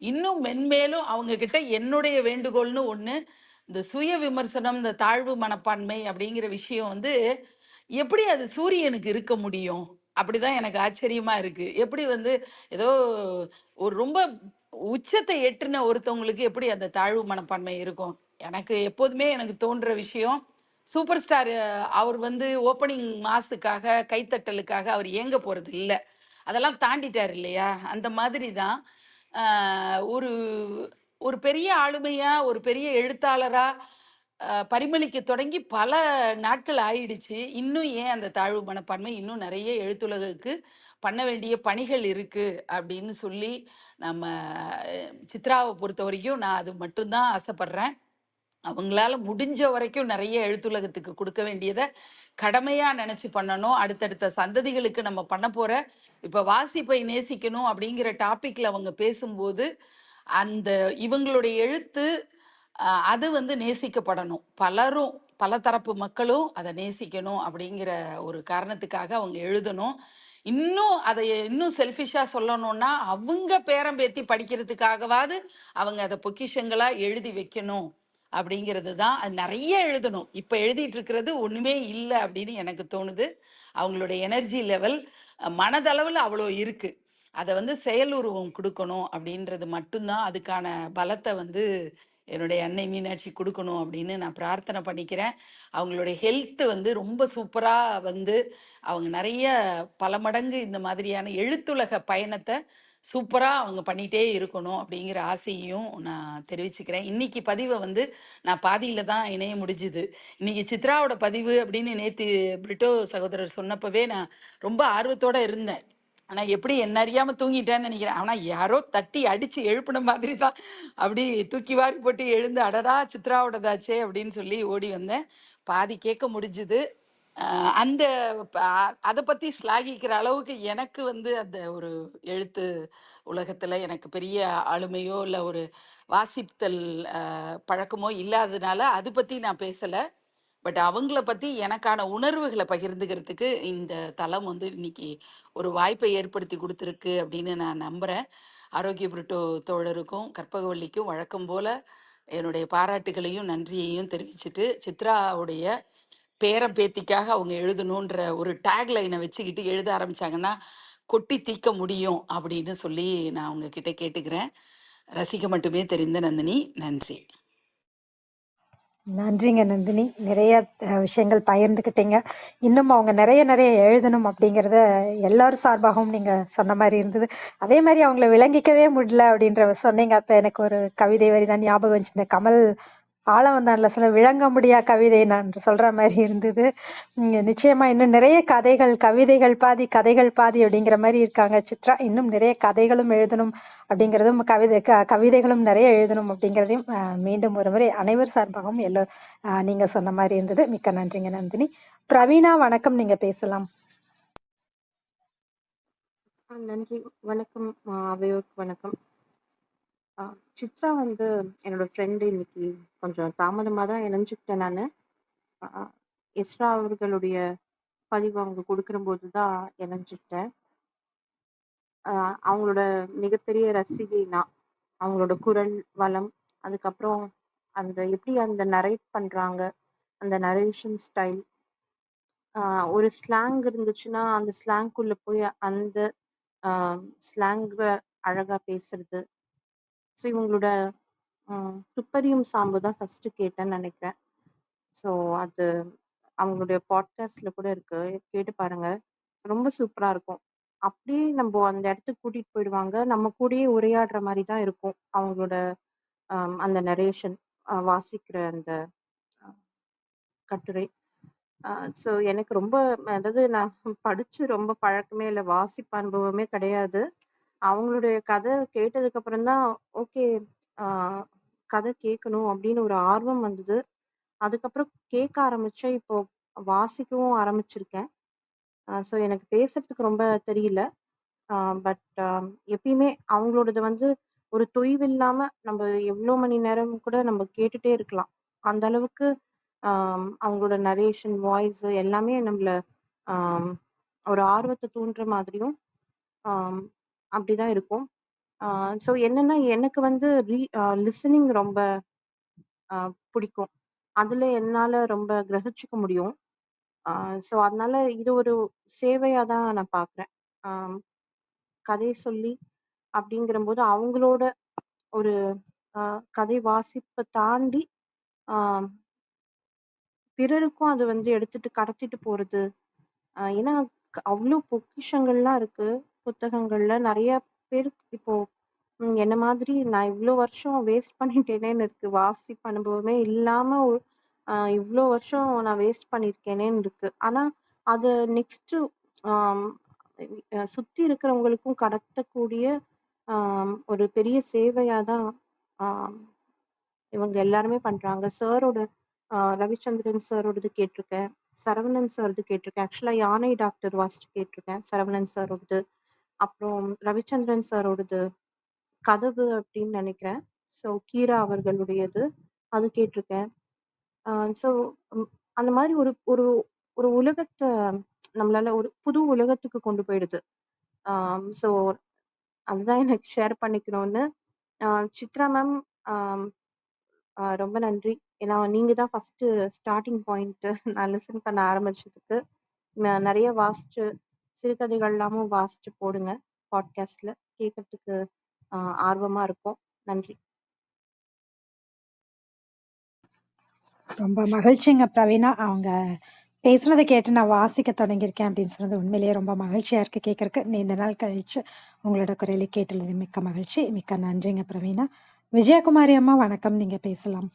இன்னும் மென்மேலும் அவங்க கிட்ட என்னுடைய வேண்டுகோள்னு ஒண்ணு, இந்த சுய விமர்சனம், இந்த தாழ்வு மனப்பான்மை அப்படிங்கிற விஷயம் வந்து, எப்படி அது சூரியனுக்கு இருக்க முடியும்? அப்படிதான் எனக்கு ஆச்சரியமா இருக்கு. எப்படி வந்து ஏதோ ஒரு ரொம்ப உச்சத்தை எட்டுன ஒருத்தவங்களுக்கு எப்படி அந்த தாழ்வு மனப்பான்மை இருக்கும்? எனக்கு எப்போதுமே எனக்கு தோன்ற விஷயம், சூப்பர் ஸ்டார் அவர் வந்து ஓப்பனிங் மாஸுக்காக, கைத்தட்டலுக்காக அவர் ஏங்க போறது இல்ல. அதெல்லாம் தாண்டிட்டார் இல்லையா? அந்த மாதிரி தான் ஒரு ஒரு பெரிய ஆளுமையா, ஒரு பெரிய எழுத்தாளரா பரிமளிக்க தொடங்கி பல நாட்கள் ஆயிடுச்சு. இன்னும் ஏன் அந்த தாழ்வு மனப்பான்மை? இன்னும் நெறைய எழுத்துலகுக்கு பண்ண வேண்டிய பணிகள் இருக்கு அப்படின்னு சொல்லி, நம்ம சித்ராவ பொறுத்தவரைக்கும் நான் அது மட்டும் தான் ஆசைப்படுறேன். அவங்களால முடிஞ்ச வரைக்கும் நெறைய எழுத்துலகத்துக்கு குடுக்க வேண்டியத கடமையா நெனச்சு பண்ணணும். அடுத்தடுத்த சந்ததிகளுக்கு நம்ம பண்ணப்போற இப்ப வாசிப்பை நேசிக்கணும் அப்படிங்கிற டாபிக்ல அவங்க பேசும்போது, அந்த இவங்களுடைய எழுத்து அது வந்து நேசிக்கப்படணும். பலரும், பல தரப்பு மக்களும் அத நேசிக்கணும் அப்படிங்கிற ஒரு காரணத்துக்காக அவங்க எழுதணும். இன்னும் அத இன்னும் செல்ஃபிஷா சொல்லணும்னா, அவங்க பேரன், பேத்தி படிக்கிறதுக்காகவாது அவங்க அத பொக்கிஷங்களா எழுதி வைக்கணும். அப்படிங்கிறது தான். அது நெறைய எழுதணும். இப்ப எழுதிட்டு இருக்கிறது ஒண்ணுமே இல்ல அப்படின்னு எனக்கு தோணுது. அவங்களுடைய எனர்ஜி லெவல் மனதளவுல அவ்வளோ இருக்கு. அத வந்து செயலுருவம் குடுக்கணும் அப்படின்றது மட்டும் தான் அதுக்கான பலத்த வந்து என்னுடைய அன்னை மீனாட்சி குடுக்கணும் அப்படின்னு நான் பிரார்த்தனை பண்ணிக்கிறேன். அவங்களுடைய ஹெல்த் வந்து ரொம்ப சூப்பரா வந்து அவங்க நெறைய பல மடங்கு இந்த மாதிரியான எழுத்துலக பயணத்த சூப்பரா அவங்க பண்ணிட்டே இருக்கணும் அப்படிங்கிற ஆசையையும் நான் தெரிவிச்சுக்கிறேன். இன்னைக்கு பதிவ வந்து நான் பாதியில தான் இணைய முடிஞ்சுது. இன்னைக்கு சித்ராவோட பதிவு அப்படின்னு நேத்து பிரிட்டோ சகோதரர் சொன்னப்பவே நான் ரொம்ப ஆர்வத்தோட இருந்தேன். ஆனா எப்படி என்ன அறியாம தூங்கிட்டேன்னு நினைக்கிறேன். ஆனா யாரோ தட்டி அடிச்சு எழுப்புன மாதிரி தான் அப்படி தூக்கி வாரி போட்டு எழுந்து, அடடா! சித்ராவோடதாச்சே அப்படின்னு சொல்லி ஓடி வந்தேன். பாதி கேட்க முடிஞ்சுது. அந்த அதை பற்றி ஸ்லாகிக்கிற அளவுக்கு எனக்கு வந்து அந்த ஒரு எழுத்து உலகத்தில் எனக்கு பெரிய ஆளுமையோ இல்லை ஒரு வாசித்தல் பழக்கமோ இல்லாததுனால அது பற்றி நான் பேசலை. பட் அவங்கள பற்றி எனக்கான உணர்வுகளை பகிர்ந்துக்கிறதுக்கு இந்த தளம் வந்து இன்னைக்கு ஒரு வாய்ப்பை ஏற்படுத்தி கொடுத்துருக்கு அப்படின்னு நான் நம்புகிறேன். ஆரோக்கிய புருட்டோ தோழருக்கும் கற்பகவல்லிக்கும் வழக்கம் போல் என்னுடைய பாராட்டுகளையும் நன்றியையும் தெரிவிச்சுட்டு, சித்ராவுடைய பேரன் பேத்திக்காக அவங்க எழுதணுன்ற ஒரு டேக்லைனை வச்சுக்கிட்டு எழுத ஆரம்பிச்சாங்கன்னா கொட்டி தீர்க்க முடியும் அப்படின்னு சொல்லி நான் உங்ககிட்ட கேட்டுக்கிறேன். ரசிக்க மட்டுமே தெரிந்த நந்தினி. நன்றி. நன்றிங்க நந்தினி. நிறைய விஷயங்கள் பகிர்ந்துக்கிட்டீங்க. இன்னும் அவங்க நிறைய நிறைய எழுதணும் அப்படிங்கிறத எல்லாரும் சார்பாகவும் நீங்க சொன்ன மாதிரி இருந்தது. அதே மாதிரி அவங்கள விளங்கிக்கவே முடியல அப்படின்ற சொன்னீங்க. அப்ப எனக்கு ஒரு கவிதை வரி தான் ஞாபகம் வந்துச்சு. இந்த கமல் ஆளவந்தான்ல சொல்ல விளங்க முடியா கவிதை நான் சொல்ற மாதிரி இருந்தது. நிச்சயமா இன்னும் நிறைய கதைகள், கவிதைகள் பாதி கதைகள் பாதி அப்படிங்கிற மாதிரி இருக்காங்க சித்ரா. இன்னும் நிறைய கதைகளும் எழுதணும் அப்படிங்கிறதும், கவிதைகளும் நிறைய எழுதணும் அப்படிங்கிறதையும் மீண்டும் ஒரு முறை அனைவர் சார்பாகவும் நீங்க சொன்ன மாதிரி இருந்தது. மிக்க நன்றிங்க நந்தினி. பிரவீனா வணக்கம், நீங்க பேசலாம். நன்றி. வணக்கம். அவையோருக்கு வணக்கம். சித்ரா வந்து என்னோட ஃப்ரெண்டு. இன்னைக்கு கொஞ்சம் தாமதமாக தான் இணைஞ்சுக்கிட்டேன் நான். எஸ்ரா அவர்களுடைய பதிவு அவங்க கொடுக்குற போது தான் இணைஞ்சுக்கிட்டேன். அவங்களோட மிகப்பெரிய ரசிகை நான். அவங்களோட குரல் வளம், அதுக்கப்புறம் அந்த எப்படி அந்த நரேட் பண்ணுறாங்க, அந்த நரேஷன் ஸ்டைல், ஒரு ஸ்லாங் இருந்துச்சுன்னா அந்த ஸ்லாங்குள்ளே போய் அந்த ஸ்லாங்க அழகா பேசுறது. ஸோ இவங்களோட துப்பறியும் சாம்பு தான் ஃபர்ஸ்ட் கேட்டேன்னு நினைக்கிறேன். ஸோ அது அவங்களுடைய பாட்காஸ்ட்ல கூட இருக்கு, கேட்டு பாருங்க. ரொம்ப சூப்பரா இருக்கும். அப்படியே நம்ம அந்த இடத்துக்கு கூட்டிட்டு போயிடுவாங்க. நம்ம கூடயே உரையாடுற மாதிரி தான் இருக்கும் அவங்களோட அந்த நரேஷன், வாசிக்கிற அந்த கட்டுரை. ஸோ எனக்கு ரொம்ப, அதாவது நான் படிச்சு ரொம்ப பழக்கமே இல்லை, வாசிப்பு அனுபவமே கிடையாது. அவங்களுடைய கதை கேட்டதுக்கு அப்புறம் தான் ஓகே, கதை கேட்கணும் அப்படின்னு ஒரு ஆர்வம் வந்தது. அதுக்கப்புறம் கேட்க ஆரம்பிச்சேன். இப்போ வாசிக்கவும் ஆரம்பிச்சிருக்கேன். ஸோ எனக்கு பேசுறதுக்கு ரொம்ப தெரியல. பட் எப்பயுமே அவங்களோடது வந்து ஒரு தொய்வில்லாம நம்ம எவ்வளோ மணி நேரம் கூட நம்ம கேட்டுட்டே இருக்கலாம். அந்த அளவுக்கு அவங்களோட நரேஷன், வாய்ஸ் எல்லாமே நம்மள ஒரு ஆர்வத்தை தூண்டுற மாதிரியும் அப்படிதான் இருக்கும். ஸோ என்னன்னா, எனக்கு வந்து லிசனிங் ரொம்ப பிடிக்கும். அதுல என்னால ரொம்ப கிரகிச்சுக்க முடியும். ஸோ அதனால இது ஒரு சேவையா தான் நான் பார்க்குறேன். கதை சொல்லி அப்படிங்கிறபோது அவங்களோட ஒரு கதை வாசிப்பை தாண்டி பிறருக்கும் அது வந்து எடுத்துட்டு கடத்திட்டு போறது. ஏன்னா அவ்வளோ பொக்கிஷங்கள்லாம் இருக்கு புத்தகங்கள்ல. நிறைய பேருக்கு இப்போ என்ன மாதிரி நான் இவ்வளோ வருஷம் வேஸ்ட் பண்ணிட்டேனேன்னு இருக்கு. வாசிப்பு அனுபவமே இல்லாம இவ்வளோ வருஷம் நான் வேஸ்ட் பண்ணியிருக்கேனேன்னு இருக்கு. ஆனா அது நெக்ஸ்ட் சுத்தி இருக்கிறவங்களுக்கும் கடத்தக்கூடிய ஒரு பெரிய சேவையா தான் இவங்க எல்லாருமே பண்றாங்க. சாரோட ரவிச்சந்திரன் சாரோடது கேட்டிருக்கேன், சரவணன் சார்து கேட்டிருக்கேன். ஆக்சுவலா யானை டாக்டர் வாசிச்சு கேட்டிருக்கேன் சரவணன் சாரோடது. அப்புறம் ரவிச்சந்திரன் சாரோடது கதவு அப்படின்னு நினைக்கிறேன். ஸோ கீரா அவர்களுடையது அது கேட்டிருக்கேன். ஸோ அந்த மாதிரி ஒரு ஒரு ஒரு உலகத்தை நம்மளால ஒரு புது உலகத்துக்கு கொண்டு போயிடுது. ஸோ அதுதான் எனக்கு ஷேர் பண்ணிக்கணும்னு. சித்ரா மேம், ரொம்ப நன்றி. ஏன்னா நீங்க தான் ஃபர்ஸ்ட் ஸ்டார்டிங் பாயிண்ட் நான் லிசன் பண்ண ஆரம்பிச்சதுக்கு. நிறைய வாசிச்சு சிறுகதைகள் எல்லாமும் வாசிச்சு போடுங்க பாட்காஸ்ட்ல, கேட்கறதுக்கு ஆர்வமா இருக்கும். நன்றி. ரொம்ப மகிழ்ச்சிங்க பிரவீனா. அவங்க பேசுனதை கேட்டு நான் வாசிக்க தொடங்கியிருக்கேன் அப்படின்னு சொன்னது உண்மையிலேயே ரொம்ப மகிழ்ச்சியா இருக்கு கேட்கறக்கு. நீண்ட நாள் கழிச்சு உங்களோட குரலை கேட்டுள்ளது மிக்க மகிழ்ச்சி. மிக்க நன்றிங்க பிரவீனா. விஜயகுமாரி அம்மா வணக்கம், நீங்க பேசலாம்.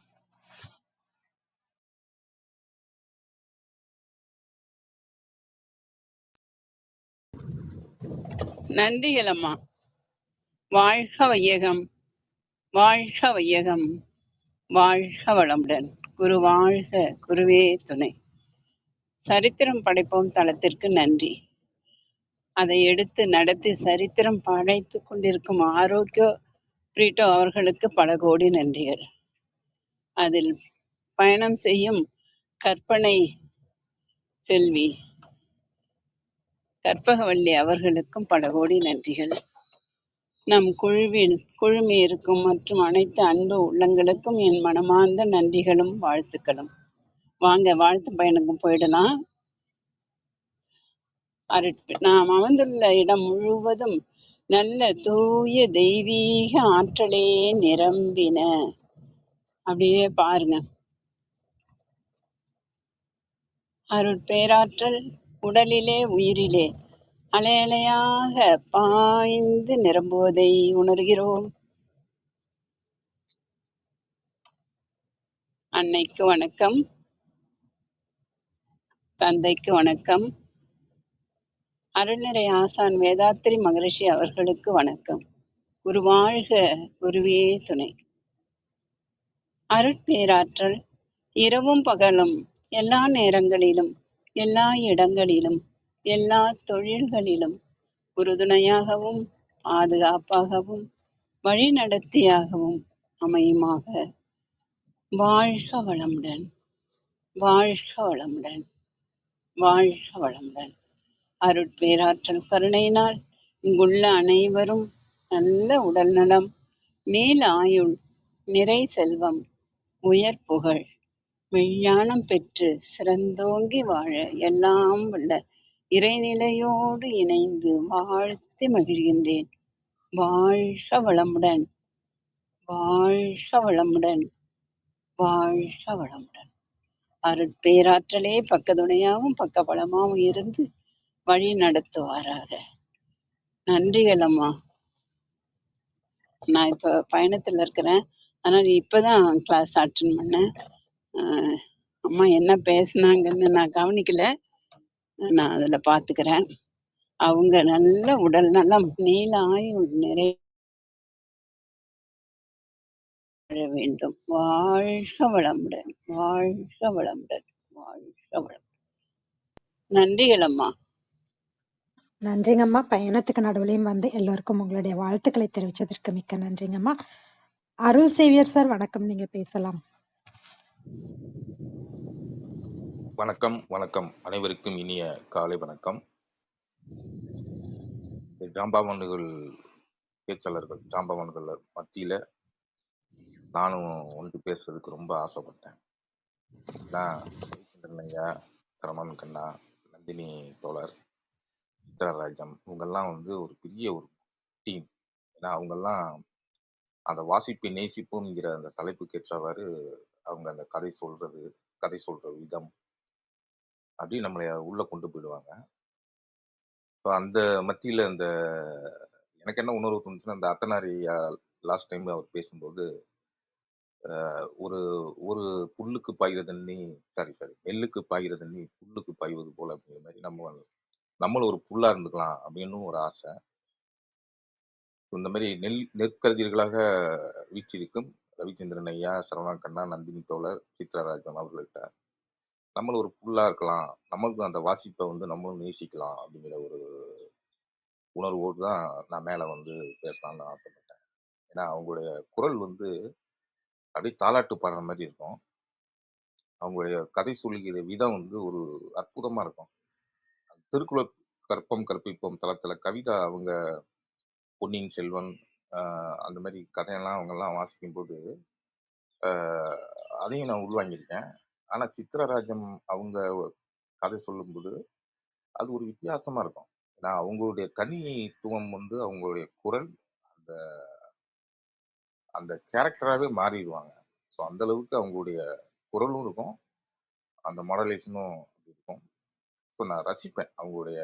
நன்றிகள் அம்மா. வாழ்க வையகம், வாழ்க வையகம், வாழ்க வளமுடன். குரு வாழ்க, குருவே துணை. சரித்திரம் படைப்போம் தளத்திற்கு நன்றி. அதை எடுத்து நடத்தி சரித்திரம் படைத்து கொண்டிருக்கும் ஆரோக்கிய பிரீட்டோ அவர்களுக்கு பல கோடி நன்றிகள். அதில் பயணம் செய்யும் கற்பனை செல்வி கற்பகவள்ளி அவர்களுக்கும் பல கோடி நன்றிகள். நம் குழுவில் குழுமி இருக்கும் மற்றும் அனைத்து அன்பு உள்ளங்களுக்கும் என் மனமார்ந்த நன்றிகளும் வாழ்த்துக்களும். வாங்க வாழ்த்து பயணம் போயிடலாம். நாம் அமர்ந்துள்ள இடம் முழுவதும் நல்ல தூய தெய்வீக ஆற்றலே நிரம்பின. அப்படியே பாருங்க. அருட்பேராற்றல் உடலிலே உயிரிலே அலையலையாக பாய்ந்து நிரம்புவதை உணர்கிறோம். அன்னைக்கு வணக்கம், தந்தைக்கு வணக்கம், அருள்நிறை ஆசான் வேதாத்திரி மகரிஷி அவர்களுக்கு வணக்கம். குருவாழ்க, குருவே துணை. அருட்பேராற்றல் இரவும் பகலும் எல்லா நேரங்களிலும் எல்லா இடங்களிலும் எல்லா தொழில்களிலும் உறுதுணையாகவும் பாதுகாப்பாகவும் வழிநடத்தியாகவும் அமையுமாக. வாழ்க வளமுடன், வாழ்க வளமுடன், வாழ்க வளமுடன். அருட்பேராற்றல் கருணையினால் இங்குள்ள அனைவரும் நல்ல உடல் நலம், நீல ஆயுள், நிறை செல்வம், உயர் புகழ், மெய்ஞானம் பெற்று சிறந்தோங்கி வாழ எல்லாம் வல்ல இறைநிலையோடு இணைந்து வாழ்த்தி மகிழ்கின்றேன். வாழ்க வளமுடன், வாழ்க வளமுடன், வாழ்க வளமுடன். அருட்பேராற்றலே பக்கத்துணையாகவும் பக்க பலமாகவும் இருந்து வழி நடத்துவாராக. நன்றிகள் அம்மா. நான் இப்போ பயணத்தில் இருக்கிறேன், ஆனால் இப்போதான் கிளாஸ் அட்டன் பண்ணேன். அம்மா என்ன பேசுனாங்கன்னு நான் கவனிக்கல, நான் அதில் பார்த்துக்கிறேன். அவங்க நல்ல உடல் நலம், நீல ஆயுள் நிறைய வேண்டும். வாழ்க வளமுடன், வாழ்க வளமுடன், வாழ்க வளம். நன்றிகள் அம்மா. நன்றிங்கம்மா. பயணத்துக்கு நடுவுலையும் வந்து எல்லோருக்கும் உங்களுடைய வாழ்த்துக்களை தெரிவிச்சதற்கு மிக்க நன்றிங்கம்மா. அருள் சேவியர் சார் வணக்கம், நீங்க பேசலாம். வணக்கம் வணக்கம் அனைவருக்கும் இனிய காலை வணக்கம். ஜாம்பவான்கள் பேச்சாளர்கள் ஜாம்பவான்கள் மத்தியில நானும் ஒன்று பேசுறதுக்கு ரொம்ப ஆசைப்பட்டேன். நான் ரவிச்சந்திரன் ஐயா, சரவணன் கண்ணா, நந்தினி தோழர், சித்ராராஜம் இவங்கெல்லாம் வந்து ஒரு பெரிய ஒரு டீம். ஏன்னா அவங்கெல்லாம் அந்த வாசிப்பை நேசிப்போம்ங்கிற அந்த தலைப்புக்கு ஏற்றவாறு அவங்க அந்த கதை சொல்ற விதம் அப்படி நம்மளை உள்ள கொண்டு போயிடுவாங்க. ஸோ அந்த மத்தியில் அந்த எனக்கு என்ன உணர்வு தோணுச்சுன்னா, அந்த அத்தனாரி லாஸ்ட் டைம் அவர் பேசும்போது ஒரு ஒரு புல்லுக்கு பாய்கிற தண்ணி நெல்லுக்கு பாய்கிற தண்ணி புல்லுக்கு பாய்வது போல அப்படிங்கிற மாதிரி நம்மளும் ஒரு புல்லா இருந்துக்கலாம் அப்படின்னு ஒரு ஆசை. இந்த மாதிரி நெற்கதிர்களாக வீச்சிருக்கும் ரவிச்சந்திரன் ஐயா, சரவணா கண்ணா, நந்தினி தோழர், சித்ராராஜன் அவர்கள்ட்ட நம்மளும் ஒரு புல்லா இருக்கலாம், நம்மளுக்கும் அந்த வாசிப்பை வந்து நம்மளும் நேசிக்கலாம் அப்படிங்கிற ஒரு உணர்வோடு தான் நான் மேலே வந்து பேசலாம்னு ஆசைப்பட்டேன். ஏன்னா அவங்களுடைய குரல் வந்து அப்படியே தாலாட்டு பாடுற மாதிரி இருக்கும். அவங்களுடைய கதை சொல்லுகிற விதம் வந்து ஒரு அற்புதமா இருக்கும். திருக்குறள் கற்பிப்போம் தளத்துல கவிதா அவங்க பொன்னியின் செல்வன் அந்த மாதிரி கதையெல்லாம் அவங்கெல்லாம் வாசிக்கும் போது அதையும் நான் உள்வாங்கியிருக்கேன். ஆனா சித்ரராஜம் அவங்க கதை சொல்லும்போது அது ஒரு வித்தியாசமா இருக்கும். ஏன்னா அவங்களுடைய தனித்துவம் வந்து அவங்களுடைய குரல் அந்த அந்த கேரக்டராகவே மாறிடுவாங்க. ஸோ அந்த அளவுக்கு அவங்களுடைய குரலும் இருக்கும், அந்த மாடலேஷனும் இருக்கும். ஸோ நான் ரசிப்பேன் அவங்களுடைய.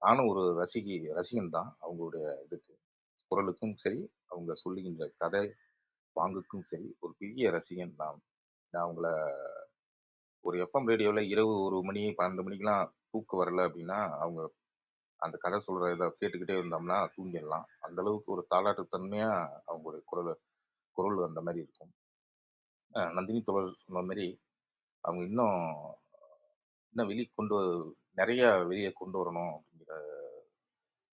நானும் ஒரு ரசிகன் தான் அவங்களுடைய இதுக்கு, குரலுக்கும் சரி அவங்க சொல்லுகின்ற கதை பாங்குக்கும் சரி ஒரு பெரிய ரசிகன் நான். நான் அவங்கள ஒரு எஃப்எம் ரேடியோவில் இரவு 1 மணி 12 மணிக்கெலாம் தூக்கம் வரல அப்படின்னா அவங்க அந்த கதை சொல்கிற இதை கேட்டுக்கிட்டே இருந்தோம்னா தூங்கிடலாம். அந்த அளவுக்கு ஒரு தாலாட்டுத்தன்மையாக அவங்களுடைய குரல் அந்த மாதிரி இருக்கும். நந்தினி தோழர் சொன்ன மாதிரி அவங்க இன்னும் இன்னும் நிறைய வெளியே கொண்டு வரணும் அப்படிங்கிற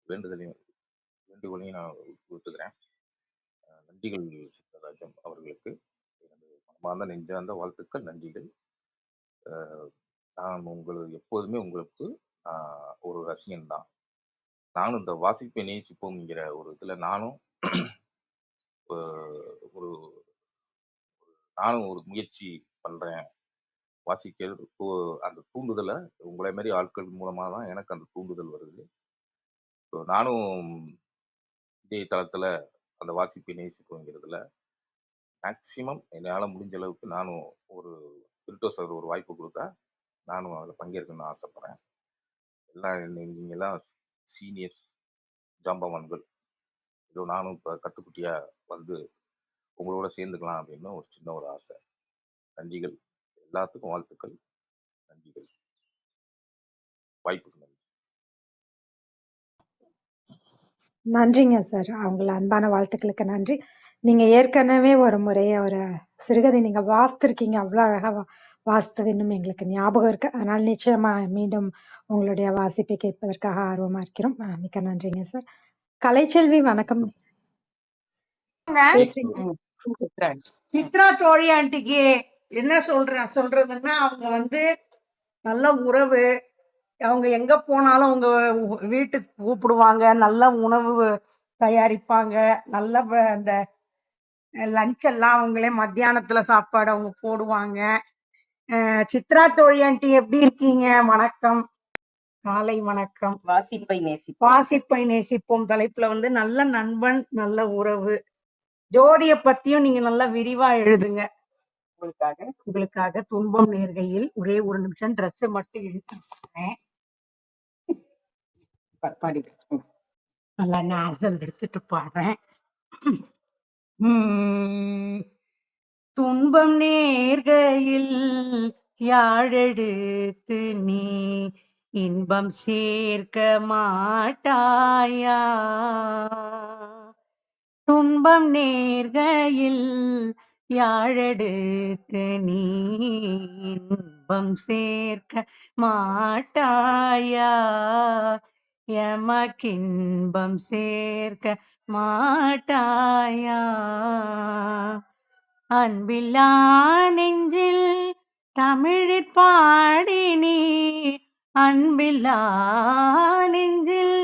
வேண்டுதலையும் வேண்டுகோளையும் நான் கொடுத்துக்கிறேன். நன்றிகள் சித்தராஜன் அவர்களுக்கு, எனது மனமார்ந்த நெஞ்சார்ந்த வாழ்த்துக்கள், நன்றிகள். நான் எப்போதுமே உங்களுக்கு ஒரு ரசிகன் தான். நானும் இந்த வாசிப்பை நேசிப்போம்ங்கிற ஒரு இதுல நானும் ஒரு நானும் ஒரு முயற்சி பண்றேன். வாசிக்கிறது அந்த தூண்டுதலை உங்களை மாதிரி ஆட்கள் மூலமா தான் எனக்கு அந்த தூண்டுதல் வருது. நானும் இதே தளத்துல அந்த வாசிப்பை நேசிப்போங்கிறதுல மேக்சிமம் என்னால் முடிஞ்ச அளவுக்கு நானும் ஒரு சார் ஒரு வாய்ப்பு கொடுத்தா நானும் அதில் பங்கேற்கணும்னு ஆசைப்படுறேன். நீங்கெல்லாம் சீனியர்ஸ் ஜாம்பவான்கள், ஏதோ நானும் இப்போ கத்துக்குட்டியா வந்து உங்களோட சேர்ந்துக்கலாம் அப்படின்னு ஒரு சின்ன ஒரு ஆசை. நன்றிகள், எல்லாத்துக்கும் வாழ்த்துக்கள், நன்றிகள், வாய்ப்புக்கு நன்றி. நன்றிங்க சார். அவங்கள அன்பான வாழ்த்துக்களுக்கு நன்றி. நீங்க ஏற்கனவே ஒரு முறை ஒரு சிறுகதை நீங்க வாசித்திருக்கீங்க. அவ்வளோ அழகா வாசித்தது இன்னும் எங்களுக்கு ஞாபகம் இருக்கு. அதனால நிச்சயமா மீண்டும் உங்களுடைய வாசிப்பை கேட்பதற்காக ஆர்வமா இருக்கிறோம். மிக்க நன்றிங்க சார். கலைச்செல்வி வணக்கம். பேசுறீங்க. சித்ரா தோழி ஆண்டிக்கு என்ன சொல்றதுன்னா, அவங்க வந்து நல்ல உறவு. அவங்க எங்க போனாலும் அவங்க வீட்டுக்கு கூப்பிடுவாங்க, நல்ல உணவு தயாரிப்பாங்க, நல்ல அந்த லஞ்ச் எல்லாம் அவங்களே மத்தியானத்துல சாப்பாடு அவங்க போடுவாங்க. சித்ரா தோழி ஆண்டி எப்படி இருக்கீங்க? வணக்கம், காலை வணக்கம். வாசிப்பை நேசிப்போம் தலைப்புல வந்து நல்ல நண்பன், நல்ல உறவு, ஜோதிய பத்தியும் நீங்க நல்லா விரிவா எழுதுங்க. உங்களுக்காக துன்பம் நேர்கையில் ஒரே ஒரு நிமிஷம் ட்ரெஸ் மட்டும் எடுத்துக்கிறேன். நல்லா நாசல் எடுத்துட்டு பாடுறேன். துன்பம் நேர்கையில் யாழெடுத்து நீ இன்பம் சேர்க்க மாட்டாயா? துன்பம் நேர்கையில் யாழெடுத்து நீ இன்பம் சேர்க்க மாட்டாயா? எமக்கின்பம் சேர்க்க மாட்டாயா? அன்பில்லா நெஞ்சில் தமிழிற் பாடி நீ அன்பில்லா நெஞ்சில்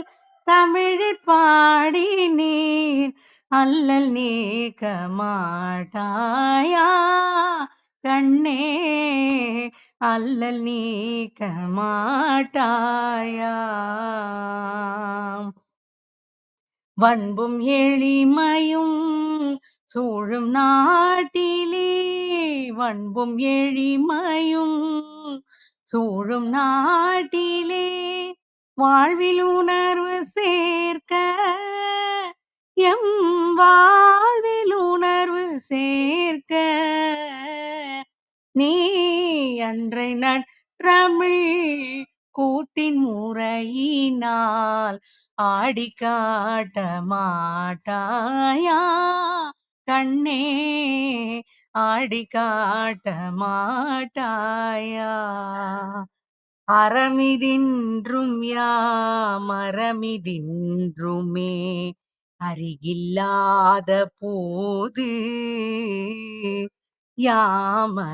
தமிழிற் பாடி நீர் அல்லல் நீக்க மாட்டாயா? கண்ணே அல்லல் நீக்க மாட்டாயா? வன்பும் எளிமையும் சூழும் நாட்டிலே, வன்பும் எளிமையும் சூழும் நாட்டிலே வாழ்வில் உணர்வு சேர்க்க, எம் வாழ்வில் உணர்வு சேர்க்க நீ அன்றை நற்றமிழ் கூத்தின் முறையினால் ஆடி காட்ட மாட்டாயா? கண்ணே ஆடி காட்ட மாட்டாயா? அறமிதின்றும் யாமறமிதின்றுமே அருகில்லாத போது, யாமருகில்லாத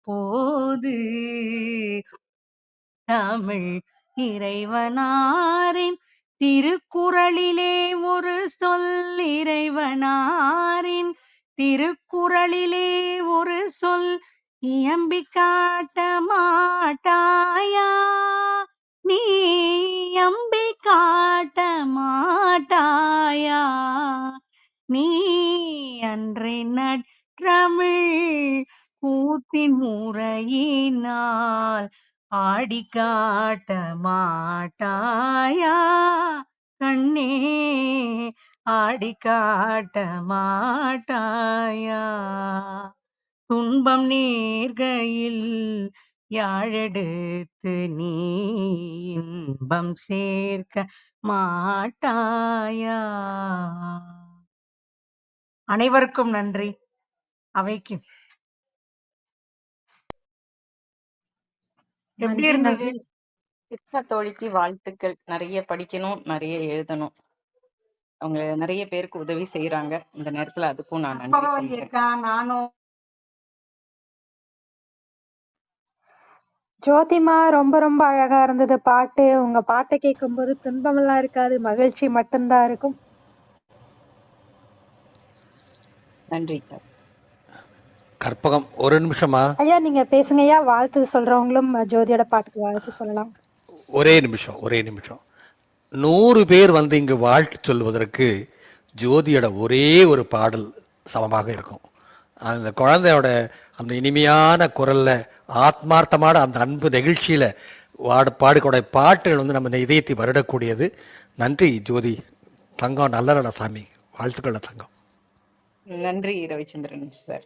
போது தமிழ் இறைவனாரின் திருக்குறளிலே ஒரு சொல், இறைவனாரின் திருக்குறளிலே ஒரு சொல் இயம்பி காட்ட மாட்டாயா? நீ எம்பி காட்ட மாட்டாயா? நீ அன்றை நற்றமிழ் கூத்தின் முறையினால் ஆடி காட்ட மாட்டாயா? கண்ணே ஆடி காட்ட மாட்டாயா? துன்பம் நேர்கையில் யாழெடுத்து நீ இன்பம் சேர்க்க மாட்டாயா? அனைவருக்கும் நன்றி. அவைக்கு எப்படி நன்றி, இருந்தது? நன்றி. சித்ரா தோழிக்கு வாழ்த்துக்கள். நிறைய படிக்கணும், நிறைய எழுதணும். அவங்க நிறைய பேருக்கு உதவி செய்யறாங்க. இந்த நேரத்துல அதுக்கும் நான் நன்றி கற்பகவல்லி சொல்றேன். அக்கா, நானும் ஜோதிமா, ரொம்ப ரொம்ப அழகா இருந்தது பாட்டு. உங்க பாட்ட கேட்கும்போது துன்பமெல்லாம் இருக்காது. மகிழ்ச்சி மட்டும்தான் இருக்கும். நன்றிக்கா. கற்பகம் ஒரு நிமிஷமா, ஐயா, நீங்க பேசுங்கய்யா. வாழ்த்து சொல்றவங்களும் ஜோதியோட பாட்டுக்கு வாழ்த்து சொல்லலாம். ஒரே நிமிஷம். 100 பேர் வந்து இங்கு வாழ்த்து சொல்வதற்கு ஜோதியோட ஒரே ஒரு பாடல் சமமாக இருக்கும். அந்த குழந்தையோட அந்த இனிமையான குரல்ல, ஆத்மார்த்தமான அந்த அன்பு நெகிழ்ச்சியில பாடக்கூடிய பாட்டுகள் வந்து நம்ம இந்த இதயத்தை வருடக்கூடியது. நன்றி ஜோதி. தங்கம் நல்ல சாமி. வாழ்த்துக்கள் தங்கம். நன்றி ரவிச்சந்திரன் சார்,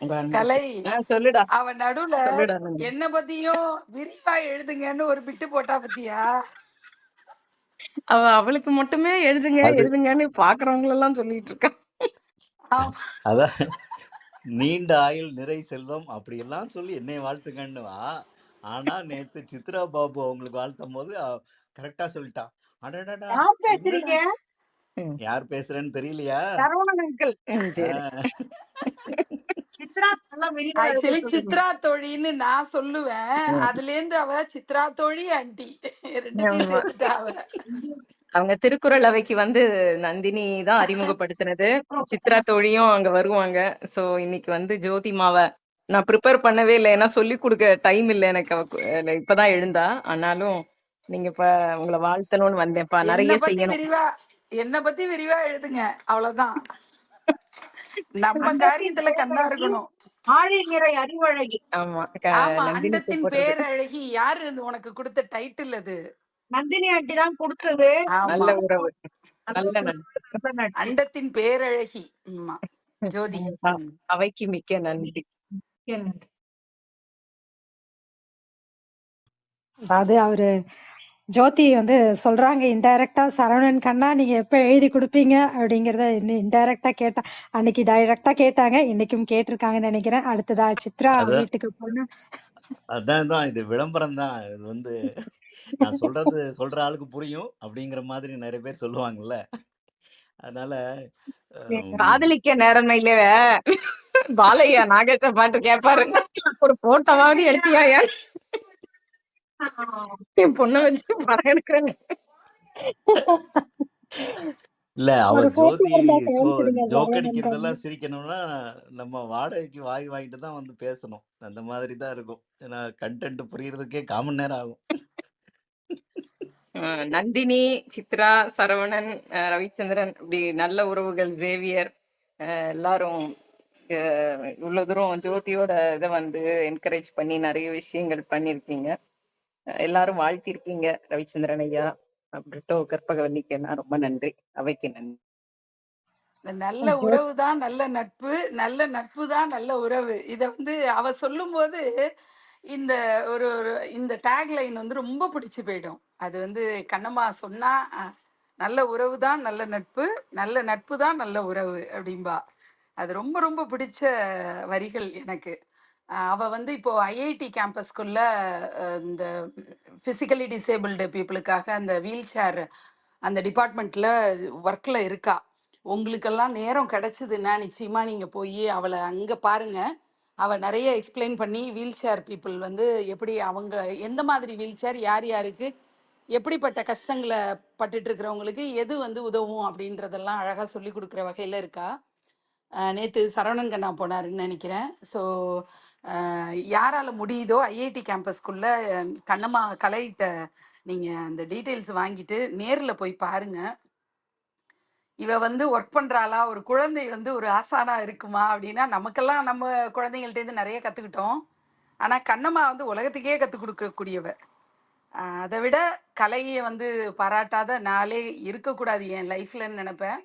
உங்க அன்புக்கு. கலை சொல்லுடா அவ நடுவுல சொல்லுடா நன்றி. என்ன பத்தியும் விரிவா எழுதுங்கன்னு ஒரு பிட்டு போட்டா பத்தியா? அவளுக்கு மட்டுமே எழுதுங்க அது எழுதுங்கன்னு பாக்குறவங்க எல்லாம் சொல்லிட்டு இருக்கா. ஆமா. அதான் நீண்ட ஆயுள் நிறை செல்வம் அப்படியெல்லாம் சொல்லி என்னை வாழ்த்துங்கன்னுவா. ஆனா நேத்து சித்ரா பாபு அவங்களுக்கு வாழ்த்தும் போது கரெக்டா சொல்லிட்டான். அடடடா யார் என்னடா பேசுறீங்க? ம், யார் பேசுறேன்னு தெரியலையா? சரவணன் அங்கிள். சரி. ஆஹ் சித்ரா நல்லா விரிவா எழுத ஆக்சுவலி சொல்லுங்க. சித்ரா தோழின்னு நான் சொல்லுவேன். ம், அதுல இருந்து அவ சித்ரா தோழி ஆண்டி ரெண்டுத்தையும் ஆமா. சேர்த்துட்டா அவ. அவங்க திருக்குறள் அவைக்கு வந்து நந்தினி தான் அறிமுகப்படுத்தினது. சித்ரா தோழியும் அங்க வருவாங்க. சோ இன்னைக்கு வந்து ஜோதிமாவை நான் ப்ரிப்பேர் பண்ணவே இல்லை, ஏன்னா சொல்லி கொடுக்க டைம் இல்லை எனக்கு. இப்பதான் எழுந்தா. ஆனாலும் நீங்க இப்ப உங்களை வாழ்த்தணும்னு வந்தேன்ப்பா. என்ன நிறைய பத்தி செய்யணும். விரிவா என்ன பத்தி விரிவா எழுதுங்க, அவ்வளவுதான். நம்ம அண்டத்தின் காரியத்துல கண்ணா பேரழகி, இருக்கணும். ஆழில் நிறை அறிவழகி. ஆமா, ஆமா, நந்தினி அண்டத்தின் கூப்பிடுறது. பேரழகி. யாரு இது உனக்கு கொடுத்த டைட்டில் அது? நந்தினி ஆண்டி தான் கொடுத்தது. ஆமா, நல்ல உறவு, நல்ல நல்ல நட்பு. நல்ல நட்பு. அண்டத்தின் பேரழகி. ஆமா, ஜோதி. ம். அவைக்கு மிக்க நன்றி. மிக்க நன்றி. அதாவது அவரு ஜோதி வந்து சொல்றாங்க இன்டைரக்டா, சரவணன் கண்ணா நீங்க எப்ப எழுதி கொடுப்பீங்க அப்படிங்கறத இன்டைரக்டா கேட்டா. அன்னைக்கு டைரக்டா கேட்டாங்க, இன்னைக்கும் கேட்டிருக்காங்கன்னு நினைக்கிறேன். அடுத்ததா சித்ரா அதான் வீட்டுக்கு போனா அதான் தான் இது விளம்பரம் தான். இது வந்து நான் சொல்ற ஆளுக்கு புரியும் அப்படிங்கிற மாதிரி நிறைய பேர் சொல்லுவாங்கல்ல. அதனால காதலிக்க நேரமையில பாலையா நாகேஷ பாட்டு கேட்பாரு, ஒரு போட்டோவாவது எடுத்தியாயா என் பொண்ணை வச்சு படம் எடுக்கிறேன்னு. இல்ல அவ ஒரு போட்டோ ஜோதி இருந்தா காமிச்சிடுங்க ஜோக் சரவணன் கண்ணா. அடிக்கிறதெல்லாம் சிரிக்கணும்னா நம்ம வாடகைக்கு வாங்கிட்டு தான் வந்து பேசணும். அந்த மாதிரி தான் இருக்கும். ஏன்னா கண்டென்ட் புரியறதுக்கே 1/4 மணி நேரம் ஆகும். நந்தினி, சித்ரா, சரவணன், ரவிச்சந்திரன், இப்படி நல்ல உறவுகள், ஜேவியர், எல்லாரும் இவ்வளவு தூரம் ஜோதியோட இதை வந்து என்கரேஜ் பண்ணி நிறைய விஷயங்கள் பண்ணிருக்கீங்க. எல்லாரும் வாழ்த்திருக்கீங்க. ரவிச்சந்திரன் ஐயா, பிரிட்டோ, கற்பகவல்லிக்கு நான் ரொம்ப நன்றி. அவைக்கு நன்றி. இந்த நல்ல உறவு தான் நல்ல நட்பு, நல்ல நட்பு தான் நல்ல உறவு. இத வந்து அவ சொல்லும்போது இந்த இந்த டேக்லைன் வந்து ரொம்ப பிடிச்சு போயிடும். அது வந்து கண்ணம்மா சொன்னா, நல்ல உறவு தான் நல்ல நட்பு, நல்ல நட்பு தான் நல்ல உறவு அப்படிம்பா. அது ரொம்ப ரொம்ப பிடிச்ச வரிகள் எனக்கு. அவ வந்து இப்போ ஐஐடி கேம்பஸ்குள்ள இந்த பிசிக்கலி டிசேபிள்டு பீப்புளுக்காக அந்த வீல் சேர் அந்த டிபார்ட்மெண்ட்ல ஒர்க்ல இருக்கா. உங்களுக்கெல்லாம் நேரம் கிடைச்சதுன்னா நிச்சயமா நீங்க போய் அவளை அங்க பாருங்க. அவ நிறைய எக்ஸ்பிளைன் பண்ணி வீல் சேர் பீப்புள் வந்து எப்படி அவங்க எந்த மாதிரி வீல் சேர் யார் யாருக்கு எப்படிப்பட்ட கஷ்டங்களை பட்டுட்டு இருக்கிறவங்களுக்கு எது வந்து உதவும் அப்படின்றதெல்லாம் அழகா சொல்லி கொடுக்குற வகையில இருக்கா. நேற்று சரவணன் கண்ணா போனாருன்னு நினைக்கிறேன். ஸோ யாரால முடியுதோ ஐஐடி கேம்பஸ்குள்ள கண்ணம்மா கலையிட்ட நீங்க அந்த டீட்டெயில்ஸ் வாங்கிட்டு நேர்ல போய் பாருங்க. இவ வந்து ஒர்க் பண்றாளா, ஒரு குழந்தை வந்து ஒரு ஆசானா இருக்குமா அப்படின்னா, நமக்கெல்லாம் நம்ம குழந்தைங்கள்ட்ட இருந்து நிறைய கத்துக்கிட்டோம். ஆனா கண்ணம்மா வந்து உலகத்துக்கே கற்றுக் கொடுக்கக்கூடியவ. அதை விட கலையை வந்து பாராட்டாத நாளே இருக்கக்கூடாது என் லைஃப்லன்னு நினைப்பேன்.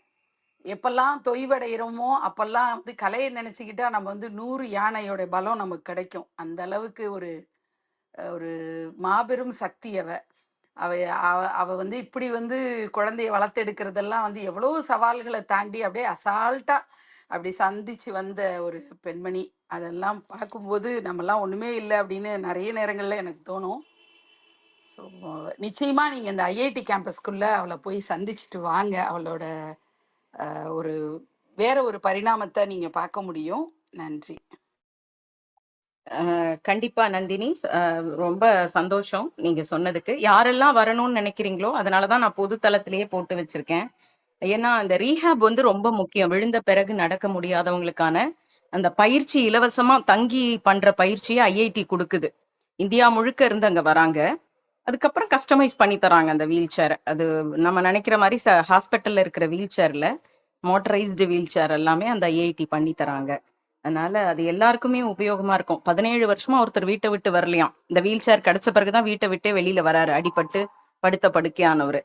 எப்பெல்லாம் தொய்வடைகிறோமோ அப்பெல்லாம் வந்து கலையை நினைச்சுக்கிட்டா நம்ம வந்து 100 யானையோட பலம் நமக்கு கிடைக்கும். அந்த அளவுக்கு ஒரு ஒரு மாபெரும் சக்தி அவ. அவ அவ அவ வந்து இப்படி வந்து குழந்தைய வளர்த்தெடுக்கிறதெல்லாம் வந்து எவ்வளவு சவால்களை தாண்டி அப்படியே அசால்ட்டா அப்படி சந்திச்சு வந்த ஒரு பெண்மணி. அதெல்லாம் பார்க்கும்போது நம்மலாம் ஒண்ணுமே இல்ல அப்படின்னு நெறைய நேரங்கள்ல எனக்கு தோணும். ஸோ நிச்சயமா நீங்க இந்த ஐஐடி கேம்பஸ்க்குள்ள அவள போய் சந்திச்சுட்டு வாங்க. அவளோட ஒரு வேற ஒரு பரிணாமத்த நீங்க பார்க்க முடியும். நன்றி. கண்டிப்பா நந்தினி. ரொம்ப சந்தோஷம் நீங்க சொன்னதுக்கு. யாரெல்லாம் வரணும்னு நினைக்கிறீங்களோ, அதனாலதான் நான் பொது தளத்திலேயே போட்டு வச்சிருக்கேன். ஏன்னா அந்த ரீஹாப் வந்து ரொம்ப முக்கியம். விழுந்த பிறகு நடக்க முடியாதவங்களுக்கான அந்த பயிற்சி இலவசமா தங்கி பண்ற பயிற்சியை ஐஐடி கொடுக்குது. இந்தியா முழுக்க இருந்து அங்க வராங்க. அதுக்கப்புறம் கஸ்டமைஸ் பண்ணி தராங்க அந்த வீல் சேர். அது நம்ம நினைக்கிற மாதிரி ஹாஸ்பிட்டல்ல இருக்கிற வீல் சேர்ல மோட்டரைஸ்டு வீல் சேர் எல்லாமே அந்த ஐஐடி பண்ணி தராங்க. அதனால அது எல்லாருக்குமே உபயோகமா இருக்கும். 17 வருஷமா ஒருத்தர் வீட்டை விட்டு வரலையாம். இந்த வீல் சேர் கிடைச்ச பிறகுதான் வீட்டை விட்டே வெளியில வராரு, அடிபட்டு படுத்த படுக்கையானவரு.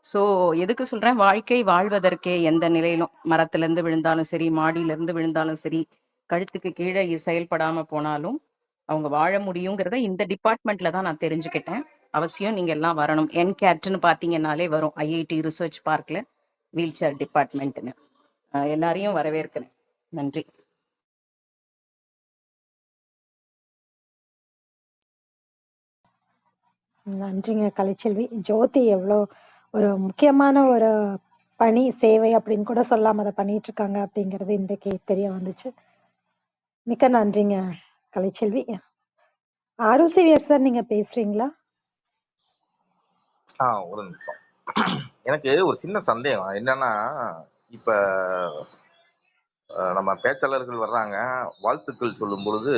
சோ எதுக்கு சொல்றேன், வாழ்க்கை வாழ்வதற்கே எந்த நிலையிலும், மரத்துல இருந்து விழுந்தாலும் சரி, மாடியில இருந்து விழுந்தாலும் சரி, கழுத்துக்கு கீழே செயல்படாம போனாலும் அவங்க வாழ முடியுங்கிறத இந்த டிபார்ட்மெண்ட்ல தான் நான் தெரிஞ்சுக்கிட்டேன். அவசியம் நீங்க எல்லாம் வரணும். என்கேட்னு பாத்தீங்கன்னாலே வரும், ஐஐடி ரிசர்ச் பார்க்ல வீல் சேர் டிபார்ட்மெண்ட்னு. எல்லாரையும் வரவேற்கிறேன். நன்றி. நன்றிங்க கலைச்செல்வி. ஜோதி எவ்வளோ ஒரு முக்கியமான ஒரு பணி, சேவை அப்படின்னு கூட சொல்லாம அதை பண்ணிட்டு இருக்காங்க அப்படிங்கிறது இன்றைக்கு தெரிய வந்துச்சு. மிக்க நன்றிங்க கலைச்செல்வி. ஆரோசிவியர் சார், நீங்க பேசுறீங்களா? ஒரு நிமிஷம். எனக்கு ஒரு சின்ன சந்தேகம் என்னன்னா, இப்ப நம்ம பேச்சாளர்கள் வர்றாங்க, வாழ்த்துக்கள் சொல்லும் பொழுது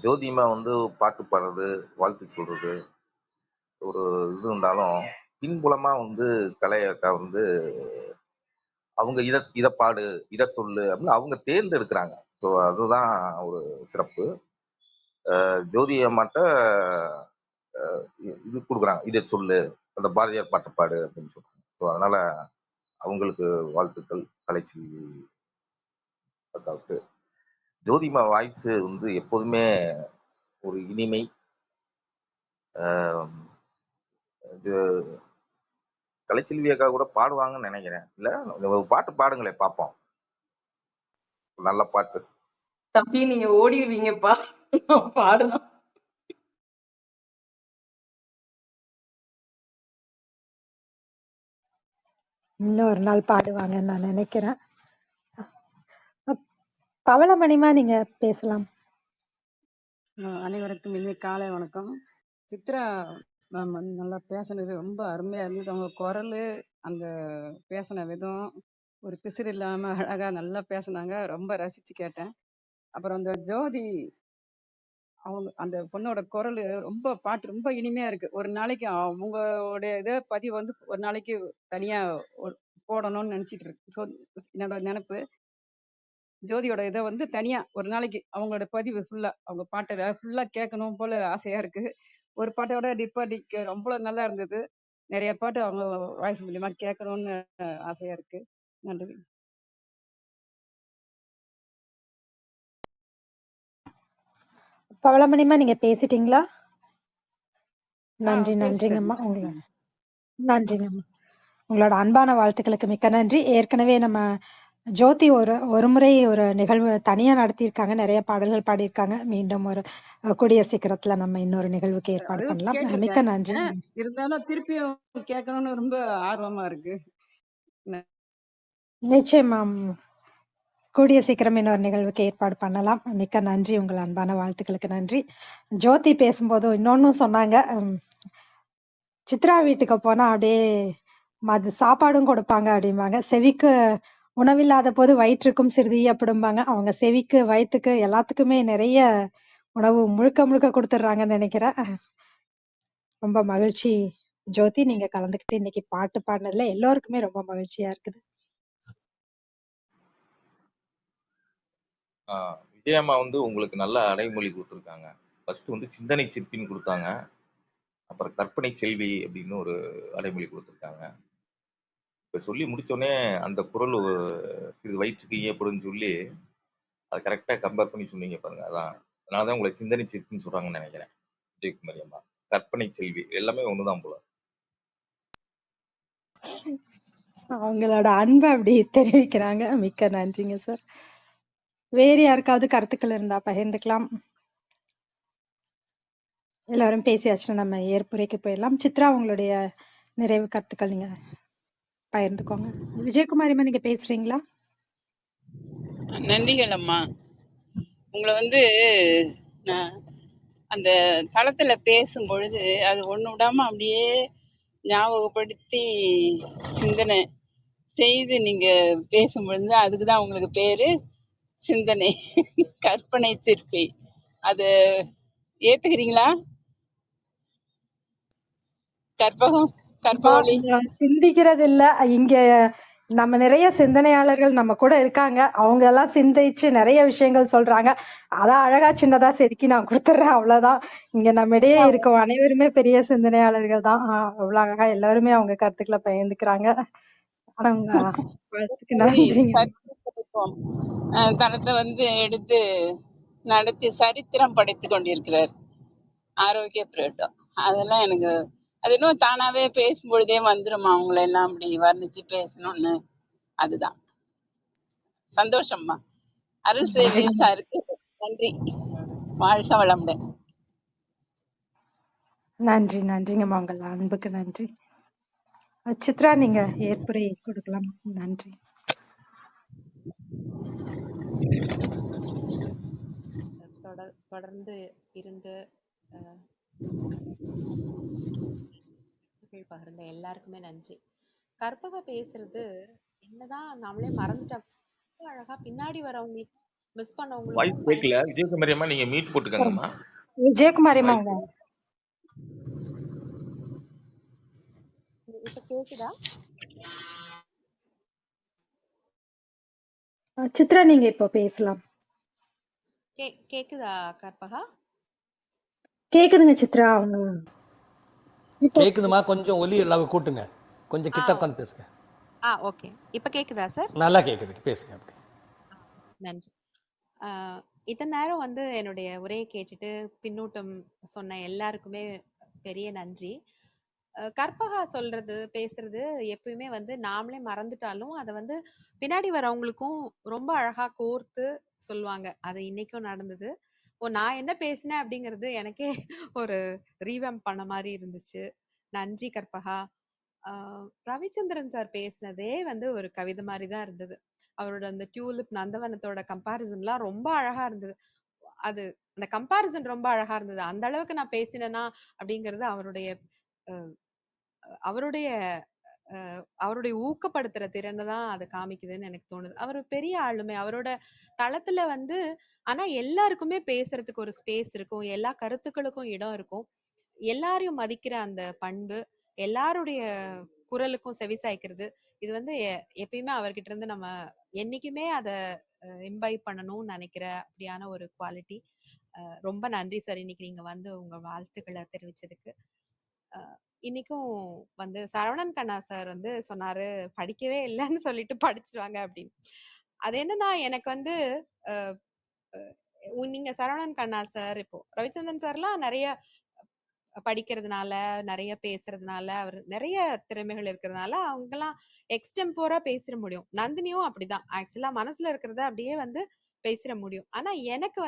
ஜோதிமா வந்து பாட்டு பாடுறது, வாழ்த்து சொல்றது ஒரு இது இருந்தாலும், பின்புலமா வந்து கலை அக்கா வந்து அவங்க இதை பாடு, இதை சொல்லு அப்படின்னு அவங்க தேர்ந்தெடுக்கிறாங்க. ஸோ அதுதான் ஒரு சிறப்பு. ஜோதி அம்மாட்ட இது கொடுக்குறாங்க, இதை சொல்லு, அந்த பாரதியார் பாட்டை பாடு அப்படின்னு சொல்றாங்க. ஸோ அதனால அவங்களுக்கு வாழ்த்துக்கள். கலைச்செல்வி அக்காவுக்கு ஜோதிமா வாய்ஸ் வந்து எப்போதுமே ஒரு இனிமை. இது கலைச்செல்வி அக்கா கூட பாடுவாங்கன்னு நினைக்கிறேன். இல்ல ஒரு பாட்டு பாடுங்களே பார்ப்போம், நல்ல பாட்டு. தம்பி நீங்க ஓடிடுவீங்கப்பா பாடணும். இன்னொரு நாள் பாடுவாங்கன்னு நான் நினைக்கிறேன். பவளமணிமா, நீங்க பேசலாம். அனைவருக்கும் இனிய காலை வணக்கம். சித்ரா மேம் வந்து நல்லா பேசுனது ரொம்ப அருமையா இருந்தது. அவங்க குரல், அந்த பேசின விதம், ஒரு பிசிறு இல்லாம அழகா நல்லா பேசுனாங்க. ரொம்ப ரசிச்சு கேட்டேன். அப்புறம் அந்த ஜோதி, அவங்க அந்த பொண்ணோட குரல் ரொம்ப, பாட்டு ரொம்ப இனிமையா இருக்கு. ஒரு நாளைக்கு அவங்களுடைய இதை பதிவு வந்து ஒரு நாளைக்கு தனியா போடணும்னு நினைச்சிட்டு இருக்கு. ஸோ என்னோட நினைப்பு, ஜோதியோட இதை வந்து தனியா ஒரு நாளைக்கு அவங்களோட பதிவு ஃபுல்லா, அவங்க பாட்டை ஃபுல்லா கேட்கணும் போல ஆசையா இருக்கு. ஒரு பாட்டோட டிப்பாட்டிக்கு ரொம்ப நல்லா இருந்தது. நிறைய பாட்டு அவங்க வாய்ஸ் மூலியமா கேட்கணும்னு ஆசையா இருக்கு. நன்றி. பவளமணிமா, நீங்க பேசிட்டீங்களா? நன்றி, பேசிட்டேன். நன்றிங்கம்மா. நன்றிங்கம்மா. உங்களோட அன்பான வாழ்த்துக்களுக்கு மிக்க நன்றி. ஏற்கனவே நம்ம ஜோதி ஒரு முறை ஒரு நிகழ்வு தனியா நடத்தியிருக்காங்க. நிறைய பாடல்கள் பாடியிருக்காங்க. மீண்டும் ஒரு கூடிய சீக்கிரத்துல நம்ம இன்னொரு நிகழ்வுக்கு ஏற்பாடு அது பண்ணலாம். மிக்க கேட்டிருக்கேன். நன்றி. இருந்தாலும் திருப்பியும் கேட்கணும்னு ரொம்ப ஆர்வமா இருக்கு. நிச்சயமா. கூடிய சீக்கிரம் இன்னொரு நிகழ்வுக்கு ஏற்பாடு பண்ணலாம். மிக்க நன்றி. உங்கள் அன்பான வாழ்த்துக்களுக்கு நன்றி. ஜோதி பேசும்போது இன்னொன்னும் சொன்னாங்க. சித்ரா வீட்டுக்கு போனா அப்படியே சாப்பாடும் கொடுப்பாங்க அப்படிம்பாங்க. செவிக்கு உணவில்லாத போது வயிற்றுக்கும் சிறிது அப்படிம்பாங்க. அவங்க செவிக்கு, வயிற்றுக்கு எல்லாத்துக்குமே நிறைய உணவு முழுக்க முழுக்க கொடுத்துட்றாங்கன்னு நினைக்கிறேன். ரொம்ப மகிழ்ச்சி ஜோதி, நீங்க கலந்துக்கிட்டு இன்னைக்கு பாட்டு பாடினதுல எல்லோருக்குமே ரொம்ப மகிழ்ச்சியா இருக்குது. விஜயம்மா வந்து உங்களுக்கு நல்ல அடைமொழி கொடுத்துருக்காங்க. ஃபர்ஸ்ட் வந்து சிந்தனை சிற்பின்னு கொடுத்தாங்க, அப்புறம் கற்பனை செல்வி அப்படின்னு ஒரு அடைமொழி கொடுத்துருக்காங்க. இப்போ சொல்லி முடிச்சோடனே அந்த குரல் சிறிது வயிற்றுக்கு ஏற்படும் சொல்லி அதை கரெக்டாக கம்பேர் பண்ணி சொன்னீங்க பாருங்க. அதான் அதனால தான் உங்களை சிந்தனை சிற்பின்னு சொல்றாங்கன்னு நினைக்கிறேன். விஜயகுமாரி அம்மா, கற்பனை செல்வி எல்லாமே ஒண்ணுதான் போல. அவங்களோட அன்ப அப்படி தெரிவிக்கிறாங்க. மிக்க நன்றிங்க சார். வேறு யாருக்காவது கருத்துக்கள் இருந்தா பகிர்ந்துக்கலாம். எல்லாரும் பேசியாச்சுன்னா நம்ம ஏற்புரைக்கு போயிடலாம். சித்ரா, உங்களுடைய நிறைவு கருத்துக்கள் நீங்க பகிர்ந்துக்கோங்க. விஜயகுமாரிம்மா, நீங்க பேசுறீங்களா? நன்றிகள் அம்மா. உங்களை நான் அந்த தளத்துல பேசும் பொழுது அது ஒண்ணு விடாம அப்படியே ஞாபகப்படுத்தி சிந்தனை செய்து நீங்க பேசும் பொழுது அதுக்கு தான் உங்களுக்கு பேரு சிந்தனை கற்பனை சிற்பி. அது ஏத்துக்கிறீங்களா? கற்பகம், கற்பகவழி. நான் சிந்திக்கிறது இல்ல. இங்க நம்ம நிறைய சிந்தனையாளர்கள் நம்ம கூட இருக்காங்க. அவங்க எல்லாம் சிந்திச்சு நிறைய விஷயங்கள் சொல்றாங்க. அதான் அழகா சின்னதா செதுக்கி நான் கொடுத்துட்றேன். அவ்வளவுதான். இங்க நம்ம இடையே இருக்கும் அனைவருமே பெரிய சிந்தனையாளர்கள் தான். அவ்வளவு அழகா எல்லாருமே அவங்க கருத்துக்களை பகிர்ந்துக்கிறாங்க. ஆனா உங்க வாழ்த்துக்கு மாதிரி நன்றிங்க. சரித்திரம் தளத்தை எடுத்து நடத்தி சரித்திரம் படைத்து கொண்டிருக்கிறார் ஆரோக்கிய பிரயோட்டம். அதெல்லாம் எனக்கு அது இன்னும் தானாவே பேசும்பொழுதே வந்துருமா அவங்கள எல்லாம் அப்படி வர்ணிச்சு பேசணும்னு. அதுதான் சந்தோஷம்மா. அருள் சேவை நன்றிங்க. சாருக்கு நன்றி. வாழ்க வளமுடன். நன்றிங்கம்மா. உங்கள் அன்புக்கு நன்றி. சித்ரா, நீங்க ஏற்புரை கொடுக்கலாம். நன்றி. தொடர்ந்து இருந்து பகிர்ந்த எல்லாருக்குமே நன்றி. கற்பக பேசுறது என்னதான் நம்மளே மறந்துட்டா அழகா பின்னாடி வரவங்களுக்கும் மிஸ் வாய்ஸ் பண்ணவங்களுக்கும் கேட்கல விஜயகுமாரி அம்மா, நீங்க மீட் போட்டுக்கங்கம்மா. விஜயகுமாரிம்மா, வாய்ஸ் உங்க இப்ப கேக்குதா? சித்ரா, நீங்க இப்போ பேசலாம். கேக்குதா கற்பகா? கேக்குதுங்க சித்ரா. அவங்க இப்போ கேட்குதுமா, கொஞ்சம் ஒலி எல்லாம் கூட்டுங்க, கொஞ்சம் கிட்ட உட்காந்து பேசுங்க. ஓகே. இப்ப கேக்குதா சார்? நல்லா கேட்குது, பேசுங்க அப்படி. நன்றி. இத்தனை நேரம் என்னுடைய உரையை கேட்டுட்டு பின்னூட்டம் சொன்ன எல்லாருக்குமே பெரிய நன்றி. கற்பகா சொல்றது பேசுறது எப்பயுமே நாமளே மறந்துட்டாலும் அதை பின்னாடி வரவங்களுக்கும் ரொம்ப அழகா கோர்த்து சொல்லுவாங்க. அது இன்னைக்கும் நடந்தது. நான் என்ன பேசினேன் அப்படிங்கிறது எனக்கே ஒரு ரீவேம்ப் பண்ண மாதிரி இருந்துச்சு. நன்றி கற்பகா. ரவிச்சந்திரன் சார் பேசினதே ஒரு கவிதை மாதிரி தான் இருந்தது. அவரோட அந்த டியூலிப் நந்தவனத்தோட கம்பாரிசன்லாம் ரொம்ப அழகா இருந்தது. அது அந்த கம்பாரிசன் ரொம்ப அழகா இருந்தது. அந்த அளவுக்கு நான் பேசினேனா அப்படிங்கிறது அவருடைய அவருடைய அவருடைய ஊக்கப்படுத்துற திறனை தான் அதை காமிக்குதுன்னு எனக்கு தோணுது. அவர் பெரிய ஆளுமை. அவரோட தளத்துல ஆனா எல்லாருக்குமே பேசுறதுக்கு ஒரு ஸ்பேஸ் இருக்கும். எல்லா கருத்துக்களுக்கும் இடம் இருக்கும். எல்லாரையும் மதிக்கிற அந்த பண்பு, எல்லாருடைய குரலுக்கும் செவி சாய்க்கிறது, இது எப்பயுமே அவர்கிட்ட இருந்து நம்ம என்னைக்குமே அதை இம்பைப் பண்ணணும்னு நினைக்கிற அப்படியான ஒரு குவாலிட்டி. ரொம்ப நன்றி சார், இன்னைக்கு நீங்க உங்க வாழ்த்துக்களை தெரிவிச்சதுக்கு. இன்னைக்கும் சரவணன் கண்ணா சார் சொன்னாரு, படிக்கவே இல்லைன்னு சொல்லிட்டு படிச்சிருவாங்க அப்படின்னு. அது என்னன்னா எனக்கு நீங்க சரவணன் கண்ணா சார், இப்போ ரவிச்சந்திரன் சார்லாம் நிறைய படிக்கிறதுனால, நிறைய பேசுறதுனால, அவர் நிறைய திறமைகள் இருக்கிறதுனால அவங்கெல்லாம் எக்ஸ்டெம்போரா பேசிட முடியும். நந்தினியும் அப்படிதான். ஆக்சுவலா மனசுல இருக்கிறத அப்படியே பேசிட முடியும். ஆனா எனக்கு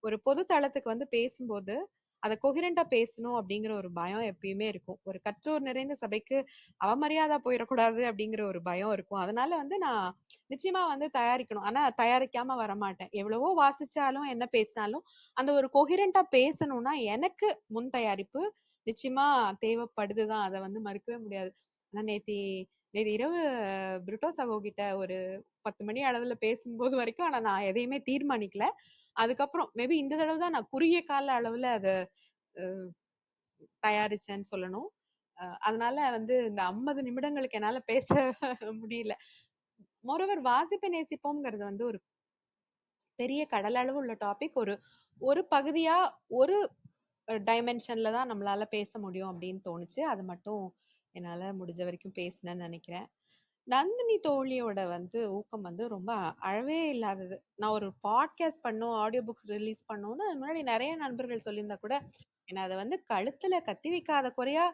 ஒரு பொது தளத்துக்கு பேசும்போது அதை கொஹிரண்டா பேசணும் அப்படிங்கிற ஒரு பயம் எப்பயுமே இருக்கும். ஒரு கற்றோர் நிறைந்த சபைக்கு அவமரியாதை போயிடக்கூடாது அப்படிங்கிற ஒரு பயம் இருக்கும். அதனால நான் நிச்சயமா தயாரிக்கணும். ஆனா தயாரிக்காம வரமாட்டேன். எவ்வளவோ வாசிச்சாலும் என்ன பேசினாலும் அந்த ஒரு கொஹிரண்டா பேசணும்னா எனக்கு முன் தயாரிப்பு நிச்சயமா தேவைப்படுதுதான். அதை மறுக்கவே முடியாது. ஆனா நேத்தி இரவு பிரிட்டோ சகோ கிட்ட ஒரு 10 மணி அளவுல பேசும்போது வரைக்கும் ஆனா நான் எதையுமே தீர்மானிக்கல. அதுக்கப்புறம் மேபி இந்த தடவை தான் நான் குறுகிய கால அளவுல அதை தயாரிச்சேன்னு சொல்லணும். அதனால இந்த 50 நிமிடங்களுக்கு என்னால பேச முடியல. மோரோவர் வாசிப்பை நேசிப்போம்ங்கிறது ஒரு பெரிய கடல் அளவு உள்ள டாபிக். ஒரு பகுதியா ஒரு டைமென்ஷன்ல தான் நம்மளால பேச முடியும் அப்படின்னு தோணுச்சு. அது மட்டும் என்னால முடிஞ்ச வரைக்கும் பேசினேன்னு நினைக்கிறேன். நந்தினி தோழியோட ஊக்கம் ரொம்ப அழவே இல்லாதது. நான் ஒரு பாட்காஸ்ட் பண்ணோம், ஆடியோ புக்ஸ் ரிலீஸ் பண்ணோம்னு அது முன்னாடி நிறைய நண்பர்கள் சொல்லியிருந்தா கூட என்ன அதை கழுத்துல கத்தி வைக்காத குறையா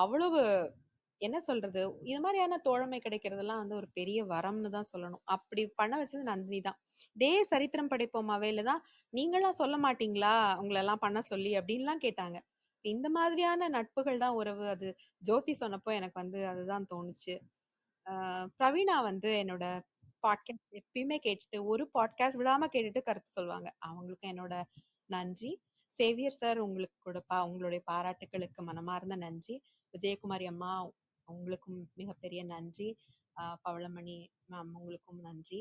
அவ்வளவு என்ன சொல்றது, இது மாதிரியான தோழமை கிடைக்கிறதெல்லாம் வந்து ஒரு பெரிய வரம்னு தான் சொல்லணும். அப்படி பண்ண வச்சது நந்தினி தான். இதே சரித்திரம் படைப்போம் அவையில தான், நீங்களா சொல்ல மாட்டீங்களா உங்களெல்லாம் பண்ண சொல்லி அப்படின்லாம் கேட்டாங்க. இந்த மாதிரியான நட்புகள் தான் உறவு. அது ஜோதி சொன்னப்போ எனக்கு வந்து அதுதான் தோணுச்சு. பிரவீனா வந்து என்னோட பாட்காஸ்ட் எப்பயுமே கேட்டுட்டு, ஒரு பாட்காஸ்ட் விடாம கேட்டுட்டு கருத்து சொல்லுவாங்க. அவங்களுக்கும் என்னோட நன்றி. சேவியர் சார், உங்களுக்கு கூட உங்களுடைய பாராட்டுகளுக்கு மனமார்ந்த நன்றி. விஜயகுமாரி அம்மா, உங்களுக்கும் மிகப்பெரிய நன்றி. பவளமணி மேம், உங்களுக்கும் நன்றி.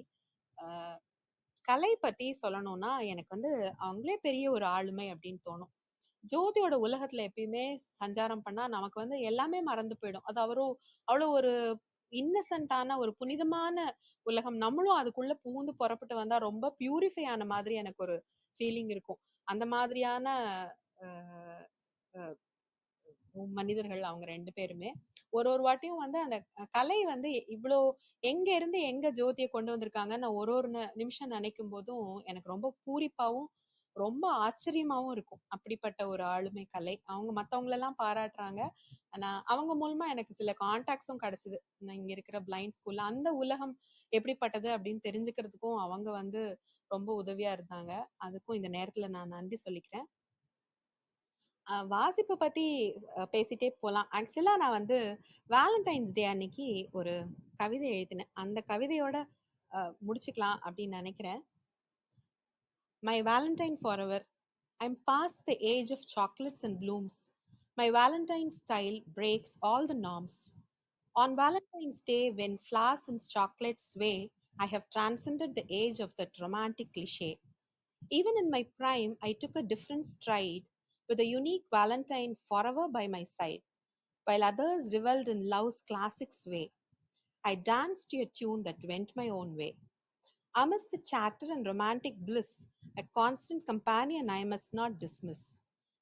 கலை பத்தி சொல்லணும்னா எனக்கு வந்து அவங்களே பெரிய ஒரு ஆளுமை அப்படின்னு தோணும். ஜோதியோட உலகத்துல எப்பயுமே சஞ்சாரம் பண்ணா நமக்கு வந்து எல்லாமே மறந்து போயிடும். அது அவ்வளோ ஒரு இன்னசென்ட்டான ஒரு புனிதமான உலகம். நம்மளும் அதுக்குள்ள புகுந்து புறப்பட்டு வந்தா ரொம்ப பியூரிஃபை ஆன மாதிரி எனக்கு ஒரு ஃபீலிங் இருக்கும். அந்த மாதிரியான அஹ் அஹ் மனிதர்கள் அவங்க 2 பேருமே. ஒரு வாட்டியும் வந்து அந்த கலை வந்து இவ்வளோ எங்க இருந்து எங்க ஜோதியை கொண்டு வந்திருக்காங்க நான் ஒரு நிமிஷம் நினைக்கும் போதும் எனக்கு ரொம்ப பூரிப்பாவும் ரொம்ப ஆச்சரியமாவும் இருக்கும். அப்படிப்பட்ட ஒரு ஆளுமை கலை. அவங்க மற்றவங்களெல்லாம் பாராட்டுறாங்க. ஆனா அவங்க மூலமா எனக்கு சில கான்டாக்ட்ஸும் கிடைச்சது. நான் இங்க இருக்கிற பிளைண்ட் ஸ்கூல்ல அந்த உலகம் எப்படிப்பட்டது அப்படின்னு தெரிஞ்சுக்கிறதுக்கும் அவங்க வந்து ரொம்ப உதவியா இருந்தாங்க. அதுக்கும் இந்த நேரத்துல நான் நன்றி சொல்லிக்கிறேன். வாசிப்பு பத்தி பேசிட்டே போகலாம். ஆக்சுவலா நான் வந்து வேலண்டைன்ஸ் டே அன்னைக்கு ஒரு கவிதை எழுதினேன். அந்த கவிதையோட முடிச்சுக்கலாம் அப்படின்னு நினைக்கிறேன். My Valentine forever. I'm past the age of chocolates and blooms. My Valentine style breaks all the norms. On Valentine's Day, when flowers and chocolates sway, I have transcended the age of that romantic cliché. Even in my prime, I took a different stride with a unique Valentine forever by my side. While others revelled in love's classic sway, I danced to a tune that went my own way. Amidst the chatter and romantic bliss, a constant companion I must not dismiss.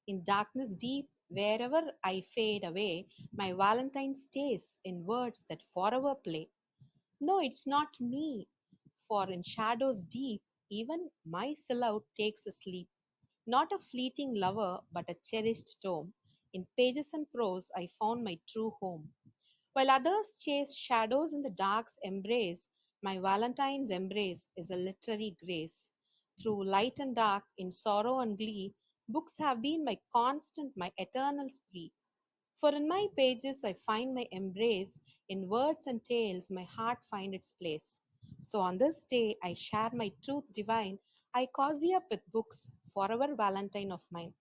In darkness deep, wherever I fade away, my Valentine stays in words that forever play. No, it's not me, for in shadows deep, even my silhouette takes a sleep. Not a fleeting lover, but a cherished tome. In pages and prose, I found my true home. While others chase shadows in the dark's embrace, my Valentine's embrace is a literary grace. Through light and dark, in sorrow and glee, books have been my constant, my eternal spree. For in my pages I find my embrace, in words and tales my heart find its place. So on this day I share my truth divine, I cozy up with books, forever Valentine of mine.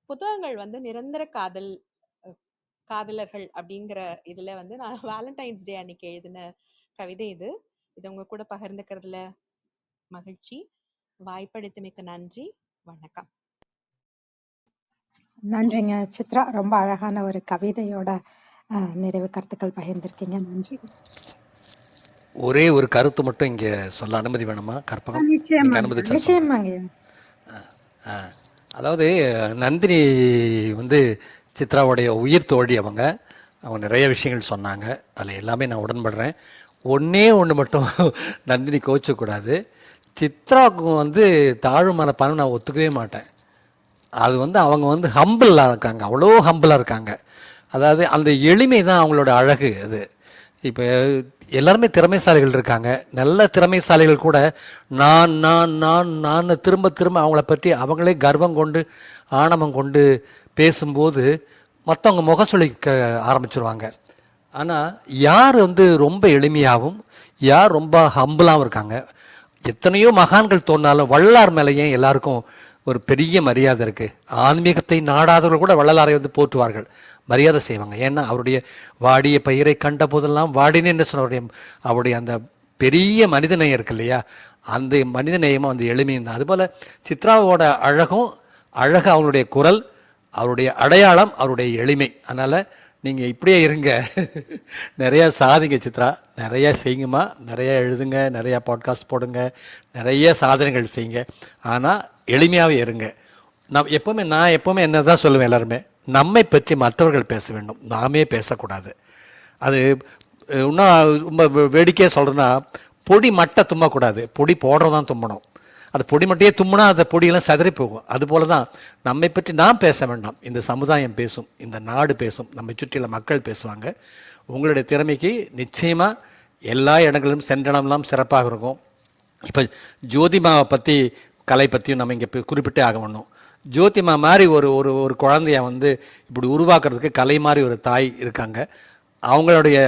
புத்தகங்கள் வந்து நிரந்தர காதலர்கள் அப்படிங்கிற இதுல வந்து நான் Valentine's டே அன்னைக்கு எழுதின கவிதை இது. இது உங்க கூட பகிர்ந்துக்கிறதுல மகிழ்ச்சி. வாய்ப்பளித்தமைக்கு நன்றி. வணக்கம். நன்றிங்க சித்ரா. ரொம்ப அழகான ஒரு கவிதையோட நிறைவு கருத்துக்கள் பகிர்ந்திருக்கீங்க. நன்றி. ஒரே ஒரு கருத்து மட்டும் இங்கே சொல்ல அனுமதி வேணுமா கற்பகம்? நீங்கள் அனுமதிச்சா சொல்கிறேன். நிச்சயமாங்க. அதாவது நந்தினி வந்து சித்ராவுடைய உயிர் தோழி. அவங்க நிறைய விஷயங்கள் சொன்னாங்க. அதில் எல்லாமே நான் உடன்படுறேன். ஒன்றே ஒன்று மட்டும் நந்தினி கோச்சக்கூடாது. சித்ராவுக்கு வந்து தாழ்வு மனப்பான்மை நான் ஒத்துக்கவே மாட்டேன். அது வந்து அவங்க வந்து ஹம்பிளாக இருக்காங்க, அவ்வளோ ஹம்பிளாக இருக்காங்க. அதாவது அந்த எளிமை தான் அவங்களோட அழகு. அது இப்போ எல்லாருமே திறமைசாலிகள் இருக்காங்க. நல்ல திறமைசாலிகள் கூட நான் திரும்ப திரும்ப அவங்கள பற்றி அவங்களே கர்வம் கொண்டு ஆணவம் கொண்டு பேசும்போது மற்றவங்க முகம் சொல்லிக்க ஆரம்பிச்சிருவாங்க. ஆனால் யார் வந்து ரொம்ப எளிமையாகவும் யார் ரொம்ப ஹம்பிளாகவும் இருக்காங்க. எத்தனையோ மகான்கள் தோன்றாலும் வள்ளலார் மேலேயே எல்லாருக்கும் ஒரு பெரிய மரியாதை இருக்குது. ஆன்மீகத்தை நாடாதவர்கள் கூட வள்ளலாரை வந்து போற்றுவார்கள், மரியாதை செய்வாங்க. ஏன்னா அவருடைய வாடிய பயிரை கண்ட போதெல்லாம் வாடினேன்னு சொன்ன அவருடைய அந்த பெரிய மனிதநேயம் இருக்கு இல்லையா, அந்த மனிதநேயமும் அந்த எளிமையும் தான். அதுபோல் சித்ராவோட அழகு அவங்களுடைய குரல், அவருடைய அடையாளம், அவருடைய எளிமை. அதனால் நீங்கள் இப்படியே இருங்க, நிறையா சாதிங்க சித்ரா, நிறையா செய்யுங்கம்மா, நிறையா எழுதுங்க, நிறையா பாட்காஸ்ட் போடுங்க, நிறைய சாதனைகள் செய்யுங்க. ஆனால் எளிமையாகவே இருங்க. நான் எப்போவுமே என்ன தான் சொல்லுவேன், எல்லாருமே நம்மை பற்றி மற்றவர்கள் பேச வேண்டும், நாமே பேசக்கூடாது. அது இன்னும் ரொம்ப வேடிக்கையாக சொல்கிறேன்னா, பொடி மட்டை தும்மக்கூடாது, பொடி போடுறதான் தும்பணும். அந்த பொடி மட்டுமே தும்முனா அந்த பொடியெல்லாம் சிதறி போகும். அதுபோல தான் நம்மை பற்றி நாம் பேச வேண்டாம், இந்த சமுதாயம் பேசும், இந்த நாடு பேசும், நம்மை சுற்றியுள்ள மக்கள் பேசுவாங்க. உங்களுடைய திறமைக்கு நிச்சயமாக எல்லா இடங்களிலும் சென்றடம்லாம் சிறப்பாக இருக்கும். இப்போ ஜோதிமாவை பற்றி கலை பற்றியும் நம்ம இங்கே குறிப்பிட்டே ஆக வேணும். ஜோதிமா மாதிரி ஒரு ஒரு ஒரு குழந்தைய வந்து இப்படி உருவாக்குறதுக்கு கலை மாதிரி ஒரு தாய் இருக்காங்க. அவங்களுடைய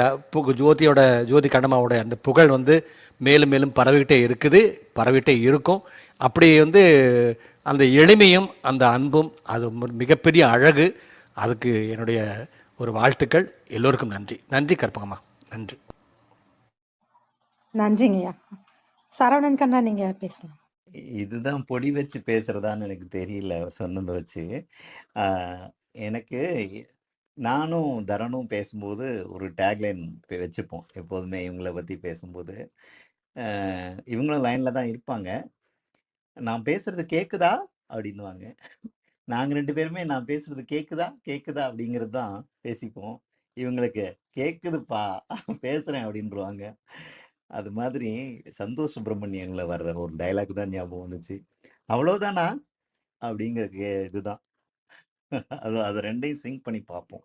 ஜோதி கண்ணம்மாவோட அந்த புகழ் வந்து மேலும் மேலும் பரவிக்கிட்டே இருக்குது, பரவிக்கிட்டே இருக்கும். அப்படி வந்து அந்த எளிமையும் அந்த அன்பும் அது மிகப்பெரிய அழகு. அதுக்கு என்னுடைய ஒரு வாழ்த்துக்கள். எல்லோருக்கும் நன்றி. நன்றி கற்பகம்மா, நன்றி. நன்றிங்கய்யா. சரவணன் கண்ணா, நீங்க பேசலாம். இதுதான் பொடி வச்சு பேசுறதான்னு எனக்கு தெரியல சொன்னதை வச்சு. எனக்கு நானும் தரனும் பேசும்போது ஒரு டேக்லைன் வச்சுப்போம் எப்போதுமே. இவங்கள பற்றி பேசும்போது இவங்களும் லைனில் தான் இருப்பாங்க. நான் பேசுறது கேட்குதா அப்படின்வாங்க. நாங்கள் 2 பேருமே நான் பேசுறது கேட்குதா கேட்குதா அப்படிங்கிறது தான் பேசிப்போம். இவங்களுக்கு கேட்குதுப்பா பேசுகிறேன் அப்படின்றவாங்க. அது மாதிரி சந்தோஷ் சுப்ரமணியன்ல வர்ற ஒரு டைலாக் தான் ஞாபகம் வந்துச்சு. அவ்வளோதானா அப்படிங்கிற இதுதான். அது ரெண்டையும் சிங்க் பண்ணி பார்ப்போம்.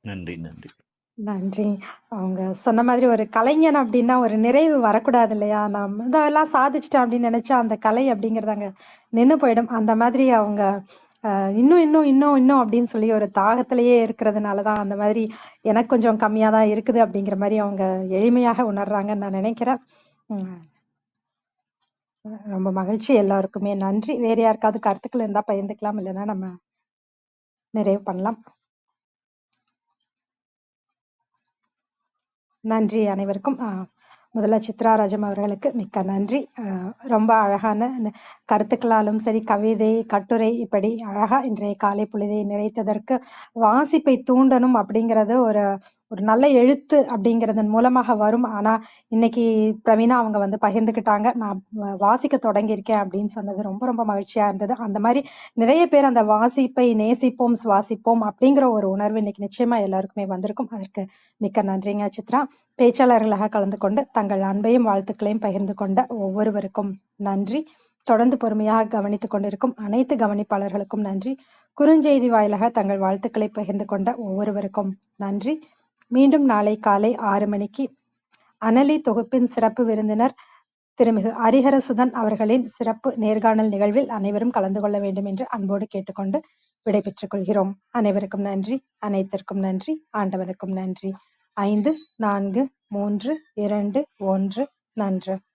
நன்றி நன்றி நன்றி. அவங்க சொன்ன மாதிரி ஒரு கலைஞன் அப்படின்னா ஒரு நிறைவு வரக்கூடாது இல்லையா? நம்ம இதெல்லாம் சாதிச்சிட்டோம் அப்படின்னு நினைச்சா அந்த கலை அப்படிங்கிறது அங்க நின்னு போயிடும். அந்த மாதிரி அவங்க இன்னும் இன்னும் இன்னும் இன்னும் அப்படின்னு சொல்லி ஒரு தாகத்திலேயே இருக்கிறதுனாலதான் அந்த மாதிரி எனக்கு கொஞ்சம் கம்மியா தான் இருக்குது அப்படிங்கிற மாதிரி அவங்க எளிமையாக உணர்றாங்கன்னு நான் நினைக்கிறேன். உம் ரொம்ப மகிழ்ச்சி. எல்லாருக்குமே நன்றி. வேற யாருக்காவது கருத்துக்கள் இருந்தா பகிர்ந்துக்கலாம், இல்லைன்னா நம்ம நிறைவு பண்ணலாம். நன்றி அனைவருக்கும். முதல்ல சித்ரா ராஜம் அவர்களுக்கு மிக்க நன்றி. ரொம்ப அழகான கருத்துக்களாலும் சரி, கவிதை, கட்டுரை, இப்படி அழகா இன்றைய காலை பொழுதை நிறைத்ததற்கு, வாசிப்பை தூண்டணும் அப்படிங்கிறது ஒரு ஒரு நல்ல எழுத்து அப்படிங்கிறதன் மூலமாக வரும். ஆனா இன்னைக்கு பிரவீனா அவங்க வந்து பகிர்ந்துக்கிட்டாங்க, நான் வாசிக்க தொடங்கியிருக்கேன் அப்படின்னு சொன்னது ரொம்ப ரொம்ப மகிழ்ச்சியா இருந்தது. அந்த மாதிரி நிறைய பேர் அந்த வாசிப்பை நேசிப்போம், சுவாசிப்போம் அப்படிங்கிற ஒரு உணர்வு இன்னைக்கு நிச்சயமா எல்லாருக்குமே வந்திருக்கும். அதற்கு மிக்க நன்றிங்க சித்ரா. பேச்சாளர்களாக கலந்து கொண்டு தங்கள் அன்பையும் வாழ்த்துக்களையும் பகிர்ந்து கொண்ட ஒவ்வொருவருக்கும் நன்றி. தொடர்ந்து பொறுமையாக கவனித்துக் கொண்டிருக்கும் அனைத்து கவனிப்பாளர்களுக்கும் நன்றி. குறுஞ்செய்தி வாயிலாக தங்கள் வாழ்த்துக்களை பகிர்ந்து கொண்ட ஒவ்வொருவருக்கும் நன்றி. மீண்டும் நாளை காலை 6 மணிக்கு அனலி தொகுப்பின் சிறப்பு விருந்தினர் திருமிகு ஹரிஹரசுதன் அவர்களின் சிறப்பு நேர்காணல் நிகழ்வில் அனைவரும் கலந்து கொள்ள வேண்டும் என்று அன்போடு கேட்டுக்கொண்டு விடைபெற்றுக் கொள்கிறோம். அனைவருக்கும் நன்றி, அனைத்திற்கும் நன்றி, ஆண்டவனுக்கும் நன்றி. 5, 4, 3, 2, 1 நன்று.